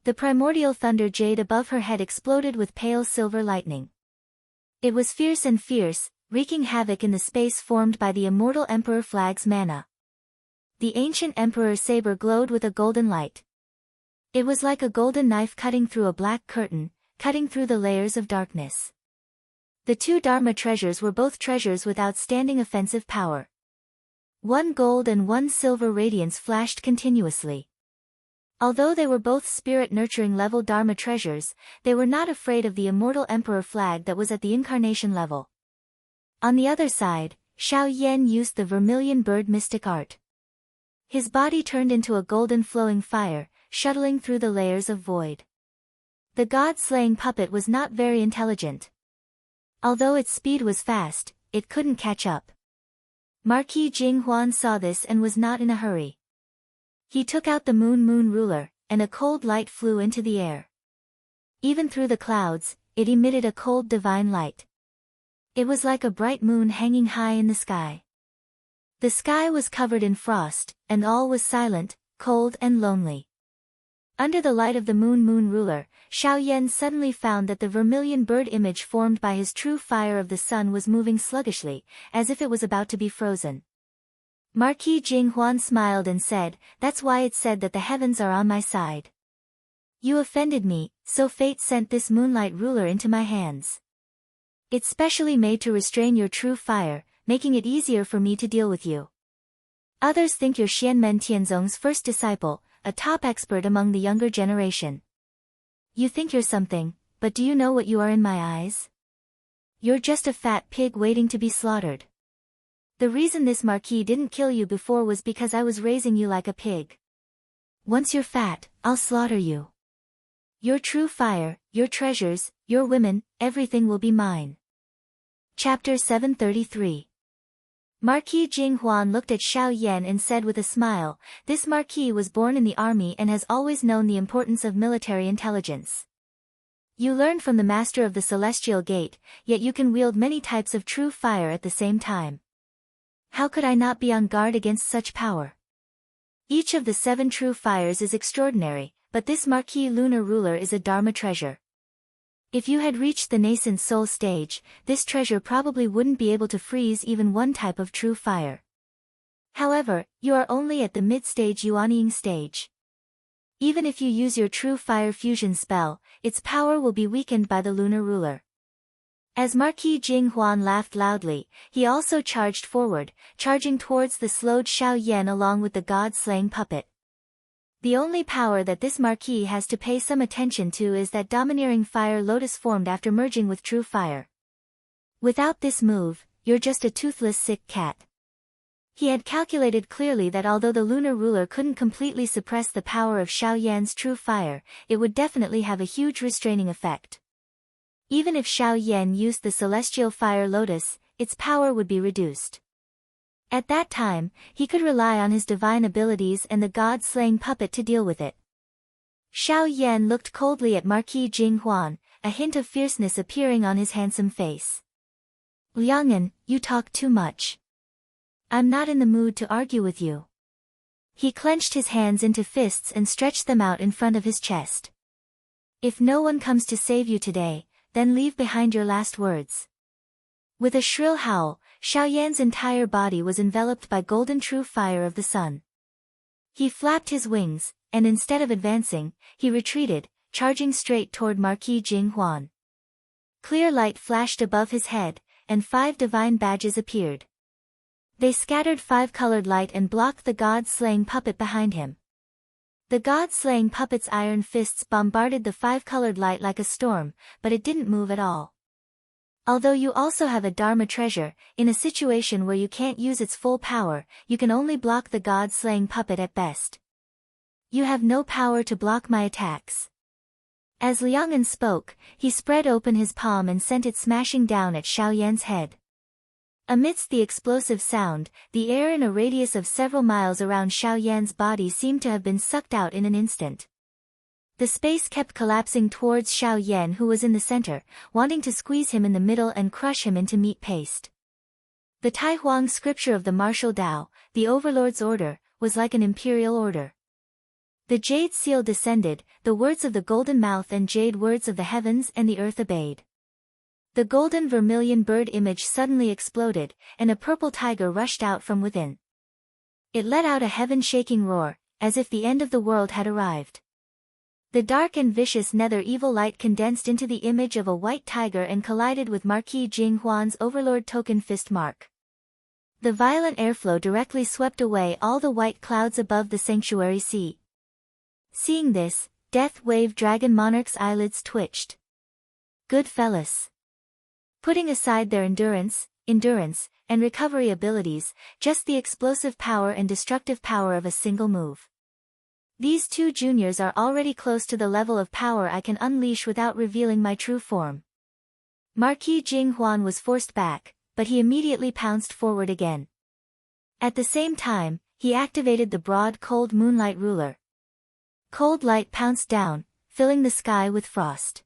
Speaker 1: The primordial thunder jade above her head exploded with pale silver lightning. It was fierce and fierce, wreaking havoc in the space formed by the Immortal Emperor flag's mana. The ancient Emperor's saber glowed with a golden light. It was like a golden knife cutting through a black curtain, cutting through the layers of darkness. The two Dharma treasures were both treasures with outstanding offensive power. One gold and one silver radiance flashed continuously. Although they were both spirit-nurturing level Dharma treasures, they were not afraid of the Immortal Emperor flag that was at the incarnation level. On the other side, Xiao Yan used the vermilion bird mystic art. His body turned into a golden flowing fire, shuttling through the layers of void. The god-slaying puppet was not very intelligent. Although its speed was fast, it couldn't catch up. Marquis Jinghuan saw this and was not in a hurry. He took out the moon ruler, and a cold light flew into the air. Even through the clouds, it emitted a cold divine light. It was like a bright moon hanging high in the sky. The sky was covered in frost, and all was silent, cold and lonely. Under the light of the moon ruler, Xiao Yan suddenly found that the vermilion bird image formed by his true fire of the sun was moving sluggishly, as if it was about to be frozen. Marquis Jinghuan smiled and said, "That's why it's said that the heavens are on my side. You offended me, so fate sent this moonlight ruler into my hands. It's specially made to restrain your true fire, making it easier for me to deal with you. Others think you're Xianmen Tianzong's first disciple, a top expert among the younger generation. You think you're something, but do you know what you are in my eyes? You're just a fat pig waiting to be slaughtered. The reason this marquis didn't kill you before was because I was raising you like a pig. Once you're fat, I'll slaughter you. Your true fire, your treasures, your women, everything will be mine." Chapter 733. Marquis Jinghuan looked at Xiao Yan and said with a smile, "This marquis was born in the army and has always known the importance of military intelligence. You learned from the master of the celestial gate, yet you can wield many types of true fire at the same time. How could I not be on guard against such power? Each of the 7 true fires is extraordinary, but this marquis lunar ruler is a dharma treasure. If you had reached the nascent soul stage, this treasure probably wouldn't be able to freeze even one type of true fire. However, you are only at the mid-stage Yuanying stage. Even if you use your true fire fusion spell, its power will be weakened by the lunar ruler." As Marquis Jinghuan laughed loudly, he also charged forward, charging towards the slowed Xiao Yan along with the god-slaying puppet. The only power that this marquis has to pay some attention to is that domineering fire lotus formed after merging with true fire. Without this move, you're just a toothless sick cat. He had calculated clearly that although the lunar ruler couldn't completely suppress the power of Xiao Yan's true fire, it would definitely have a huge restraining effect. Even if Xiao Yan used the celestial fire lotus, its power would be reduced. At that time, he could rely on his divine abilities and the god-slaying puppet to deal with it. Xiao Yan looked coldly at Marquis Jinghuan, a hint of fierceness appearing on his handsome face. "Liang'an, you talk too much. I'm not in the mood to argue with you." He clenched his hands into fists and stretched them out in front of his chest. "If no one comes to save you today, then leave behind your last words." With a shrill howl, Xiao Yan's entire body was enveloped by golden true fire of the sun. He flapped his wings, and instead of advancing, he retreated, charging straight toward Marquis Jinghuan. Clear light flashed above his head, and 5 divine badges appeared. They scattered 5-colored light and blocked the god-slaying puppet behind him. The god-slaying puppet's iron fists bombarded the 5-colored light like a storm, but it didn't move at all. Although you also have a dharma treasure, in a situation where you can't use its full power, you can only block the god-slaying puppet at best. You have no power to block my attacks." As Liang'an spoke, he spread open his palm and sent it smashing down at Xiao Yan's head. Amidst the explosive sound, the air in a radius of several miles around Xiao Yan's body seemed to have been sucked out in an instant. The space kept collapsing towards Xiao Yan, who was in the center, wanting to squeeze him in the middle and crush him into meat paste. The Tai Huang scripture of the martial Tao, the Overlord's order, was like an imperial order. The jade seal descended, the words of the golden mouth and jade words of the heavens and the earth obeyed. The golden vermilion bird image suddenly exploded, and a purple tiger rushed out from within. It let out a heaven-shaking roar, as if the end of the world had arrived. The dark and vicious nether evil light condensed into the image of a white tiger and collided with Marquis Jinghuan's Overlord token fist mark. The violent airflow directly swept away all the white clouds above the sanctuary sea. Seeing this, Death Wave Dragon Monarch's eyelids twitched. Good fellas. Putting aside their endurance, and recovery abilities, just the explosive power and destructive power of a single move. These two juniors are already close to the level of power I can unleash without revealing my true form. Marquis Jing Huan was forced back, but he immediately pounced forward again. At the same time, he activated the broad cold moonlight ruler. Cold light pounced down, filling the sky with frost.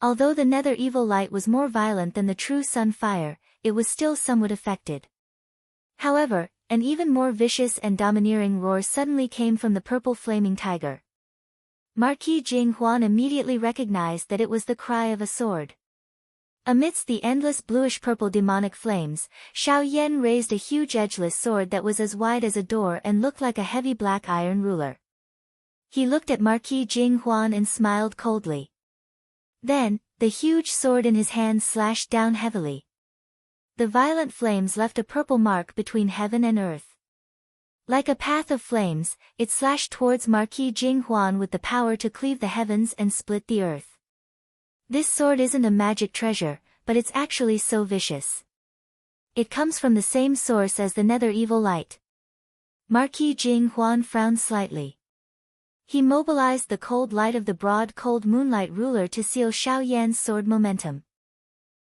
Speaker 1: Although the nether evil light was more violent than the true sun fire, it was still somewhat affected. However, an even more vicious and domineering roar suddenly came from the purple flaming tiger. Marquis Jing Huan immediately recognized that it was the cry of a sword. Amidst the endless bluish-purple demonic flames, Xiao Yan raised a huge edgeless sword that was as wide as a door and looked like a heavy black iron ruler. He looked at Marquis Jing Huan and smiled coldly. Then, the huge sword in his hand slashed down heavily. The violent flames left a purple mark between heaven and earth. Like a path of flames, it slashed towards Marquis Jing Huan with the power to cleave the heavens and split the earth. This sword isn't a magic treasure, but it's actually so vicious. It comes from the same source as the nether evil light. Marquis Jing Huan frowned slightly. He mobilized the cold light of the broad cold moonlight ruler to seal Xiao Yan's sword momentum.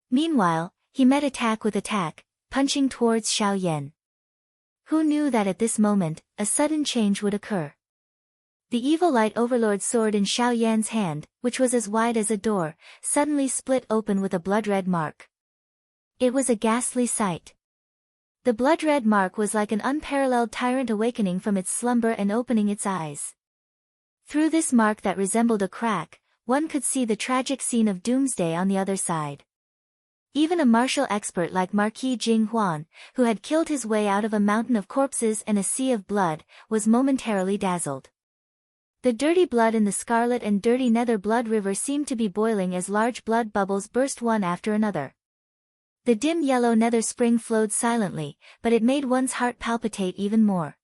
Speaker 1: Meanwhile, he met attack with attack, punching towards Xiao Yan. Who knew that at this moment, a sudden change would occur? The evil light overlord sword in Xiao Yan's hand, which was as wide as a door, suddenly split open with a blood-red mark. It was a ghastly sight. The blood-red mark was like an unparalleled tyrant awakening from its slumber and opening its eyes. Through this mark that resembled a crack, one could see the tragic scene of doomsday on the other side. Even a martial expert like Marquis Jing Huan, who had killed his way out of a mountain of corpses and a sea of blood, was momentarily dazzled. The dirty blood in the scarlet and dirty nether blood river seemed to be boiling as large blood bubbles burst one after another. The dim yellow nether spring flowed silently, but it made one's heart palpitate even more.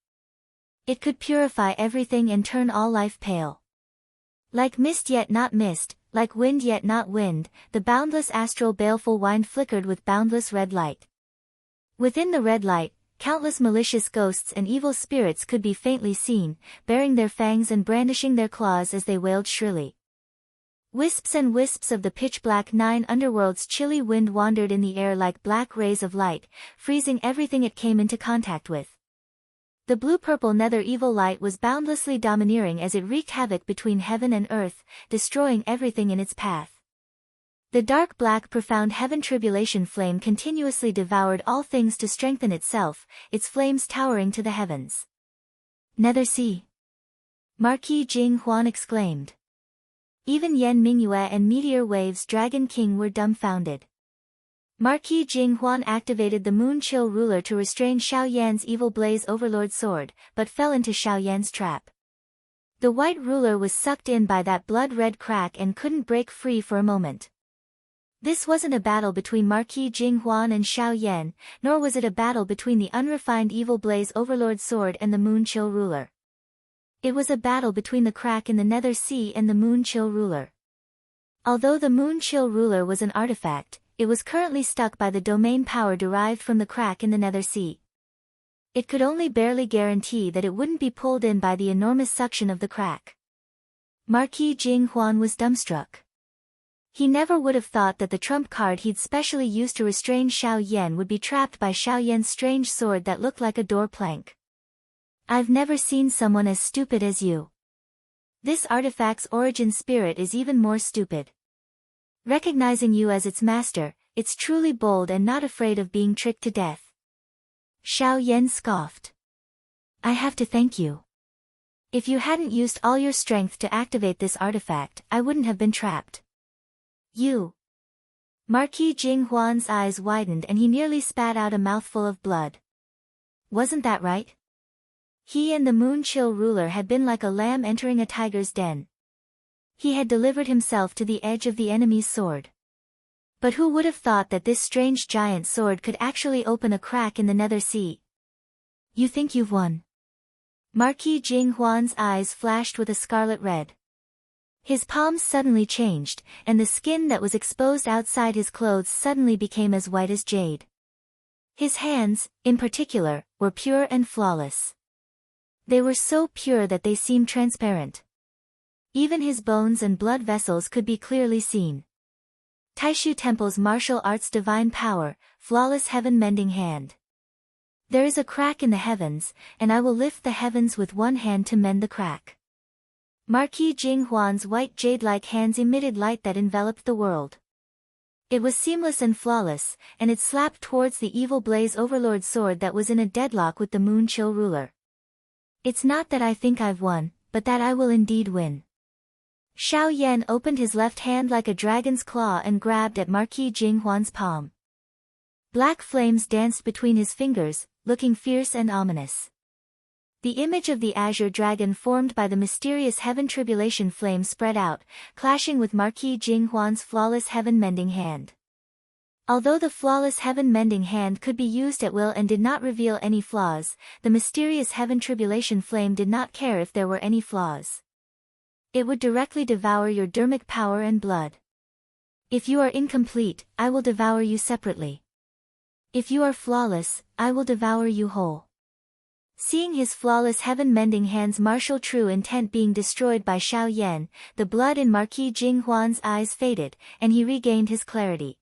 Speaker 1: It could purify everything and turn all life pale. Like mist yet not mist, like wind yet not wind, the boundless astral baleful wind flickered with boundless red light. Within the red light, countless malicious ghosts and evil spirits could be faintly seen, baring their fangs and brandishing their claws as they wailed shrilly. Wisps and wisps of the pitch-black nine underworld's chilly wind wandered in the air like black rays of light, freezing everything it came into contact with. The blue-purple nether evil light was boundlessly domineering as it wreaked havoc between heaven and earth, destroying everything in its path. The dark black profound heaven tribulation flame continuously devoured all things to strengthen itself, its flames towering to the heavens. Nether Sea! Marquis Jing Huan exclaimed. Even Yan Mingyue and Meteor Wave's Dragon King were dumbfounded. Marquis Jing Huan activated the Moon Chill Ruler to restrain Xiao Yan's evil blaze overlord sword, but fell into Xiao Yan's trap. The white ruler was sucked in by that blood-red crack and couldn't break free for a moment. This wasn't a battle between Marquis Jing Huan and Xiao Yan, nor was it a battle between the unrefined evil blaze overlord sword and the Moon Chill Ruler. It was a battle between the crack in the Nether Sea and the Moon Chill Ruler. Although the Moon Chill Ruler was an artifact, it was currently stuck by the domain power derived from the crack in the Nether Sea. It could only barely guarantee that it wouldn't be pulled in by the enormous suction of the crack. Marquis Jing Huan was dumbstruck. He never would have thought that the trump card he'd specially used to restrain Xiao Yan would be trapped by Xiao Yan's strange sword that looked like a door plank. I've never seen someone as stupid as you. This artifact's origin spirit is even more stupid. Recognizing you as its master, it's truly bold and not afraid of being tricked to death. Xiao Yan scoffed. I have to thank you. If you hadn't used all your strength to activate this artifact, I wouldn't have been trapped. You. Marquis Jing Huan's eyes widened and he nearly spat out a mouthful of blood. Wasn't that right? He and the Moon Chill Ruler had been like a lamb entering a tiger's den. He had delivered himself to the edge of the enemy's sword. But who would have thought that this strange giant sword could actually open a crack in the Nether Sea? You think you've won? Marquis Jing Huan's eyes flashed with a scarlet red. His palms suddenly changed, and the skin that was exposed outside his clothes suddenly became as white as jade. His hands, in particular, were pure and flawless. They were so pure that they seemed transparent. Even his bones and blood vessels could be clearly seen. Taishu Temple's martial arts divine power, flawless heaven-mending hand. There is a crack in the heavens, and I will lift the heavens with one hand to mend the crack. Marquis Jing Huan's white jade-like hands emitted light that enveloped the world. It was seamless and flawless, and it slapped towards the evil Blaze Overlord's sword that was in a deadlock with the Moon Chill ruler. It's not that I think I've won, but that I will indeed win. Xiao Yan opened his left hand like a dragon's claw and grabbed at Marquis Jing Huan's palm. Black flames danced between his fingers, looking fierce and ominous. The image of the azure dragon formed by the mysterious heaven tribulation flame spread out, clashing with Marquis Jing Huan's flawless heaven-mending hand. Although the flawless heaven-mending hand could be used at will and did not reveal any flaws, the mysterious heaven tribulation flame did not care if there were any flaws. It would directly devour your dermic power and blood. If you are incomplete, I will devour you separately. If you are flawless, I will devour you whole. Seeing his flawless heaven-mending hand's martial true intent being destroyed by Xiao Yan, the blood in Marquis Jing Huan's eyes faded, and he regained his clarity.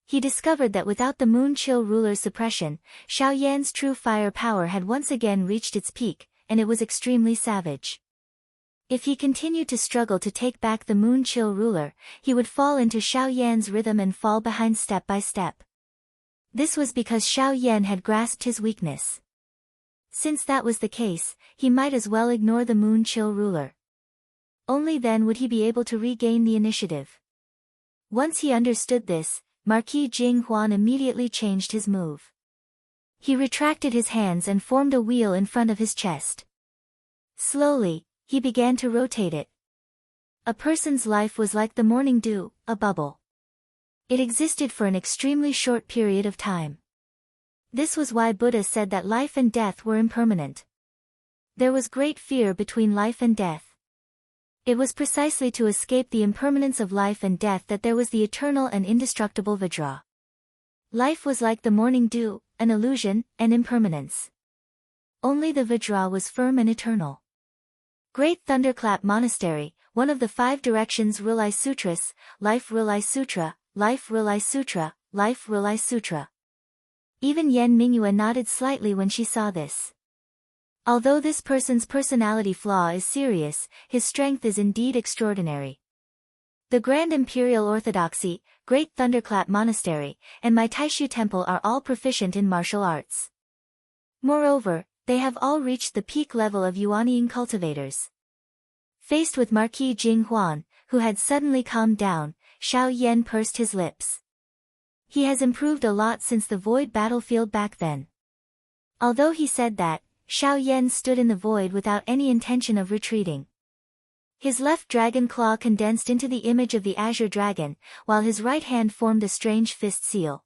Speaker 1: He discovered that without the Moon Chill ruler's suppression, Xiao Yan's true fire power had once again reached its peak, and it was extremely savage. If he continued to struggle to take back the Moon Chill ruler, he would fall into Xiao Yan's rhythm and fall behind step by step. This was because Xiao Yan had grasped his weakness. Since that was the case, he might as well ignore the Moon Chill ruler. Only then would he be able to regain the initiative. Once he understood this, Marquis Jing Huan immediately changed his move. He retracted his hands and formed a wheel in front of his chest. Slowly, he began to rotate it. A person's life was like the morning dew, a bubble. It existed for an extremely short period of time. This was why Buddha said that life and death were impermanent. There was great fear between life and death. It was precisely to escape the impermanence of life and death that there was the eternal and indestructible Vajra. Life was like the morning dew, an illusion, an impermanence. Only the Vajra was firm and eternal. Great Thunderclap Monastery, one of the 5 directions Rilai Sutras, Life Rilai Sutra, Life Rilai Sutra, Life Rilai Sutra. Even Yen Mingyue nodded slightly when she saw this. Although this person's personality flaw is serious, his strength is indeed extraordinary. The Grand Imperial Orthodoxy, Great Thunderclap Monastery, and my Taishu Temple are all proficient in martial arts. Moreover, they have all reached the peak level of Yuanying cultivators. Faced with Marquis Jing Huan, who had suddenly calmed down, Xiao Yan pursed his lips. He has improved a lot since the void battlefield back then. Although he said that, Xiao Yan stood in the void without any intention of retreating. His left dragon claw condensed into the image of the azure dragon, while his right hand formed a strange fist seal.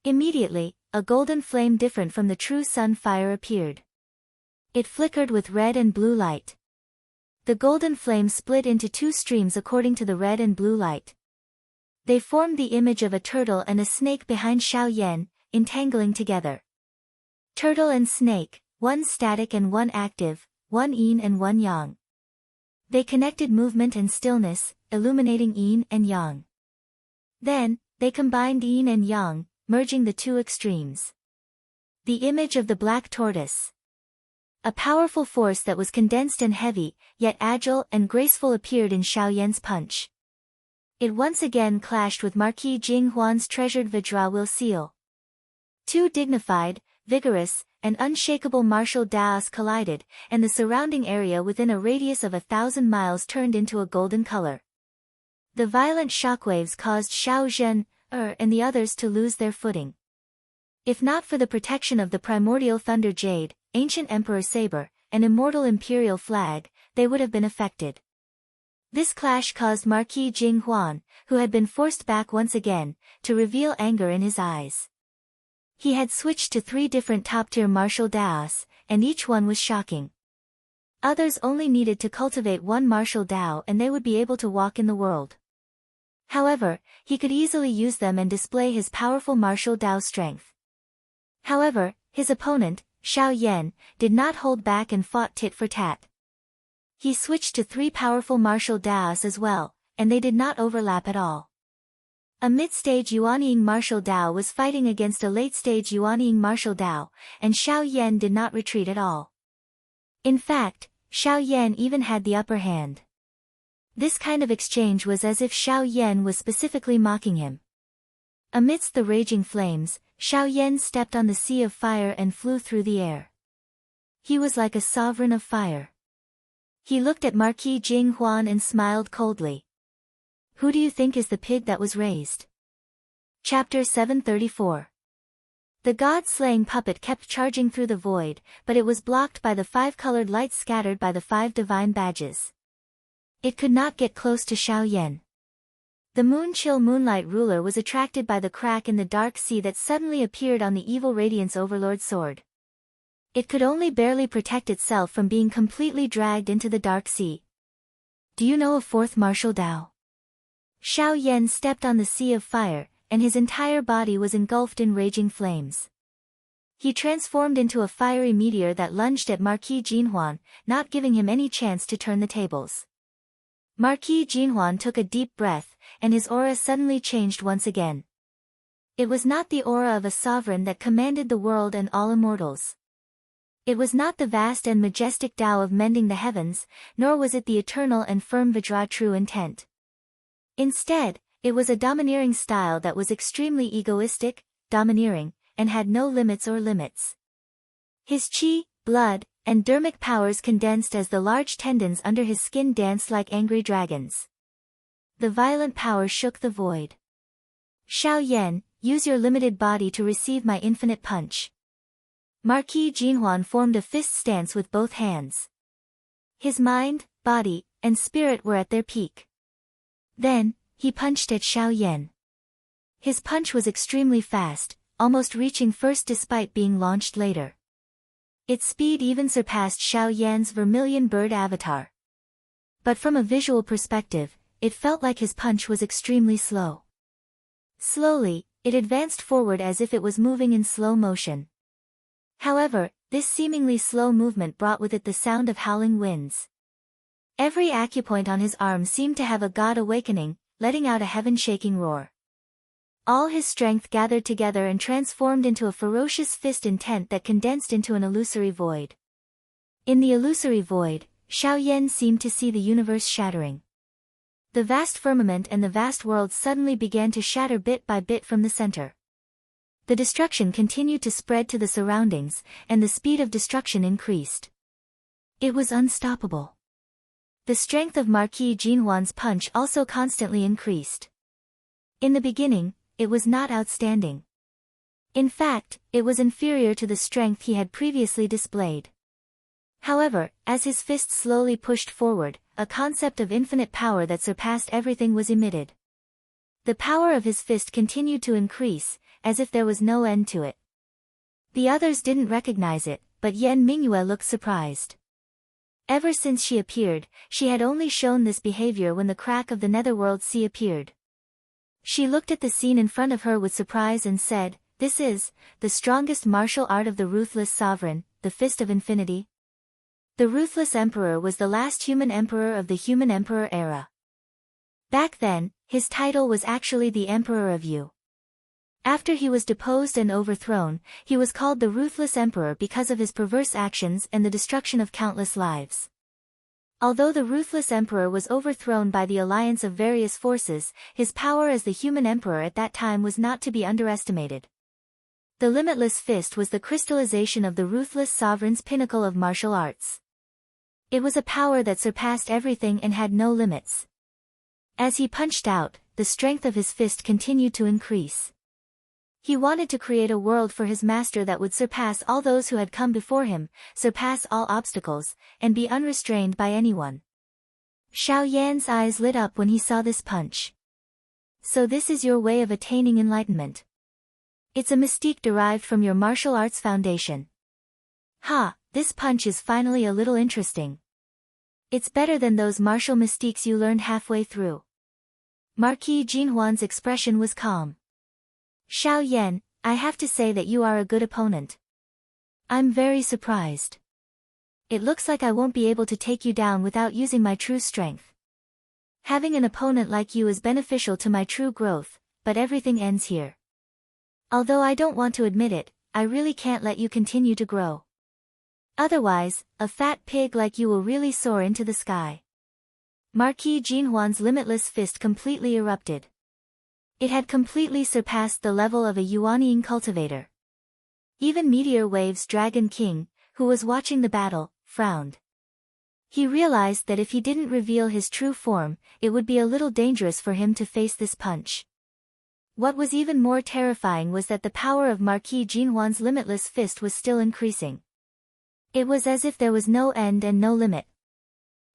Speaker 1: Immediately, a golden flame different from the true sun fire appeared. It flickered with red and blue light. The golden flame split into 2 streams according to the red and blue light. They formed the image of a turtle and a snake behind Xiao Yan, entangling together. Turtle and snake, one static and one active, one yin and one yang. They connected movement and stillness, illuminating yin and yang. Then, they combined yin and yang, merging the 2 extremes. The image of the black tortoise. A powerful force that was condensed and heavy, yet agile and graceful appeared in Xiao Yan's punch. It once again clashed with Marquis Jing Huan's treasured Vajra will seal. 2 dignified, vigorous, and unshakable martial daos collided, and the surrounding area within a radius of 1,000 miles turned into a golden color. The violent shockwaves caused Xiao Zhen, and the others to lose their footing. If not for the protection of the primordial thunder jade, ancient emperor saber, and immortal imperial flag, they would have been affected. This clash caused Marquis Jing Huan, who had been forced back once again, to reveal anger in his eyes. He had switched to 3 different top-tier martial daos, and each one was shocking. Others only needed to cultivate 1 martial dao and they would be able to walk in the world. However, he could easily use them and display his powerful martial dao strength. However, his opponent, Xiao Yan, did not hold back and fought tit for tat. He switched to 3 powerful martial daos as well, and they did not overlap at all. A mid-stage Yuanying martial dao was fighting against a late-stage Yuanying martial dao, and Xiao Yan did not retreat at all. In fact, Xiao Yan even had the upper hand. This kind of exchange was as if Xiao Yan was specifically mocking him. Amidst the raging flames, Xiao Yan stepped on the sea of fire and flew through the air. He was like a sovereign of fire. He looked at Marquis Jing Huan and smiled coldly. Who do you think is the pig that was raised? Chapter 734. The god-slaying puppet kept charging through the void, but it was blocked by the 5 colored lights scattered by the 5 divine badges. It could not get close to Xiao Yan. The moon-chill moonlight ruler was attracted by the crack in the dark sea that suddenly appeared on the evil radiance overlord sword. It could only barely protect itself from being completely dragged into the dark sea. Do you know a 4th martial dao? Xiao Yan stepped on the sea of fire, and his entire body was engulfed in raging flames. He transformed into a fiery meteor that lunged at Marquis Jinhuan, not giving him any chance to turn the tables. Marquis Jinhuan took a deep breath, and his aura suddenly changed once again. It was not the aura of a sovereign that commanded the world and all immortals. It was not the vast and majestic Tao of mending the heavens, nor was it the eternal and firm Vajra true intent. Instead, it was a domineering style that was extremely egoistic, domineering, and had no limits or limits. His chi, blood, and dermic powers condensed as the large tendons under his skin danced like angry dragons. The violent power shook the void. Xiao Yan, use your limited body to receive my infinite punch. Marquis Jinhuan formed a fist stance with both hands. His mind, body, and spirit were at their peak. Then, he punched at Xiao Yan. His punch was extremely fast, almost reaching first despite being launched later. Its speed even surpassed Xiao Yan's vermilion bird avatar. But from a visual perspective, it felt like his punch was extremely slow. Slowly, it advanced forward as if it was moving in slow motion. However, this seemingly slow movement brought with it the sound of howling winds. Every acupoint on his arm seemed to have a god awakening, letting out a heaven-shaking roar. All his strength gathered together and transformed into a ferocious fist intent that condensed into an illusory void. In the illusory void, Xiao Yan seemed to see the universe shattering. The vast firmament and the vast world suddenly began to shatter bit by bit from the center. The destruction continued to spread to the surroundings, and the speed of destruction increased. It was unstoppable. The strength of Marquis Jinhuan's punch also constantly increased. In the beginning, it was not outstanding. In fact, it was inferior to the strength he had previously displayed. However, as his fist slowly pushed forward, a concept of infinite power that surpassed everything was emitted. The power of his fist continued to increase, as if there was no end to it. The others didn't recognize it, but Yan Mingyue looked surprised. Ever since she appeared, she had only shown this behavior when the crack of the netherworld sea appeared. She looked at the scene in front of her with surprise and said, "This is the strongest martial art of the ruthless sovereign, the Fist of Infinity." The ruthless emperor was the last human emperor of the human emperor era. Back then, his title was actually the Emperor of Yu. After he was deposed and overthrown, he was called the Ruthless Emperor because of his perverse actions and the destruction of countless lives. Although the Ruthless Emperor was overthrown by the alliance of various forces, his power as the human emperor at that time was not to be underestimated. The Limitless Fist was the crystallization of the ruthless sovereign's pinnacle of martial arts. It was a power that surpassed everything and had no limits. As he punched out, the strength of his fist continued to increase. He wanted to create a world for his master that would surpass all those who had come before him, surpass all obstacles, and be unrestrained by anyone. Xiao Yan's eyes lit up when he saw this punch. So this is your way of attaining enlightenment. It's a mystique derived from your martial arts foundation. Ha, this punch is finally a little interesting. It's better than those martial mystiques you learned halfway through. Marquis Jinhuan's expression was calm. Xiao Yan, I have to say that you are a good opponent. I'm very surprised. It looks like I won't be able to take you down without using my true strength. Having an opponent like you is beneficial to my true growth, but everything ends here. Although I don't want to admit it, I really can't let you continue to grow. Otherwise, a fat pig like you will really soar into the sky. Marquis Jinhuan's limitless fist completely erupted. It had completely surpassed the level of a Yuanying cultivator. Even Meteor Wave's Dragon King, who was watching the battle, frowned. He realized that if he didn't reveal his true form, it would be a little dangerous for him to face this punch. What was even more terrifying was that the power of Marquis Jinhuan's limitless fist was still increasing. It was as if there was no end and no limit.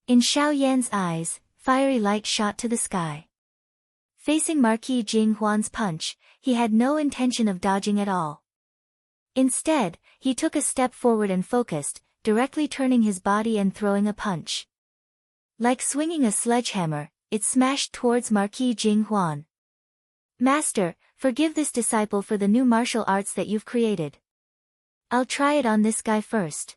Speaker 1: In Xiao Yan's eyes, fiery light shot to the sky. Facing Marquis Jinhuan's punch, he had no intention of dodging at all. Instead, he took a step forward and focused, directly turning his body and throwing a punch. Like swinging a sledgehammer, it smashed towards Marquis Jinhuan. Master, forgive this disciple for the new martial arts that you've created. I'll try it on this guy first.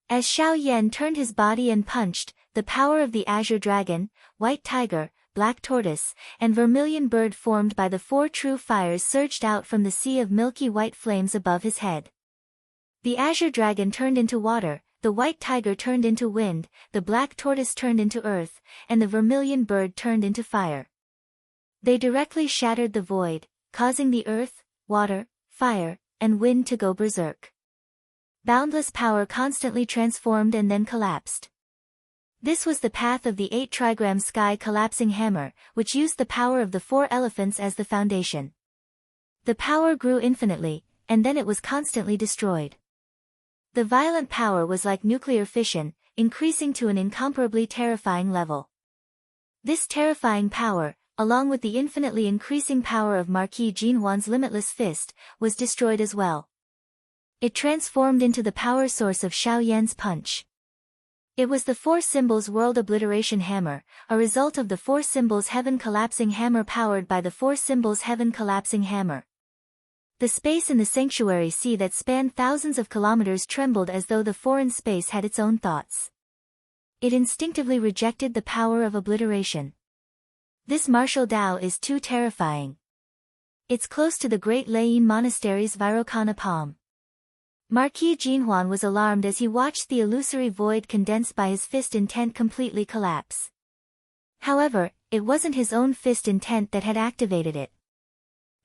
Speaker 1: As Xiao Yan turned his body and punched, the power of the Azure Dragon, White Tiger, Black Tortoise, and Vermilion Bird formed by the four true fires surged out from the sea of milky white flames above his head. The Azure Dragon turned into water, the White Tiger turned into wind, the Black Tortoise turned into earth, and the Vermilion Bird turned into fire. They directly shattered the void, causing the earth, water, fire, and wind to go berserk. Boundless power constantly transformed and then collapsed. This was the path of the 8-trigram sky collapsing hammer, which used the power of the 4 elephants as the foundation. The power grew infinitely, and then it was constantly destroyed. The violent power was like nuclear fission, increasing to an incomparably terrifying level. This terrifying power, along with the infinitely increasing power of Marquis Jinhuan's limitless fist, was destroyed as well. It transformed into the power source of Xiao Yan's punch. It was the 4 Symbols World Obliteration Hammer, a result of the 4 Symbols Heaven Collapsing Hammer powered by the 4 Symbols Heaven Collapsing Hammer. The space in the sanctuary sea that spanned thousands of kilometers trembled as though the foreign space had its own thoughts. It instinctively rejected the power of obliteration. This martial Tao is too terrifying. It's close to the great Lei Monastery's Virokana palm. Marquis Jinhuan was alarmed as he watched the illusory void condensed by his fist intent completely collapse. However, it wasn't his own fist intent that had activated it.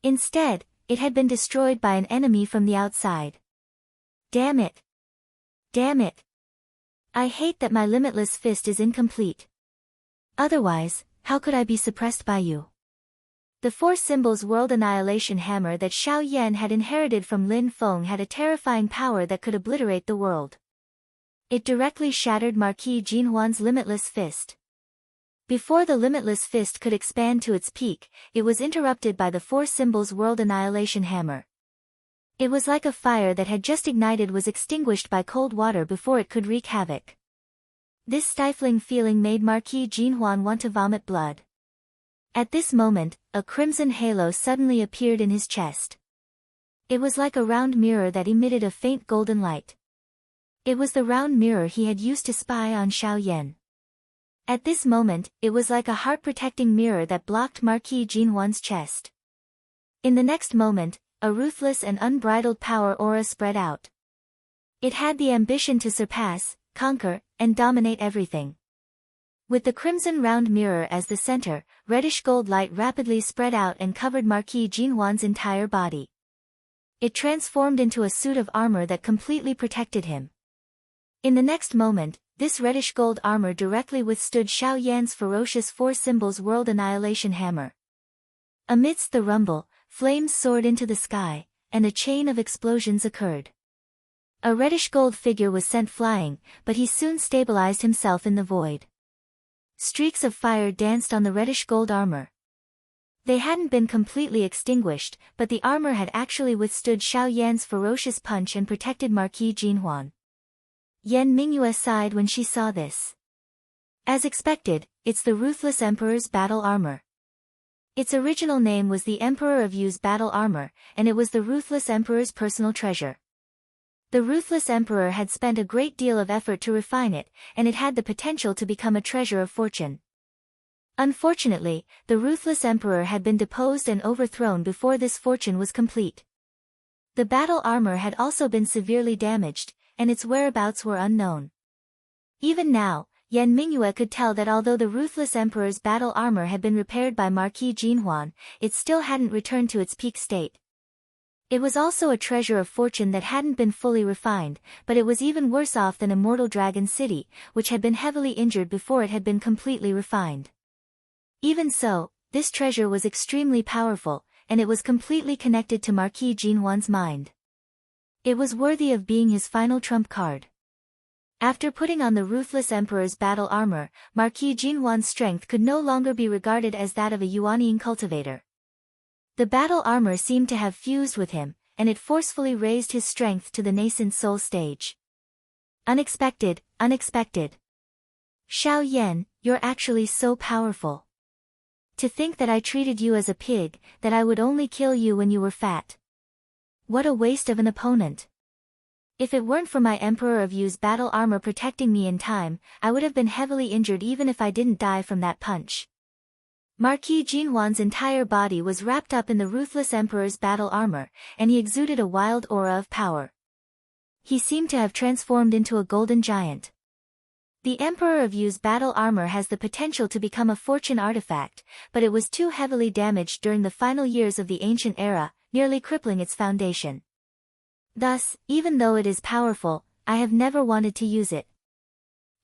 Speaker 1: Instead, it had been destroyed by an enemy from the outside. Damn it! Damn it! I hate that my limitless fist is incomplete. Otherwise, how could I be suppressed by you? The 4 Symbols World Annihilation Hammer that Xiao Yan had inherited from Lin Feng had a terrifying power that could obliterate the world. It directly shattered Marquis Jinhuan's limitless fist. Before the limitless fist could expand to its peak, it was interrupted by the 4 Symbols World Annihilation Hammer. It was like a fire that had just ignited was extinguished by cold water before it could wreak havoc. This stifling feeling made Marquis Jinhuan want to vomit blood. At this moment, a crimson halo suddenly appeared in his chest. It was like a round mirror that emitted a faint golden light. It was the round mirror he had used to spy on Xiao Yan. At this moment, it was like a heart-protecting mirror that blocked Marquis Jinhuan's chest. In the next moment, a ruthless and unbridled power aura spread out. It had the ambition to surpass, conquer, and dominate everything. With the crimson round mirror as the center, reddish-gold light rapidly spread out and covered Marquis Jinhuan's entire body. It transformed into a suit of armor that completely protected him. In the next moment, this reddish-gold armor directly withstood Xiao Yan's ferocious 4 Symbols World Annihilation Hammer. Amidst the rumble, flames soared into the sky, and a chain of explosions occurred. A reddish-gold figure was sent flying, but he soon stabilized himself in the void. Streaks of fire danced on the reddish-gold armor. They hadn't been completely extinguished, but the armor had actually withstood Xiao Yan's ferocious punch and protected Marquis Jinhuan. Yan Mingyue sighed when she saw this. As expected, it's the Ruthless Emperor's battle armor. Its original name was the Emperor of Yu's battle armor, and it was the ruthless emperor's personal treasure. The ruthless emperor had spent a great deal of effort to refine it, and it had the potential to become a treasure of fortune. Unfortunately, the ruthless emperor had been deposed and overthrown before this fortune was complete. The battle armor had also been severely damaged, and its whereabouts were unknown. Even now, Yan Mingyue could tell that although the ruthless emperor's battle armor had been repaired by Marquis Jinhuan, it still hadn't returned to its peak state. It was also a treasure of fortune that hadn't been fully refined, but it was even worse off than Immortal Dragon City, which had been heavily injured before it had been completely refined. Even so, this treasure was extremely powerful, and it was completely connected to Marquis Jinhuan's mind. It was worthy of being his final trump card. After putting on the ruthless emperor's battle armor, Marquis Jinhuan's strength could no longer be regarded as that of a Yuanian cultivator. The battle armor seemed to have fused with him, and it forcefully raised his strength to the nascent soul stage. Unexpected, unexpected. Xiao Yan, you're actually so powerful. To think that I treated you as a pig, that I would only kill you when you were fat. What a waste of an opponent. If it weren't for my Emperor of Yu's battle armor protecting me in time, I would have been heavily injured even if I didn't die from that punch. Marquis Jinhuan's entire body was wrapped up in the ruthless emperor's battle armor, and he exuded a wild aura of power. He seemed to have transformed into a golden giant. The Emperor of Yu's battle armor has the potential to become a fortune artifact, but it was too heavily damaged during the final years of the ancient era, nearly crippling its foundation. Thus, even though it is powerful, I have never wanted to use it.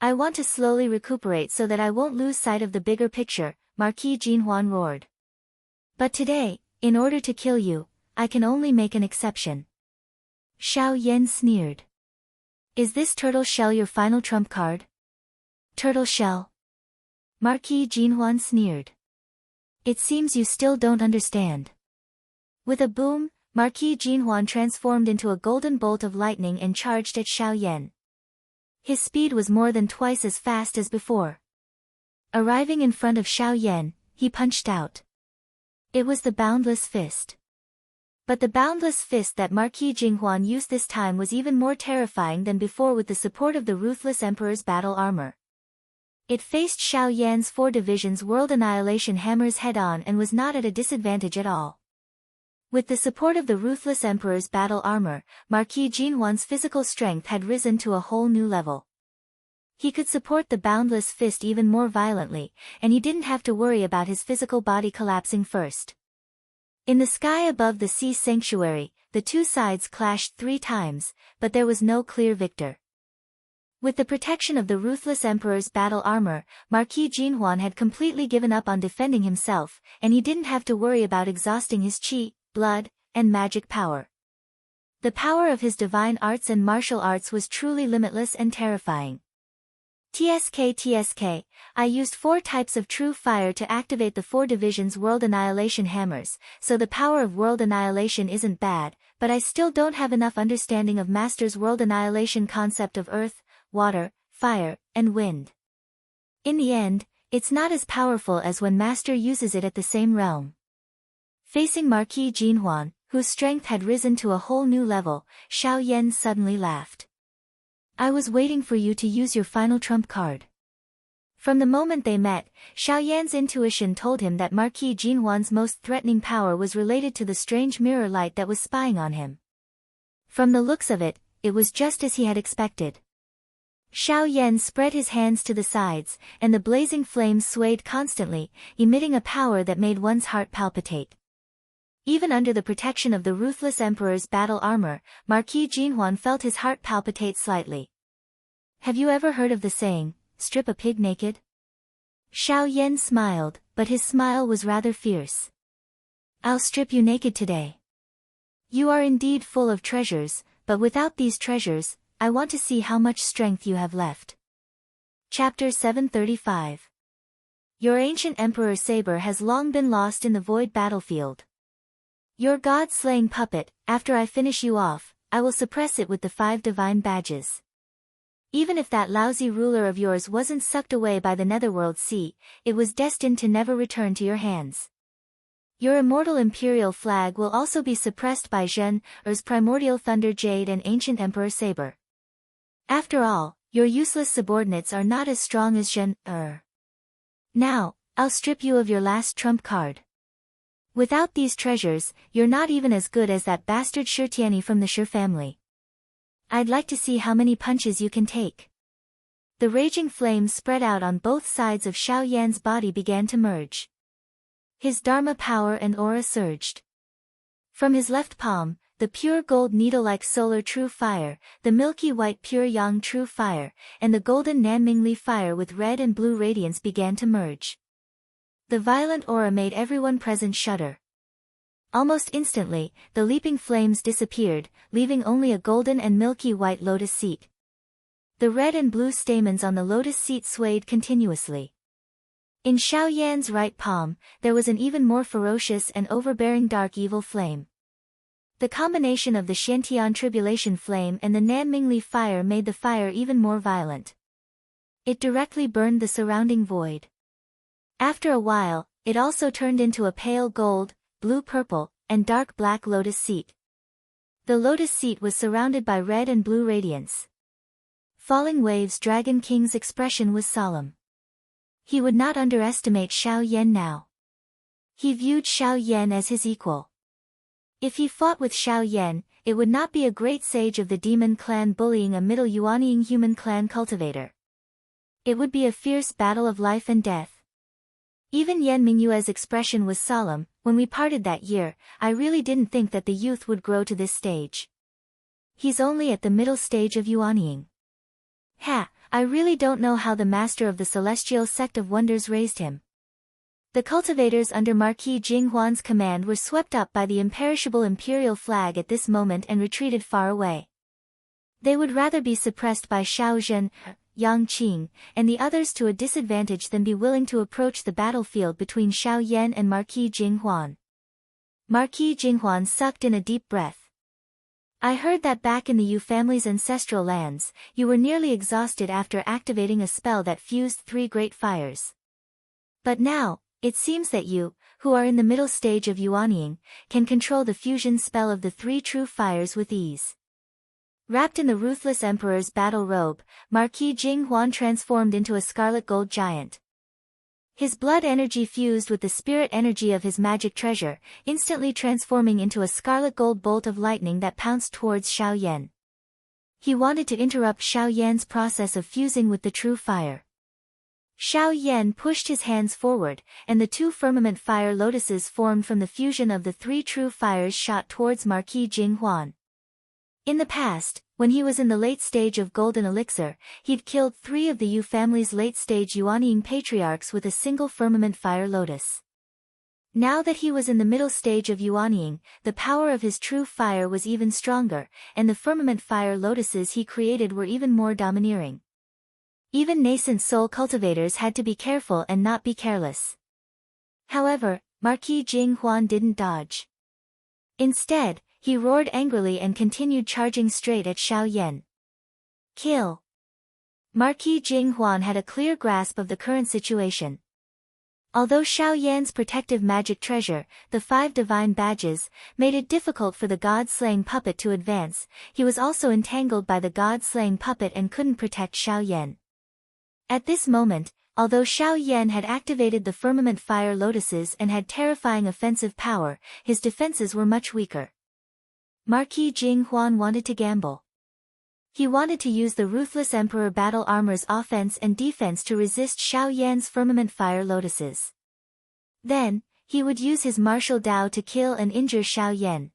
Speaker 1: I want to slowly recuperate so that I won't lose sight of the bigger picture, Marquis Jinhuan roared. But today, in order to kill you, I can only make an exception. Xiao Yan sneered. Is this turtle shell your final trump card? Turtle shell? Marquis Jinhuan sneered. It seems you still don't understand. With a boom, Marquis Jinhuan transformed into a golden bolt of lightning and charged at Xiao Yan. His speed was more than twice as fast as before. Arriving in front of Xiao Yan, he punched out. It was the boundless fist. But the boundless fist that Marquis Jinhuan used this time was even more terrifying than before with the support of the ruthless emperor's battle armor. It faced Xiao Yan's 4 divisions World Annihilation hammers head-on and was not at a disadvantage at all. With the support of the ruthless emperor's battle armor, Marquis Jinhuan's physical strength had risen to a whole new level. He could support the boundless fist even more violently, and he didn't have to worry about his physical body collapsing first. In the sky above the sea sanctuary, the two sides clashed 3 times, but there was no clear victor. With the protection of the ruthless emperor's battle armor, Marquis Jinhuan had completely given up on defending himself, and he didn't have to worry about exhausting his qi, blood, and magic power. The power of his divine arts and martial arts was truly limitless and terrifying. TSK, I used 4 types of true fire to activate the 4 divisions World Annihilation hammers, so the power of World Annihilation isn't bad, but I still don't have enough understanding of Master's World Annihilation concept of earth, water, fire, and wind. In the end, it's not as powerful as when Master uses it at the same realm. Facing Marquis Jinhuan, whose strength had risen to a whole new level, Xiao Yan suddenly laughed. I was waiting for you to use your final trump card. From the moment they met, Xiao Yan's intuition told him that Marquis Jinhuan's most threatening power was related to the strange mirror light that was spying on him. From the looks of it, it was just as he had expected. Xiao Yan spread his hands to the sides, and the blazing flames swayed constantly, emitting a power that made one's heart palpitate. Even under the protection of the ruthless emperor's battle armor, Marquis Jinhuan felt his heart palpitate slightly. Have you ever heard of the saying, strip a pig naked? Xiao Yan smiled, but his smile was rather fierce. I'll strip you naked today. You are indeed full of treasures, but without these treasures, I want to see how much strength you have left. Chapter 735. Your ancient emperor saber has long been lost in the void battlefield. Your god-slaying puppet, after I finish you off, I will suppress it with the 5 divine badges. Even if that lousy ruler of yours wasn't sucked away by the netherworld sea, it was destined to never return to your hands. Your immortal imperial flag will also be suppressed by Zhen Er's primordial thunder jade and ancient emperor saber. After all, your useless subordinates are not as strong as Zhen Er. Now, I'll strip you of your last trump card. Without these treasures, you're not even as good as that bastard Shirtiani from the Shir family. I'd like to see how many punches you can take. The raging flames spread out on both sides of Xiao Yan's body began to merge. His Dharma power and aura surged. From his left palm, the pure gold needle-like solar true fire, the milky white pure yang true fire, and the golden Nanmingli fire with red and blue radiance began to merge. The violent aura made everyone present shudder. Almost instantly, the leaping flames disappeared, leaving only a golden and milky white lotus seat. The red and blue stamens on the lotus seat swayed continuously. In Xiao Yan's right palm, there was an even more ferocious and overbearing dark evil flame. The combination of the Xiantian tribulation flame and the Nanmingli fire made the fire even more violent. It directly burned the surrounding void. After a while, it also turned into a pale gold, blue-purple, and dark black lotus seat. The lotus seat was surrounded by red and blue radiance. Falling Waves Dragon King's expression was solemn. He would not underestimate Xiao Yan now. He viewed Xiao Yan as his equal. If he fought with Xiao Yan, it would not be a great sage of the demon clan bullying a middle Yuanying human clan cultivator. It would be a fierce battle of life and death. Even Yan Mingyue's expression was solemn. When we parted that year, I really didn't think that the youth would grow to this stage. He's only at the middle stage of Yuanying. Ha! I really don't know how the master of the celestial sect of wonders raised him. The cultivators under Marquis Jinghuan's command were swept up by the imperishable imperial flag at this moment and retreated far away. They would rather be suppressed by Xiao Zhen, Yang Qing, and the others to a disadvantage than be willing to approach the battlefield between Xiao Yan and Marquis Jinghuan. Marquis Jinghuan sucked in a deep breath. I heard that back in the Yu family's ancestral lands, you were nearly exhausted after activating a spell that fused 3 great fires. But now, it seems that you, who are in the middle stage of Yuanying, can control the fusion spell of the 3 true fires with ease. Wrapped in the ruthless emperor's battle robe, Marquis Jinghuan transformed into a scarlet gold giant. His blood energy fused with the spirit energy of his magic treasure, instantly transforming into a scarlet gold bolt of lightning that pounced towards Xiao Yan. He wanted to interrupt Xiao Yan's process of fusing with the true fire. Xiao Yan pushed his hands forward, and the 2 firmament fire lotuses formed from the fusion of the 3 true fires shot towards Marquis Jinghuan. In the past, when he was in the late stage of Golden Elixir, he'd killed 3 of the Yu family's late-stage Yuanying patriarchs with a single firmament fire lotus. Now that he was in the middle stage of Yuanying, the power of his true fire was even stronger, and the firmament fire lotuses he created were even more domineering. Even nascent soul cultivators had to be careful and not be careless. However, Marquis Jinghuan didn't dodge. Instead, he roared angrily and continued charging straight at Xiao Yan. Kill! Marquis Jinghuan had a clear grasp of the current situation. Although Xiao Yan's protective magic treasure, the 5 divine badges, made it difficult for the god-slaying puppet to advance, he was also entangled by the god-slaying puppet and couldn't protect Xiao Yan. At this moment, although Xiao Yan had activated the firmament fire lotuses and had terrifying offensive power, his defenses were much weaker. Marquis Jinghuan wanted to gamble. He wanted to use the ruthless Emperor battle armor's offense and defense to resist Xiao Yan's firmament fire lotuses. Then, he would use his martial Dao to kill and injure Xiao Yan.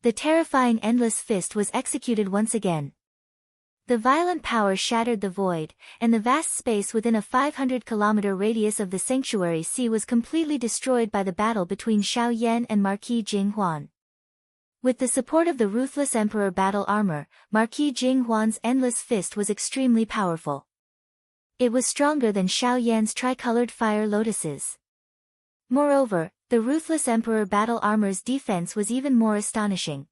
Speaker 1: The terrifying Endless Fist was executed once again. The violent power shattered the void, and the vast space within a 500-kilometer radius of the Sanctuary Sea was completely destroyed by the battle between Xiao Yan and Marquis Jinghuan. With the support of the ruthless Emperor battle armor, Marquis Jinghuan's Endless Fist was extremely powerful. It was stronger than Xiao Yan's tricolored fire lotuses. Moreover, the ruthless Emperor battle armor's defense was even more astonishing.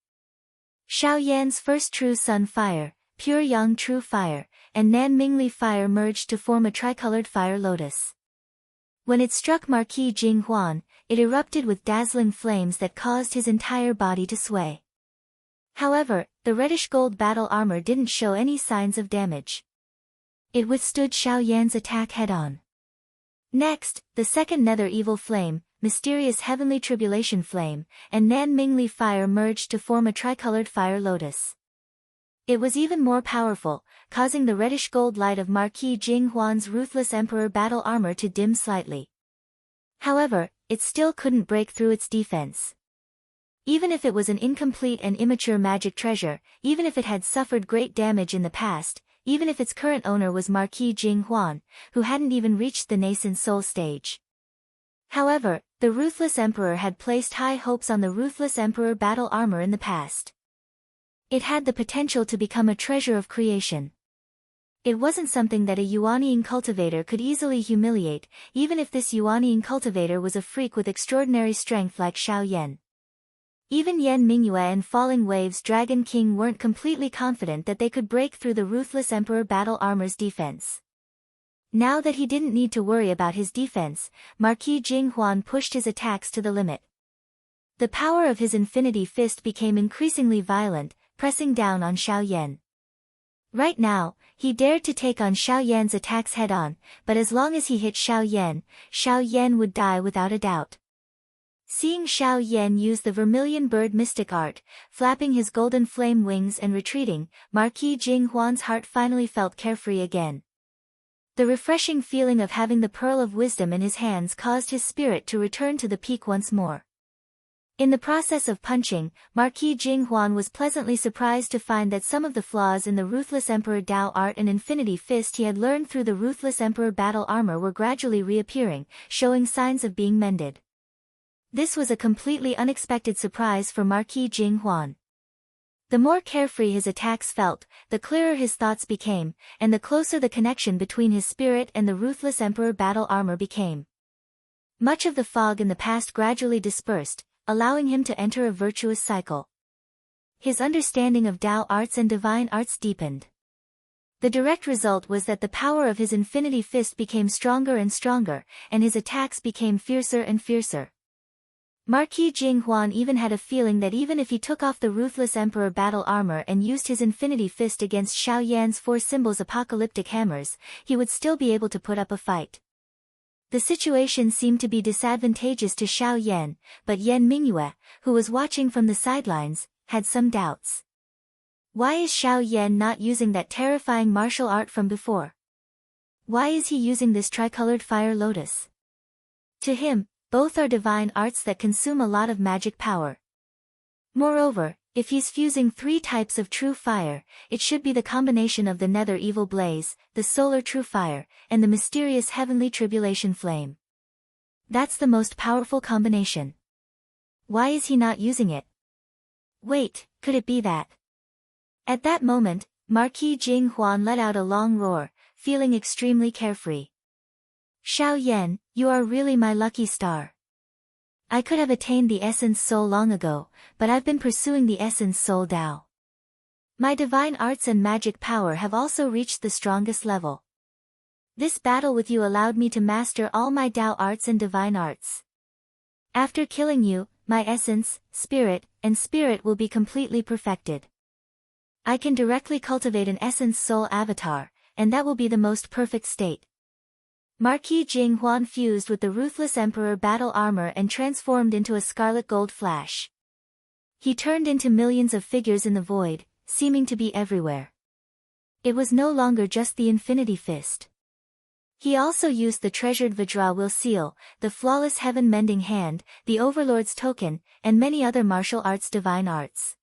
Speaker 1: Xiao Yan's first true sun fire, pure yang true fire, and Nanmingli fire merged to form a tricolored fire lotus. When it struck Marquis Jinghuan, it erupted with dazzling flames that caused his entire body to sway. However, the reddish-gold battle armor didn't show any signs of damage. It withstood Xiao Yan's attack head-on. Next, the second nether evil flame, mysterious heavenly tribulation flame, and Nan Mingli fire merged to form a tricolored fire lotus. It was even more powerful, causing the reddish-gold light of Marquis Jing Huan's ruthless emperor battle armor to dim slightly. However, it still couldn't break through its defense. Even if it was an incomplete and immature magic treasure, even if it had suffered great damage in the past, even if its current owner was Marquis Jing Huan, who hadn't even reached the nascent soul stage. However, the ruthless emperor had placed high hopes on the ruthless emperor battle armor in the past. It had the potential to become a treasure of creation. It wasn't something that a Yuaniing cultivator could easily humiliate, even if this Yuaniing cultivator was a freak with extraordinary strength like Xiao Yan. Even Yan Mingyue and Falling Waves Dragon King weren't completely confident that they could break through the ruthless emperor battle armor's defense. Now that he didn't need to worry about his defense, Marquis Jing Huan pushed his attacks to the limit. The power of his infinity fist became increasingly violent, pressing down on Xiao Yan. Right now, he dared to take on Xiao Yan's attacks head-on, but as long as he hit Xiao Yan would die without a doubt. Seeing Xiao Yan use the vermilion bird mystic art, flapping his golden flame wings and retreating, Marquis Jing Huan's heart finally felt carefree again. The refreshing feeling of having the pearl of wisdom in his hands caused his spirit to return to the peak once more. In the process of punching, Marquis Jing Huan was pleasantly surprised to find that some of the flaws in the Ruthless Emperor Dao art and Infinity Fist he had learned through the Ruthless Emperor battle armor were gradually reappearing, showing signs of being mended. This was a completely unexpected surprise for Marquis Jing Huan. The more carefree his attacks felt, the clearer his thoughts became, and the closer the connection between his spirit and the Ruthless Emperor battle armor became. Much of the fog in the past gradually dispersed, allowing him to enter a virtuous cycle. His understanding of Dao arts and divine arts deepened. The direct result was that the power of his Infinity Fist became stronger and stronger, and his attacks became fiercer and fiercer. Marquis Jing Huan even had a feeling that even if he took off the Ruthless Emperor battle armor and used his Infinity Fist against Xiao Yan's four symbols apocalyptic hammers, he would still be able to put up a fight. The situation seemed to be disadvantageous to Xiao Yan, but Yan Mingyue, who was watching from the sidelines, had some doubts. Why is Xiao Yan not using that terrifying martial art from before? Why is he using this tricolored fire lotus? To him, both are divine arts that consume a lot of magic power. Moreover, if he's fusing three types of true fire, it should be the combination of the nether evil blaze, the solar true fire, and the mysterious heavenly tribulation flame. That's the most powerful combination. Why is he not using it? Wait, could it be that? At that moment, Marquis Jing Huan let out a long roar, feeling extremely carefree. Xiao Yan, you are really my lucky star. I could have attained the Essence Soul long ago, but I've been pursuing the Essence Soul Dao. My divine arts and magic power have also reached the strongest level. This battle with you allowed me to master all my Dao arts and divine arts. After killing you, my essence, spirit, and spirit will be completely perfected. I can directly cultivate an Essence Soul avatar, and that will be the most perfect state. Marquis Jing Huan fused with the Ruthless Emperor battle armor and transformed into a scarlet gold flash. He turned into millions of figures in the void, seeming to be everywhere. It was no longer just the Infinity Fist. He also used the treasured Vajra will seal, the flawless heaven-mending hand, the Overlord's token, and many other martial arts divine arts.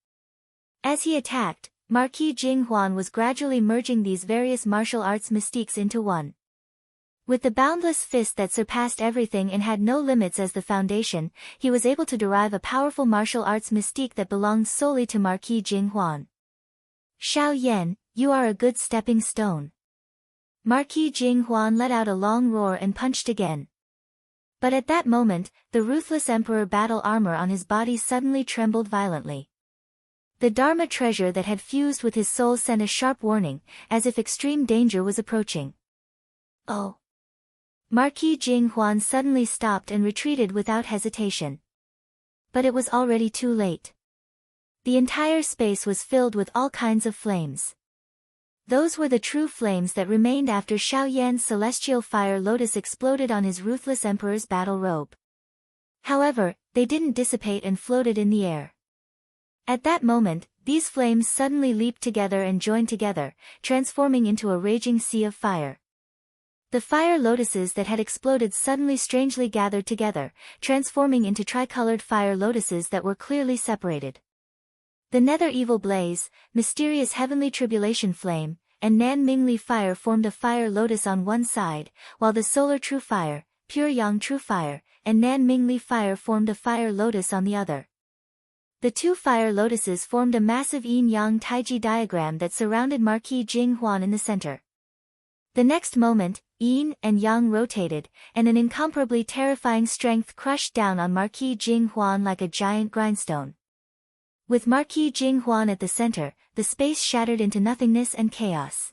Speaker 1: As he attacked, Marquis Jing Huan was gradually merging these various martial arts mystiques into one. With the boundless fist that surpassed everything and had no limits as the foundation, he was able to derive a powerful martial arts mystique that belonged solely to Marquis Jing Huan. Xiao Yan, you are a good stepping stone. Marquis Jing Huan let out a long roar and punched again. But at that moment, the Ruthless Emperor battle armor on his body suddenly trembled violently. The Dharma treasure that had fused with his soul sent a sharp warning, as if extreme danger was approaching. Oh! Marquis Jing Huan suddenly stopped and retreated without hesitation. But it was already too late. The entire space was filled with all kinds of flames. Those were the true flames that remained after Xiao Yan's celestial fire lotus exploded on his ruthless emperor's battle robe. However, they didn't dissipate and floated in the air. At that moment, these flames suddenly leaped together and joined together, transforming into a raging sea of fire. The fire lotuses that had exploded suddenly strangely gathered together, transforming into tricolored fire lotuses that were clearly separated. The nether evil blaze, mysterious heavenly tribulation flame, and Nan Mingli fire formed a fire lotus on one side, while the solar true fire, pure yang true fire, and Nan Mingli fire formed a fire lotus on the other. The two fire lotuses formed a massive yin-yang taiji diagram that surrounded Marquis Jing Huan in the center. The next moment, yin and yang rotated, and an incomparably terrifying strength crushed down on Marquis Jing Huan like a giant grindstone. With Marquis Jing Huan at the center, the space shattered into nothingness and chaos.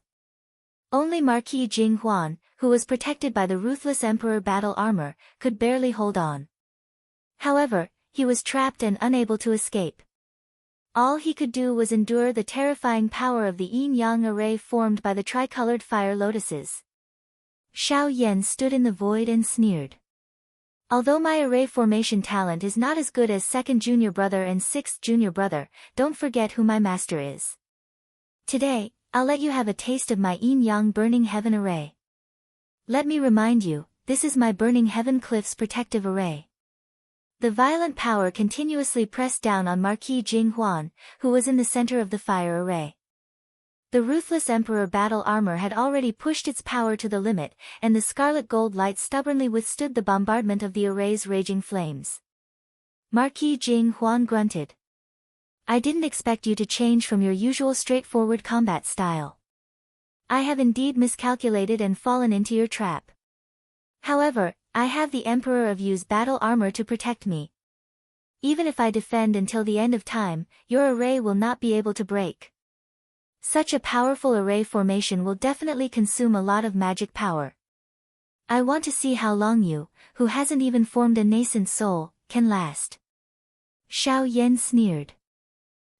Speaker 1: Only Marquis Jing Huan, who was protected by the ruthless emperor battle armor, could barely hold on. However, he was trapped and unable to escape. All he could do was endure the terrifying power of the yin-yang array formed by the tricolored fire lotuses. Xiao Yan stood in the void and sneered. Although my array formation talent is not as good as second junior brother and sixth junior brother, don't forget who my master is. Today, I'll let you have a taste of my yin-yang burning heaven array. Let me remind you, this is my burning heaven cliffs protective array. The violent power continuously pressed down on Marquis Jing Huan, who was in the center of the fire array. The ruthless emperor battle armor had already pushed its power to the limit, and the scarlet gold light stubbornly withstood the bombardment of the array's raging flames. Marquis Jing Huan grunted. I didn't expect you to change from your usual straightforward combat style. I have indeed miscalculated and fallen into your trap. However, I have the Emperor of Yu's battle armor to protect me. Even if I defend until the end of time, your array will not be able to break. Such a powerful array formation will definitely consume a lot of magic power. I want to see how long you, who hasn't even formed a nascent soul, can last. Xiao Yan sneered.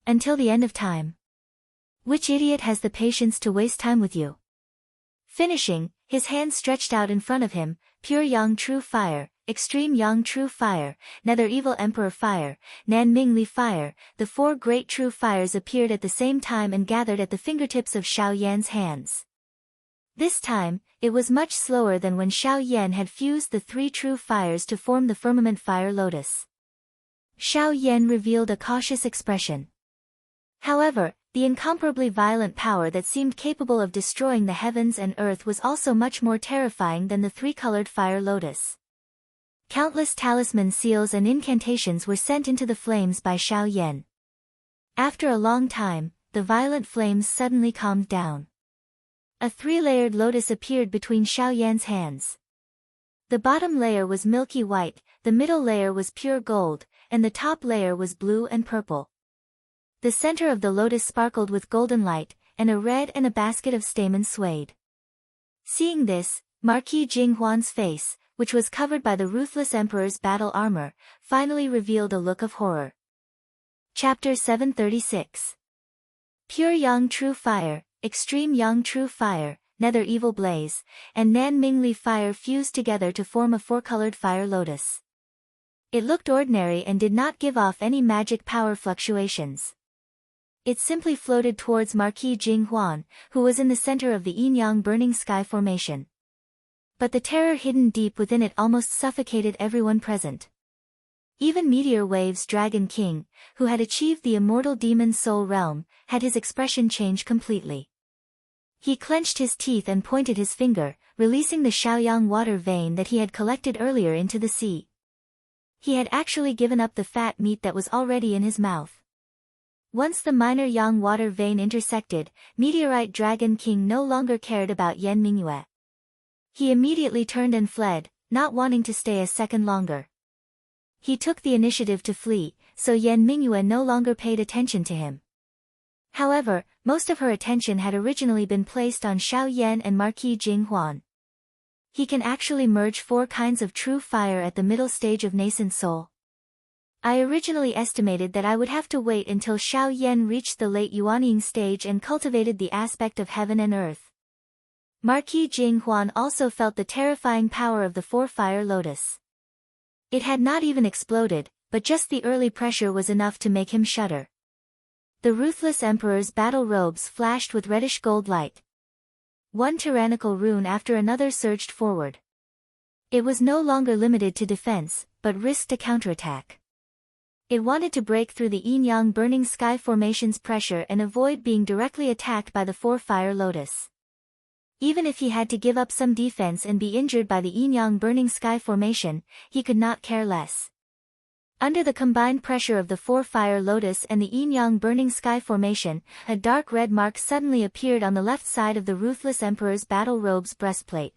Speaker 1: Until the end of time. Which idiot has the patience to waste time with you? Finishing, his hand stretched out in front of him, pure yang true fire, extreme yang true fire, nether evil emperor fire, Nan Mingli fire, the four great true fires appeared at the same time and gathered at the fingertips of Xiao Yan's hands. This time, it was much slower than when Xiao Yan had fused the three true fires to form the firmament fire lotus. Xiao Yan revealed a cautious expression. However, the incomparably violent power that seemed capable of destroying the heavens and earth was also much more terrifying than the three-colored fire lotus. Countless talisman seals and incantations were sent into the flames by Xiao Yan. After a long time, the violent flames suddenly calmed down. A three-layered lotus appeared between Xiao Yan's hands. The bottom layer was milky white, the middle layer was pure gold, and the top layer was blue and purple. The center of the lotus sparkled with golden light, and a red and a basket of stamens swayed. Seeing this, Marquis Jing Huan's face, which was covered by the ruthless emperor's battle armor, finally revealed a look of horror. Chapter 736. Pure Yang True Fire, Extreme Yang True Fire, Nether Evil Blaze, and Nan Mingli Fire fused together to form a four-colored fire lotus. It looked ordinary and did not give off any magic power fluctuations. It simply floated towards Marquis Jing Huan, who was in the center of the yin-yang burning sky formation. But the terror hidden deep within it almost suffocated everyone present. Even Meteor Wave's Dragon King, who had achieved the immortal demon soul realm, had his expression change completely. He clenched his teeth and pointed his finger, releasing the Shaoyang water vein that he had collected earlier into the sea. He had actually given up the fat meat that was already in his mouth. Once the minor yang water vein intersected, Meteorite Dragon King no longer cared about Yan Mingyue. He immediately turned and fled, not wanting to stay a second longer. He took the initiative to flee, so Yan Mingyue no longer paid attention to him. However, most of her attention had originally been placed on Xiao Yan and Marquis Jing Huan. He can actually merge 4 kinds of true fire at the middle stage of nascent soul. I originally estimated that I would have to wait until Xiao Yan reached the late Yuanying stage and cultivated the aspect of heaven and earth. Marquis Jinghuan also felt the terrifying power of the 4-fire lotus. It had not even exploded, but just the early pressure was enough to make him shudder. The ruthless emperor's battle robes flashed with reddish gold light. One tyrannical rune after another surged forward. It was no longer limited to defense, but risked a counterattack. It wanted to break through the yin-yang burning sky formation's pressure and avoid being directly attacked by the 4-fire lotus. Even if he had to give up some defense and be injured by the yin-yang burning sky formation, he could not care less. Under the combined pressure of the 4-fire lotus and the yin-yang burning sky formation, a dark red mark suddenly appeared on the left side of the ruthless emperor's battle robe's breastplate.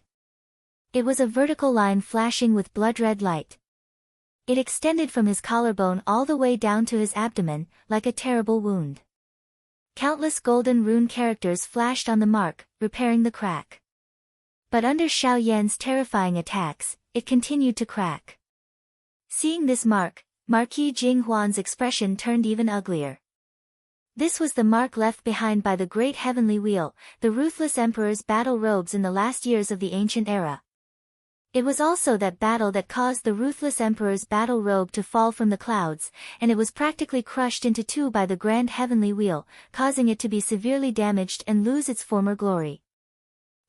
Speaker 1: It was a vertical line flashing with blood-red light. It extended from his collarbone all the way down to his abdomen, like a terrible wound. Countless golden rune characters flashed on the mark, repairing the crack. But under Xiao Yan's terrifying attacks, it continued to crack. Seeing this mark, Marquis Jinghuan's expression turned even uglier. This was the mark left behind by the great heavenly wheel, the ruthless emperor's battle robes in the last years of the ancient era. It was also that battle that caused the ruthless emperor's battle robe to fall from the clouds, and it was practically crushed into 2 by the grand heavenly wheel, causing it to be severely damaged and lose its former glory.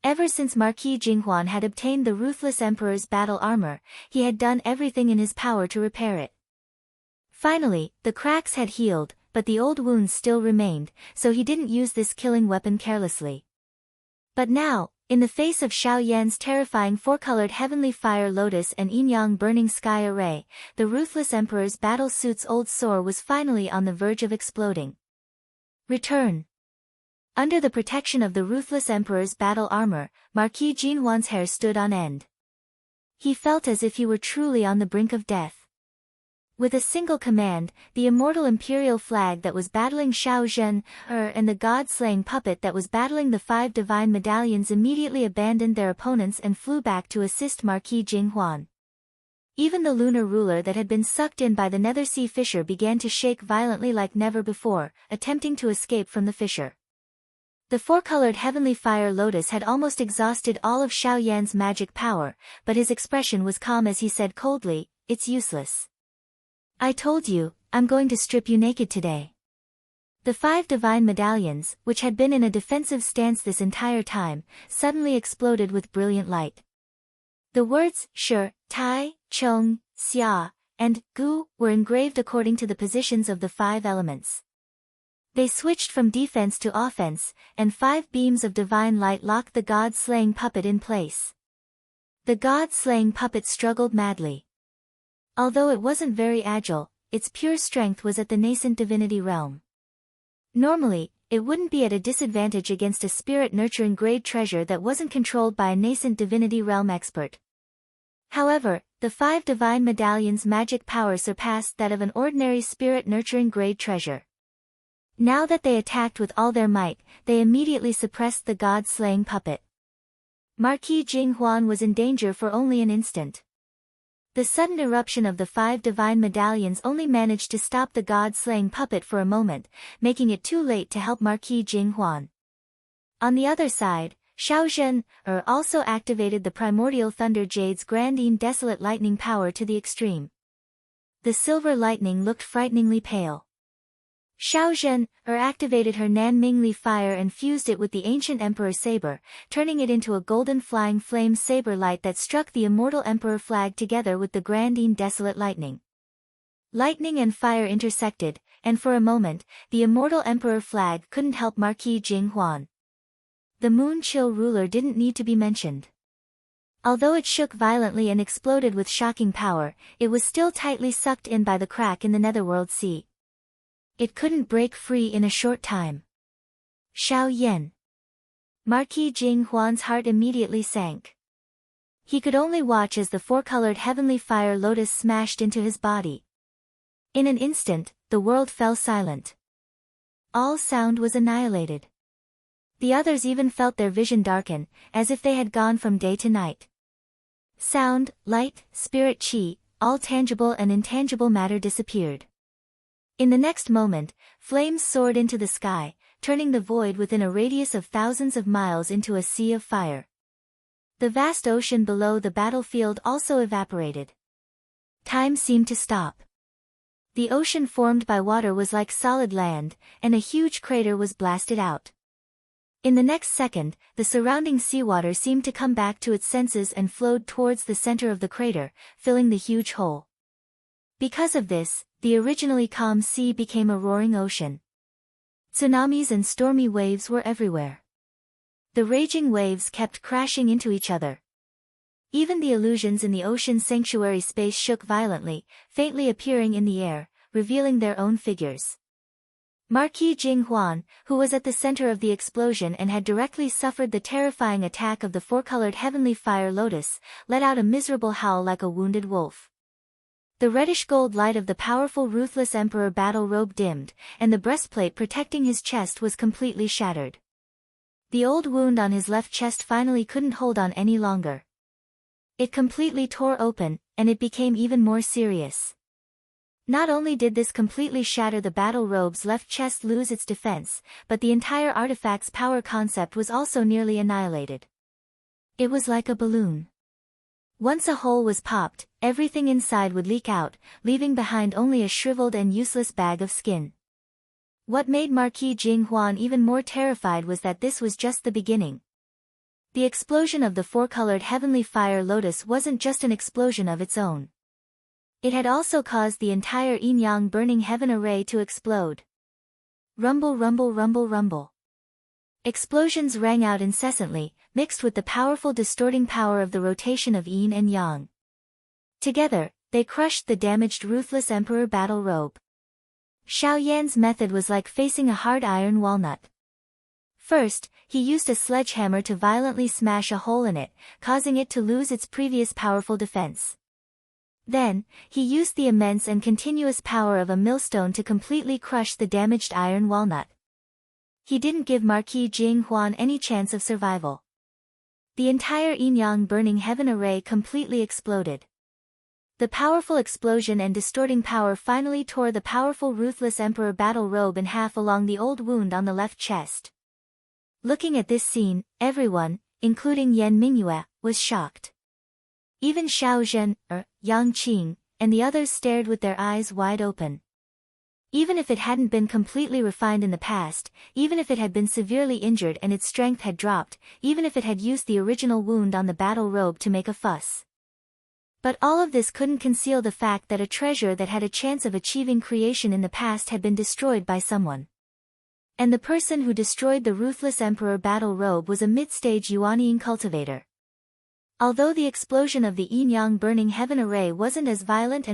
Speaker 1: Ever since Marquis Jinghuan had obtained the ruthless emperor's battle armor, he had done everything in his power to repair it. Finally, the cracks had healed, but the old wounds still remained, so he didn't use this killing weapon carelessly. But now, in the face of Xiao Yan's terrifying 4-colored heavenly fire lotus and yin-yang burning sky array, the ruthless emperor's battle suit's old sword was finally on the verge of exploding. Return. Under the protection of the ruthless emperor's battle armor, Marquis Jinghuan's hair stood on end. He felt as if he were truly on the brink of death. With a single command, the immortal imperial flag that was battling Xiao Zhen, and the god-slaying puppet that was battling the 5 divine medallions immediately abandoned their opponents and flew back to assist Marquis Jinghuan. Even the lunar ruler that had been sucked in by the Nethersea fissure began to shake violently like never before, attempting to escape from the fissure. The 4-colored heavenly fire lotus had almost exhausted all of Xiao Yan's magic power, but his expression was calm as he said coldly, "It's useless. I told you, I'm going to strip you naked today." The 5 divine medallions, which had been in a defensive stance this entire time, suddenly exploded with brilliant light. The words, Shi, Tai, Chong, Xia, and Gu, were engraved according to the positions of the 5 elements. They switched from defense to offense, and 5 beams of divine light locked the god-slaying puppet in place. The god-slaying puppet struggled madly. Although it wasn't very agile, its pure strength was at the nascent divinity realm. Normally, it wouldn't be at a disadvantage against a spirit-nurturing grade treasure that wasn't controlled by a nascent divinity realm expert. However, the 5 divine medallions' magic power surpassed that of an ordinary spirit-nurturing grade treasure. Now that they attacked with all their might, they immediately suppressed the god-slaying puppet. Marquis Jinghuan was in danger for only an instant. The sudden eruption of the 5 divine medallions only managed to stop the god-slaying puppet for a moment, making it too late to help Marquis Jinghuan. On the other side, Xiao Zhen, also activated the primordial thunder jade's grandine desolate lightning power to the extreme. The silver lightning looked frighteningly pale. Xiao Zhen, activated her Nanmingli fire and fused it with the ancient emperor saber, turning it into a golden flying flame saber light that struck the immortal emperor flag together with the grandine desolate lightning. Lightning and fire intersected, and for a moment, the immortal emperor flag couldn't help Marquis Jinghuan. The moon chill ruler didn't need to be mentioned. Although it shook violently and exploded with shocking power, it was still tightly sucked in by the crack in the netherworld sea. It couldn't break free in a short time. Xiao Yan. Marquis Jinghuan's heart immediately sank. He could only watch as the 4-colored heavenly fire lotus smashed into his body. In an instant, the world fell silent. All sound was annihilated. The others even felt their vision darken, as if they had gone from day to night. Sound, light, spirit chi, all tangible and intangible matter disappeared. In the next moment, flames soared into the sky, turning the void within a radius of thousands of miles into a sea of fire. The vast ocean below the battlefield also evaporated. Time seemed to stop. The ocean formed by water was like solid land, and a huge crater was blasted out. In the next second, the surrounding seawater seemed to come back to its senses and flowed towards the center of the crater, filling the huge hole. Because of this, the originally calm sea became a roaring ocean. Tsunamis and stormy waves were everywhere. The raging waves kept crashing into each other. Even the illusions in the ocean's sanctuary space shook violently, faintly appearing in the air, revealing their own figures. Marquis Jing Huan, who was at the center of the explosion and had directly suffered the terrifying attack of the four-colored heavenly fire lotus, let out a miserable howl like a wounded wolf. The reddish-gold light of the powerful ruthless emperor battle robe dimmed, and the breastplate protecting his chest was completely shattered. The old wound on his left chest finally couldn't hold on any longer. It completely tore open, and it became even more serious. Not only did this completely shatter the battle robe's left chest lose its defense, but the entire artifact's power concept was also nearly annihilated. It was like a balloon. Once a hole was popped, everything inside would leak out, leaving behind only a shriveled and useless bag of skin. What made Marquis Jing Huan even more terrified was that this was just the beginning. The explosion of the four-colored heavenly fire lotus wasn't just an explosion of its own. It had also caused the entire yin-yang burning heaven array to explode. Rumble, rumble, rumble, rumble. Explosions rang out incessantly, mixed with the powerful distorting power of the rotation of yin and yang. Together, they crushed the damaged ruthless emperor battle robe. Xiao Yan's method was like facing a hard iron walnut. First, he used a sledgehammer to violently smash a hole in it, causing it to lose its previous powerful defense. Then, he used the immense and continuous power of a millstone to completely crush the damaged iron walnut. He didn't give Marquis Jing Huan any chance of survival. The entire yin-yang burning heaven array completely exploded. The powerful explosion and distorting power finally tore the powerful ruthless emperor battle robe in half along the old wound on the left chest. Looking at this scene, everyone, including Yan Mingyue, was shocked. Even Xiao Zhen, Yang Qing, and the others stared with their eyes wide open. Even if it hadn't been completely refined in the past, even if it had been severely injured and its strength had dropped, even if it had used the original wound on the battle robe to make a fuss. But all of this couldn't conceal the fact that a treasure that had a chance of achieving creation in the past had been destroyed by someone. And the person who destroyed the ruthless emperor battle robe was a mid-stage Yuanying cultivator. Although the explosion of the yin-yang burning heaven array wasn't as violent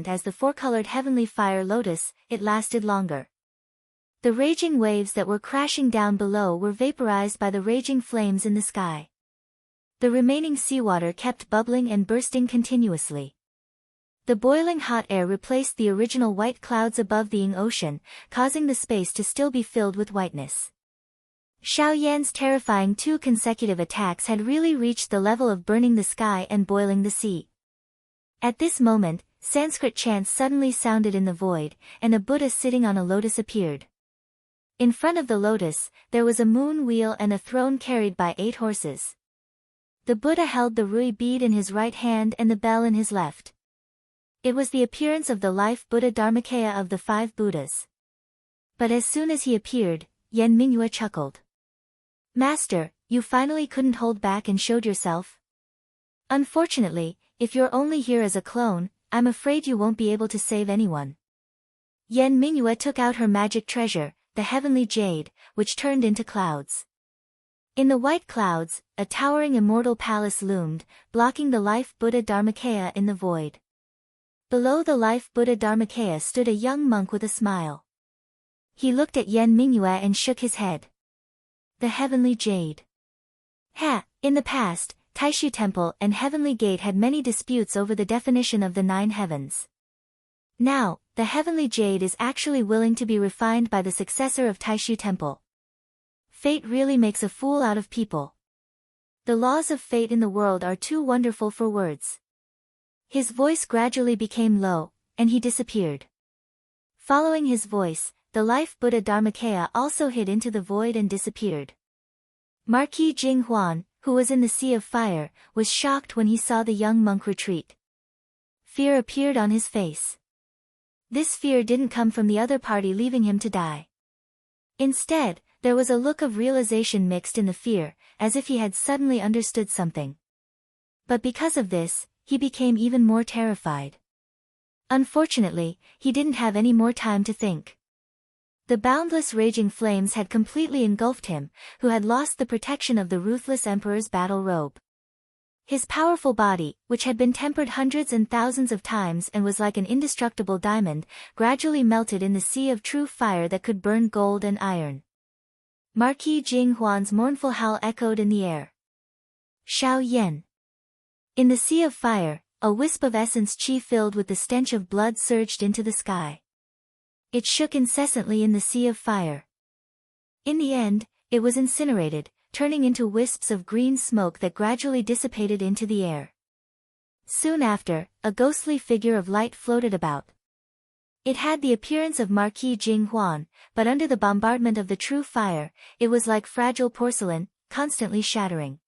Speaker 1: as the four-colored heavenly fire lotus, it lasted longer. The raging waves that were crashing down below were vaporized by the raging flames in the sky. The remaining seawater kept bubbling and bursting continuously. The boiling hot air replaced the original white clouds above the Ying Ocean, causing the space to still be filled with whiteness. Xiao Yan's terrifying 2 consecutive attacks had really reached the level of burning the sky and boiling the sea. At this moment, Sanskrit chants suddenly sounded in the void, and a Buddha sitting on a lotus appeared. In front of the lotus, there was a moon wheel and a throne carried by 8 horses. The Buddha held the Rui bead in his right hand and the bell in his left. It was the appearance of the life Buddha Dharmakaya of the 5 Buddhas. But as soon as he appeared, Yan Mingyue chuckled. "Master, you finally couldn't hold back and showed yourself? Unfortunately, if you're only here as a clone, I'm afraid you won't be able to save anyone." Yan Mingyue took out her magic treasure, the heavenly jade, which turned into clouds. In the white clouds, a towering immortal palace loomed, blocking the life Buddha Dharmakaya in the void. Below the life Buddha Dharmakaya stood a young monk with a smile. He looked at Yan Mingyue and shook his head. The heavenly jade. In the past, Taishu Temple and Heavenly Gate had many disputes over the definition of the 9 heavens. Now, the heavenly jade is actually willing to be refined by the successor of Taishu Temple. Fate really makes a fool out of people. The laws of fate in the world are too wonderful for words. His voice gradually became low, and he disappeared. Following his voice, the life Buddha Dharmakaya also hid into the void and disappeared. Marquis Jinghuan, who was in the sea of fire, was shocked when he saw the young monk retreat. Fear appeared on his face. This fear didn't come from the other party leaving him to die. Instead, there was a look of realization mixed in the fear, as if he had suddenly understood something. But because of this, he became even more terrified. Unfortunately, he didn't have any more time to think. The boundless raging flames had completely engulfed him, who had lost the protection of the ruthless emperor's battle robe. His powerful body, which had been tempered hundreds and thousands of times and was like an indestructible diamond, gradually melted in the sea of true fire that could burn gold and iron. Marquis Jinghuan's mournful howl echoed in the air. Xiao Yan. In the sea of fire, a wisp of essence qi filled with the stench of blood surged into the sky. It shook incessantly in the sea of fire. In the end, it was incinerated, turning into wisps of green smoke that gradually dissipated into the air. Soon after, a ghostly figure of light floated about. It had the appearance of Marquis Jinghuan, but under the bombardment of the true fire, it was like fragile porcelain, constantly shattering.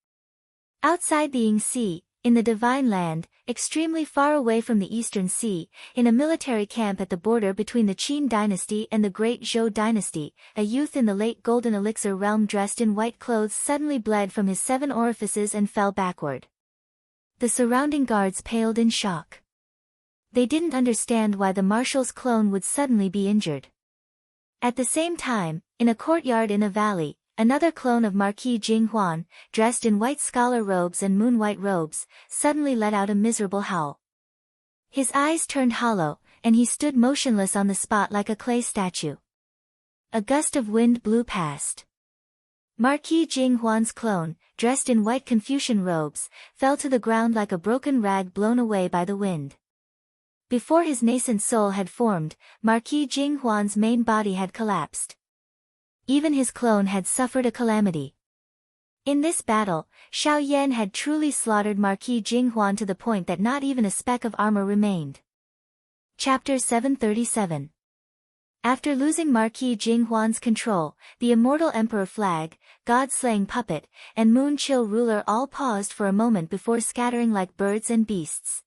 Speaker 1: Outside the Ying Sea, in the Divine Land, extremely far away from the Eastern Sea, in a military camp at the border between the Qin dynasty and the Great Zhou dynasty, a youth in the late Golden Elixir realm dressed in white clothes suddenly bled from his 7 orifices and fell backward. The surrounding guards paled in shock. They didn't understand why the marshal's clone would suddenly be injured. At the same time, in a courtyard in a valley, another clone of Marquis Jinghuan, dressed in white scholar robes and moon-white robes, suddenly let out a miserable howl. His eyes turned hollow, and he stood motionless on the spot like a clay statue. A gust of wind blew past. Marquis Jinghuan's clone, dressed in white Confucian robes, fell to the ground like a broken rag blown away by the wind. Before his nascent soul had formed, Marquis Jinghuan's main body had collapsed. Even his clone had suffered a calamity. In this battle, Xiao Yan had truly slaughtered Marquis Jinghuan to the point that not even a speck of armor remained. Chapter 737. After losing Marquis Jinghuan's control, the immortal emperor flag, god-slaying puppet, and moon chill ruler all paused for a moment before scattering like birds and beasts.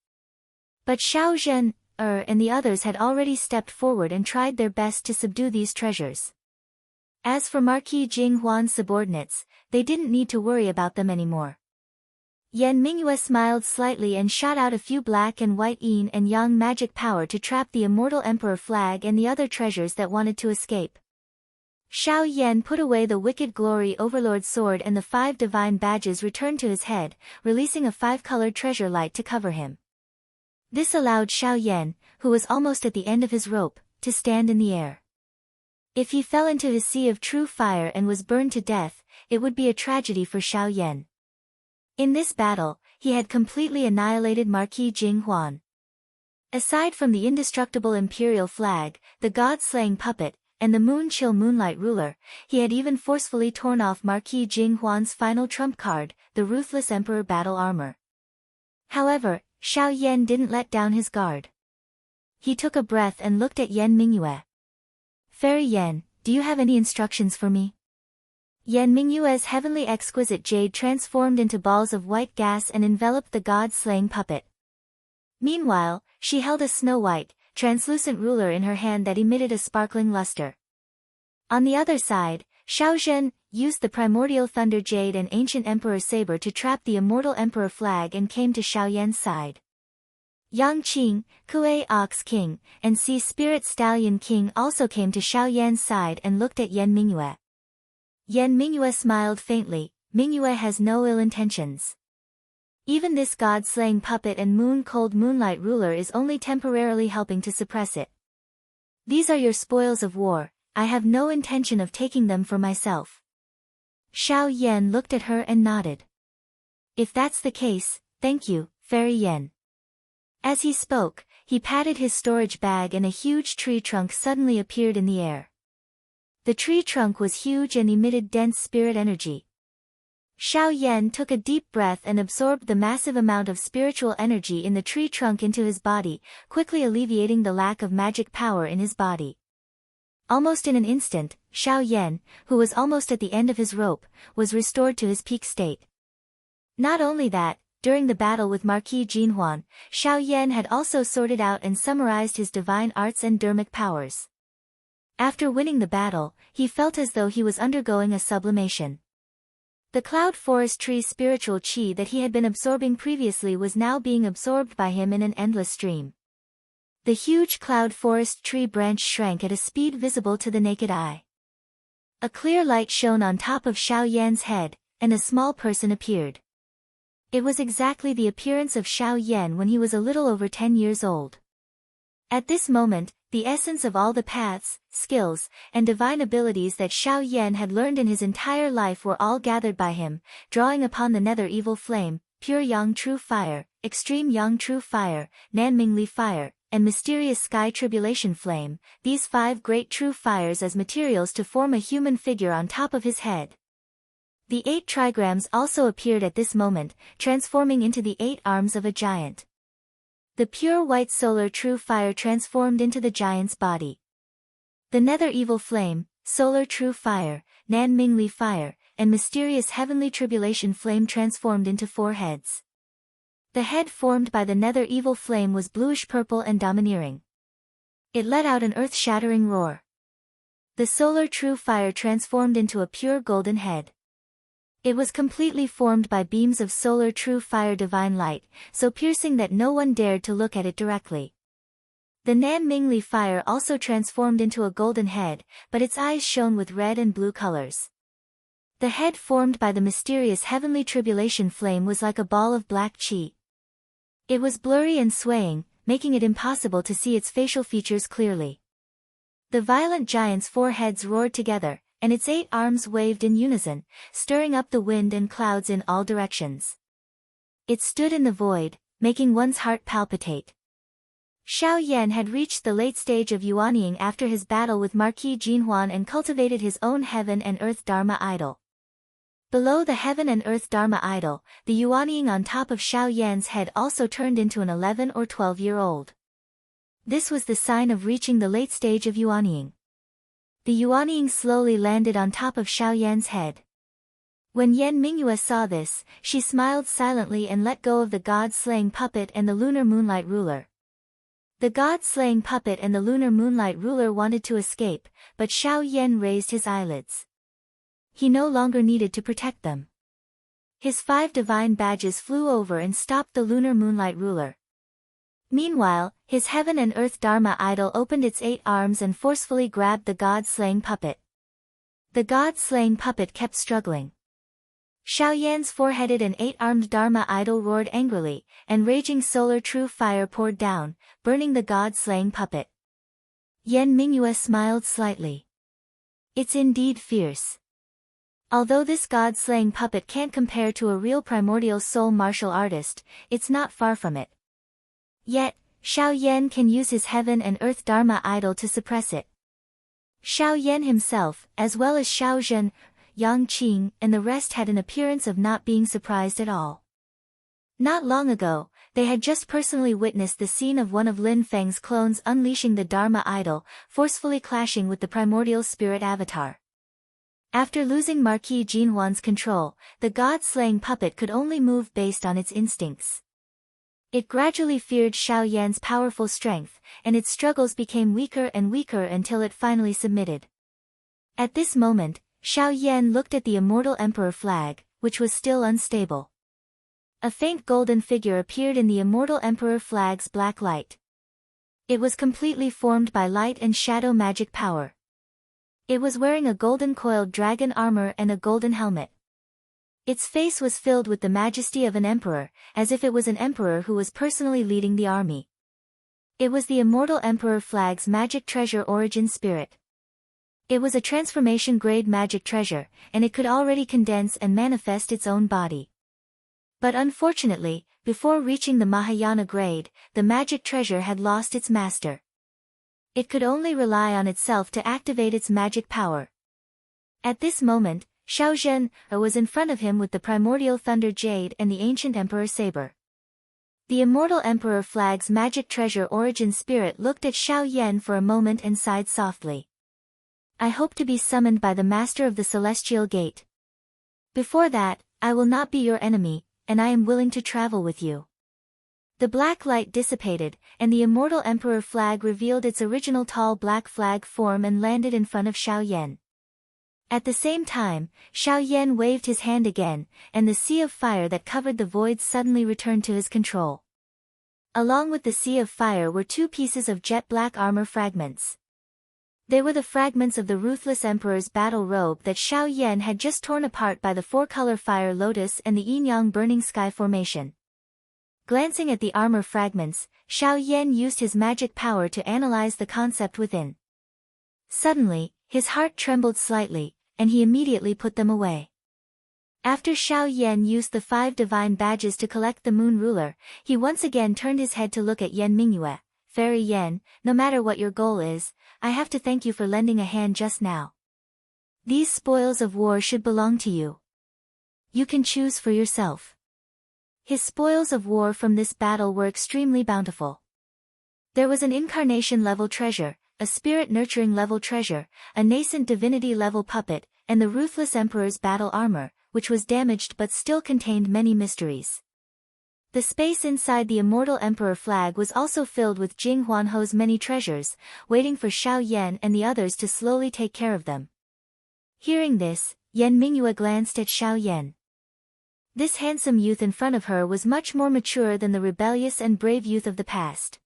Speaker 1: But Xiao Zhen, and the others had already stepped forward and tried their best to subdue these treasures. As for Marquis Jinghuan's subordinates, they didn't need to worry about them anymore. Yan Mingyue smiled slightly and shot out a few black and white yin and yang magic power to trap the immortal emperor flag and the other treasures that wanted to escape. Xiao Yan put away the wicked glory overlord sword and the 5 divine badges returned to his head, releasing a 5-colored treasure light to cover him. This allowed Xiao Yan, who was almost at the end of his rope, to stand in the air. If he fell into his sea of true fire and was burned to death, it would be a tragedy for Xiao Yan. In this battle, he had completely annihilated Marquis Jinghuan. Aside from the indestructible imperial flag, the god-slaying puppet, and the moon-chill moonlight ruler, he had even forcefully torn off Marquis Jinghuan's final trump card, the ruthless emperor battle armor. However, Xiao Yan didn't let down his guard. He took a breath and looked at Yan Mingyue. Fairy Yan, do you have any instructions for me? Yan Mingyue's heavenly exquisite jade transformed into balls of white gas and enveloped the god-slaying puppet. Meanwhile, she held a snow-white, translucent ruler in her hand that emitted a sparkling luster. On the other side, Xiao Zhen used the primordial thunder jade and ancient emperor saber to trap the immortal emperor flag and came to Xiao Yan's side. Yang Qing, Kuei Ox King, and Sea Spirit Stallion King also came to Xiao Yan's side and looked at Yan Mingyue. Yan Mingyue smiled faintly. Mingyue has no ill intentions. Even this god-slaying puppet and moon-cold moonlight ruler is only temporarily helping to suppress it. These are your spoils of war, I have no intention of taking them for myself. Xiao Yan looked at her and nodded. If that's the case, thank you, Fairy Yan. As he spoke, he patted his storage bag and a huge tree trunk suddenly appeared in the air. The tree trunk was huge and emitted dense spirit energy. Xiao Yan took a deep breath and absorbed the massive amount of spiritual energy in the tree trunk into his body, quickly alleviating the lack of magic power in his body. Almost in an instant, Xiao Yan, who was almost at the end of his rope, was restored to his peak state. Not only that, during the battle with Marquis Jinhuan, Xiao Yan had also sorted out and summarized his divine arts and dermic powers. After winning the battle, he felt as though he was undergoing a sublimation. The cloud forest tree's spiritual qi that he had been absorbing previously was now being absorbed by him in an endless stream. The huge cloud forest tree branch shrank at a speed visible to the naked eye. A clear light shone on top of Xiao Yan's head, and a small person appeared. It was exactly the appearance of Xiao Yan when he was a little over 10 years old. At this moment, the essence of all the paths, skills, and divine abilities that Xiao Yan had learned in his entire life were all gathered by him, drawing upon the nether evil flame, pure yang true fire, extreme yang true fire, Nanmingli fire, and mysterious sky tribulation flame, these 5 great true fires as materials to form a human figure on top of his head. The 8 trigrams also appeared at this moment, transforming into the 8 arms of a giant. The pure white solar true fire transformed into the giant's body. The nether evil flame, solar true fire, Nanmingli fire, and mysterious heavenly tribulation flame transformed into 4 heads. The head formed by the nether evil flame was bluish-purple and domineering. It let out an earth-shattering roar. The solar true fire transformed into a pure golden head. It was completely formed by beams of solar true fire divine light, so piercing that no one dared to look at it directly. The Nanmingli fire also transformed into a golden head, but its eyes shone with red and blue colors. The head formed by the mysterious heavenly tribulation flame was like a ball of black qi. It was blurry and swaying, making it impossible to see its facial features clearly. The violent giant's 4 heads roared together, and its 8 arms waved in unison, stirring up the wind and clouds in all directions. It stood in the void, making one's heart palpitate. Xiao Yan had reached the late stage of yuanying after his battle with Marquis Jinhuan and cultivated his own heaven and earth dharma idol. Below the heaven and earth dharma idol, the yuanying on top of Xiao Yan's head also turned into an 11 or 12-year-old. This was the sign of reaching the late stage of yuanying. The yuanying slowly landed on top of Xiao Yan's head. When Yan Mingyue saw this, she smiled silently and let go of the god-slaying puppet and the lunar moonlight ruler. The god-slaying puppet and the lunar moonlight ruler wanted to escape, but Xiao Yan raised his eyelids. He no longer needed to protect them. His 5 divine badges flew over and stopped the lunar moonlight ruler. Meanwhile, his heaven and earth dharma idol opened its 8 arms and forcefully grabbed the god-slaying puppet. The god-slaying puppet kept struggling. Xiao Yan's 4-headed and 8-armed dharma idol roared angrily, and raging solar true fire poured down, burning the god-slaying puppet. Yan Mingyue smiled slightly. It's indeed fierce. Although this god-slaying puppet can't compare to a real primordial soul martial artist, it's not far from it. Yet, Xiao Yan can use his heaven and earth dharma idol to suppress it. Xiao Yan himself, as well as Xiao Zhen, Yang Qing, and the rest had an appearance of not being surprised at all. Not long ago, they had just personally witnessed the scene of one of Lin Feng's clones unleashing the dharma idol, forcefully clashing with the primordial spirit avatar. After losing Marquis Jinhuan's control, the god-slaying puppet could only move based on its instincts. It gradually feared Xiao Yan's powerful strength, and its struggles became weaker and weaker until it finally submitted. At this moment, Xiao Yan looked at the immortal emperor flag, which was still unstable. A faint golden figure appeared in the immortal emperor flag's black light. It was completely formed by light and shadow magic power. It was wearing a golden coiled dragon armor and a golden helmet. Its face was filled with the majesty of an emperor, as if it was an emperor who was personally leading the army. It was the immortal emperor flag's magic treasure origin spirit. It was a transformation-grade magic treasure, and it could already condense and manifest its own body. But unfortunately, before reaching the Mahayana grade, the magic treasure had lost its master. It could only rely on itself to activate its magic power. At this moment, Xiao Zhen was in front of him with the primordial thunder jade and the ancient emperor saber. The immortal emperor flag's magic treasure origin spirit looked at Xiao Yan for a moment and sighed softly. I hope to be summoned by the master of the celestial gate. Before that, I will not be your enemy, and I am willing to travel with you. The black light dissipated, and the immortal emperor flag revealed its original tall black flag form and landed in front of Xiao Yan. At the same time, Xiao Yan waved his hand again, and the sea of fire that covered the void suddenly returned to his control. Along with the sea of fire were two pieces of jet black armor fragments. They were the fragments of the ruthless emperor's battle robe that Xiao Yan had just torn apart by the four-color fire lotus and the yin-yang burning sky formation. Glancing at the armor fragments, Xiao Yan used his magic power to analyze the concept within. Suddenly, his heart trembled slightly, and he immediately put them away. After Xiao Yan used the 5 divine badges to collect the moon ruler, he once again turned his head to look at Yan Mingyue. Fairy Yan, no matter what your goal is, I have to thank you for lending a hand just now. These spoils of war should belong to you. You can choose for yourself. His spoils of war from this battle were extremely bountiful. There was an incarnation-level treasure, a spirit-nurturing level treasure, a nascent divinity-level puppet, and the ruthless emperor's battle armor, which was damaged but still contained many mysteries. The space inside the immortal emperor flag was also filled with Jing Huanho's many treasures, waiting for Xiao Yan and the others to slowly take care of them. Hearing this, Yan Mingyue glanced at Xiao Yan. This handsome youth in front of her was much more mature than the rebellious and brave youth of the past.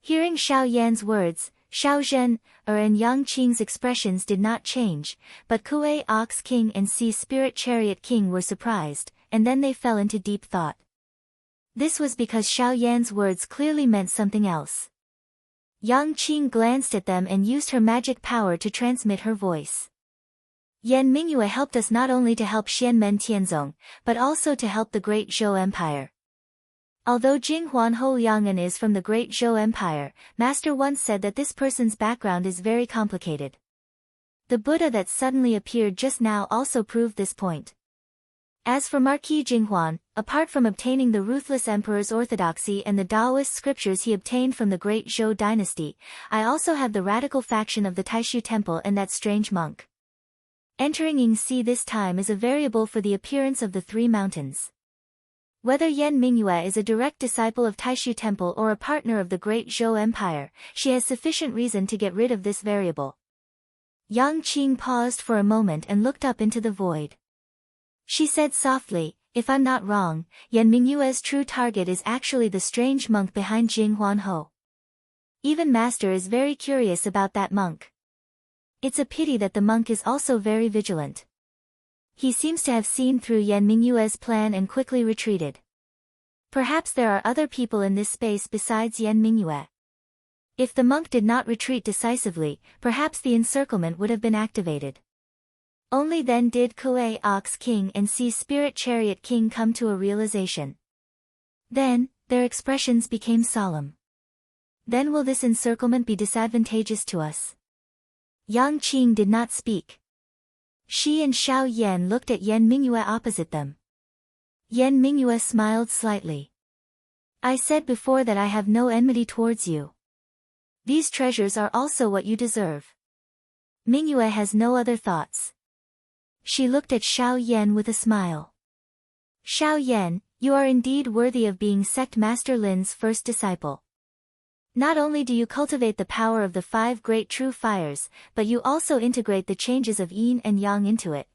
Speaker 1: Hearing Xiao Yan's words, Xiao Zhen and Yang Qing's expressions did not change, but Kuei Ox King and Sea Spirit Chariot King were surprised, and then they fell into deep thought. This was because Xiao Yan's words clearly meant something else. Yang Qing glanced at them and used her magic power to transmit her voice. Yan Mingyue helped us not only to help Xianmen Tianzong, but also to help the Great Zhou Empire. Although Jing Huanho Liangan is from the Great Zhou Empire, Master once said that this person's background is very complicated. The Buddha that suddenly appeared just now also proved this point. As for Marquis Jinghuan, apart from obtaining the ruthless emperor's orthodoxy and the Taoist scriptures he obtained from the Great Zhou dynasty, I also have the radical faction of the Taishu Temple and that strange monk. Entering Yingxi this time is a variable for the appearance of the 3 mountains. Whether Yan Mingyue is a direct disciple of Taishu Temple or a partner of the Great Zhou Empire, she has sufficient reason to get rid of this variable. Yang Qing paused for a moment and looked up into the void. She said softly, if I'm not wrong, Yan Mingyue's true target is actually the strange monk behind Jing Huanho. Even Master is very curious about that monk. It's a pity that the monk is also very vigilant. He seems to have seen through Yan Mingyue's plan and quickly retreated. Perhaps there are other people in this space besides Yan Mingyue. If the monk did not retreat decisively, perhaps the encirclement would have been activated. Only then did Kuei Ox King and Sea Spirit Chariot King come to a realization. Then, their expressions became solemn. Then will this encirclement be disadvantageous to us? Yang Qing did not speak. She and Xiao Yan looked at Yan Mingyue opposite them. Yan Mingyue smiled slightly. I said before that I have no enmity towards you. These treasures are also what you deserve. Mingyue has no other thoughts. She looked at Xiao Yan with a smile. Xiao Yan, you are indeed worthy of being Sect Master Lin's first disciple. Not only do you cultivate the power of the 5 great true fires, but you also integrate the changes of yin and yang into it.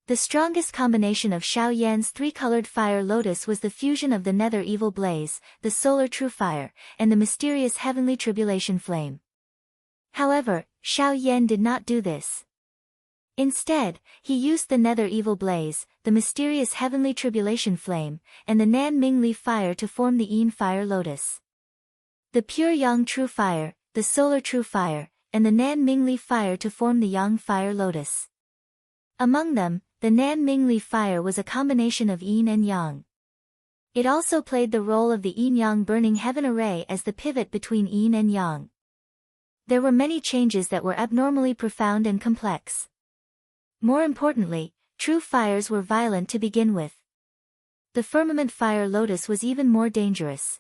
Speaker 1: The strongest combination of Xiao Yan's 3-colored fire lotus was the fusion of the nether evil blaze, the solar true fire, and the mysterious heavenly tribulation flame. However, Xiao Yan did not do this. Instead, he used the nether evil blaze, the mysterious heavenly tribulation flame, and the Nan Mingli fire to form the yin fire lotus. The pure yang true fire, the solar true fire, and the Nan Mingli fire to form the yang fire lotus. Among them, the Nan Mingli fire was a combination of yin and yang. It also played the role of the yin-yang burning heaven array as the pivot between yin and yang. There were many changes that were abnormally profound and complex. More importantly, true fires were violent to begin with. The firmament fire lotus was even more dangerous.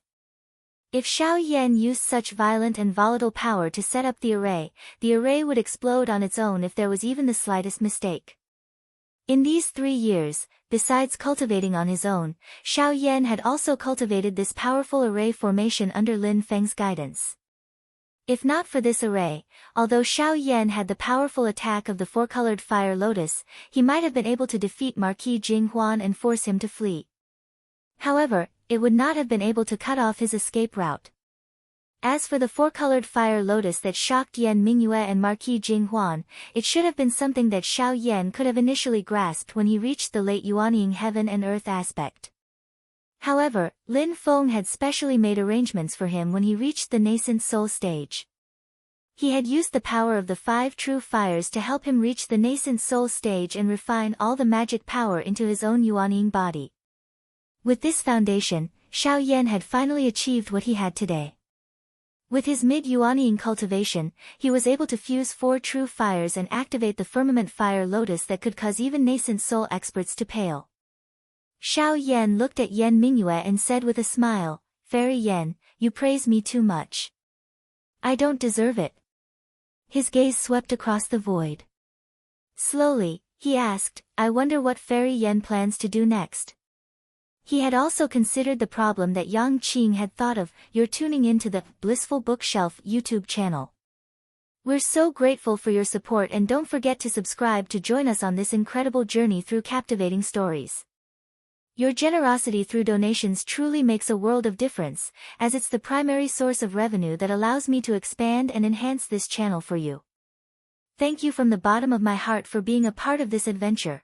Speaker 1: If Xiao Yan used such violent and volatile power to set up the array would explode on its own if there was even the slightest mistake. In these 3 years, besides cultivating on his own, Xiao Yan had also cultivated this powerful array formation under Lin Feng's guidance. If not for this array, although Xiao Yan had the powerful attack of the four-colored fire lotus, he might have been able to defeat Marquis Jing Huan and force him to flee. However, it would not have been able to cut off his escape route. As for the four-colored fire lotus that shocked Yan Mingyue and Marquis Jing Huan, it should have been something that Xiao Yan could have initially grasped when he reached the late Yuanying heaven and earth aspect. However, Lin Feng had specially made arrangements for him when he reached the nascent soul stage. He had used the power of the 5 true fires to help him reach the nascent soul stage and refine all the magic power into his own Yuanying body. With this foundation, Xiao Yan had finally achieved what he had today. With his mid-Yuanying cultivation, he was able to fuse 4 true fires and activate the firmament fire lotus that could cause even nascent soul experts to pale. Xiao Yan looked at Yan Mingyue and said with a smile, "Fairy Yan, you praise me too much. I don't deserve it." His gaze swept across the void. Slowly, he asked, "I wonder what Fairy Yan plans to do next." He had also considered the problem that Yang Qing had thought of. "You're tuning into the Blissful Bookshelf YouTube channel. We're so grateful for your support, and don't forget to subscribe to join us on this incredible journey through captivating stories. Your generosity through donations truly makes a world of difference, as it's the primary source of revenue that allows me to expand and enhance this channel for you. Thank you from the bottom of my heart for being a part of this adventure."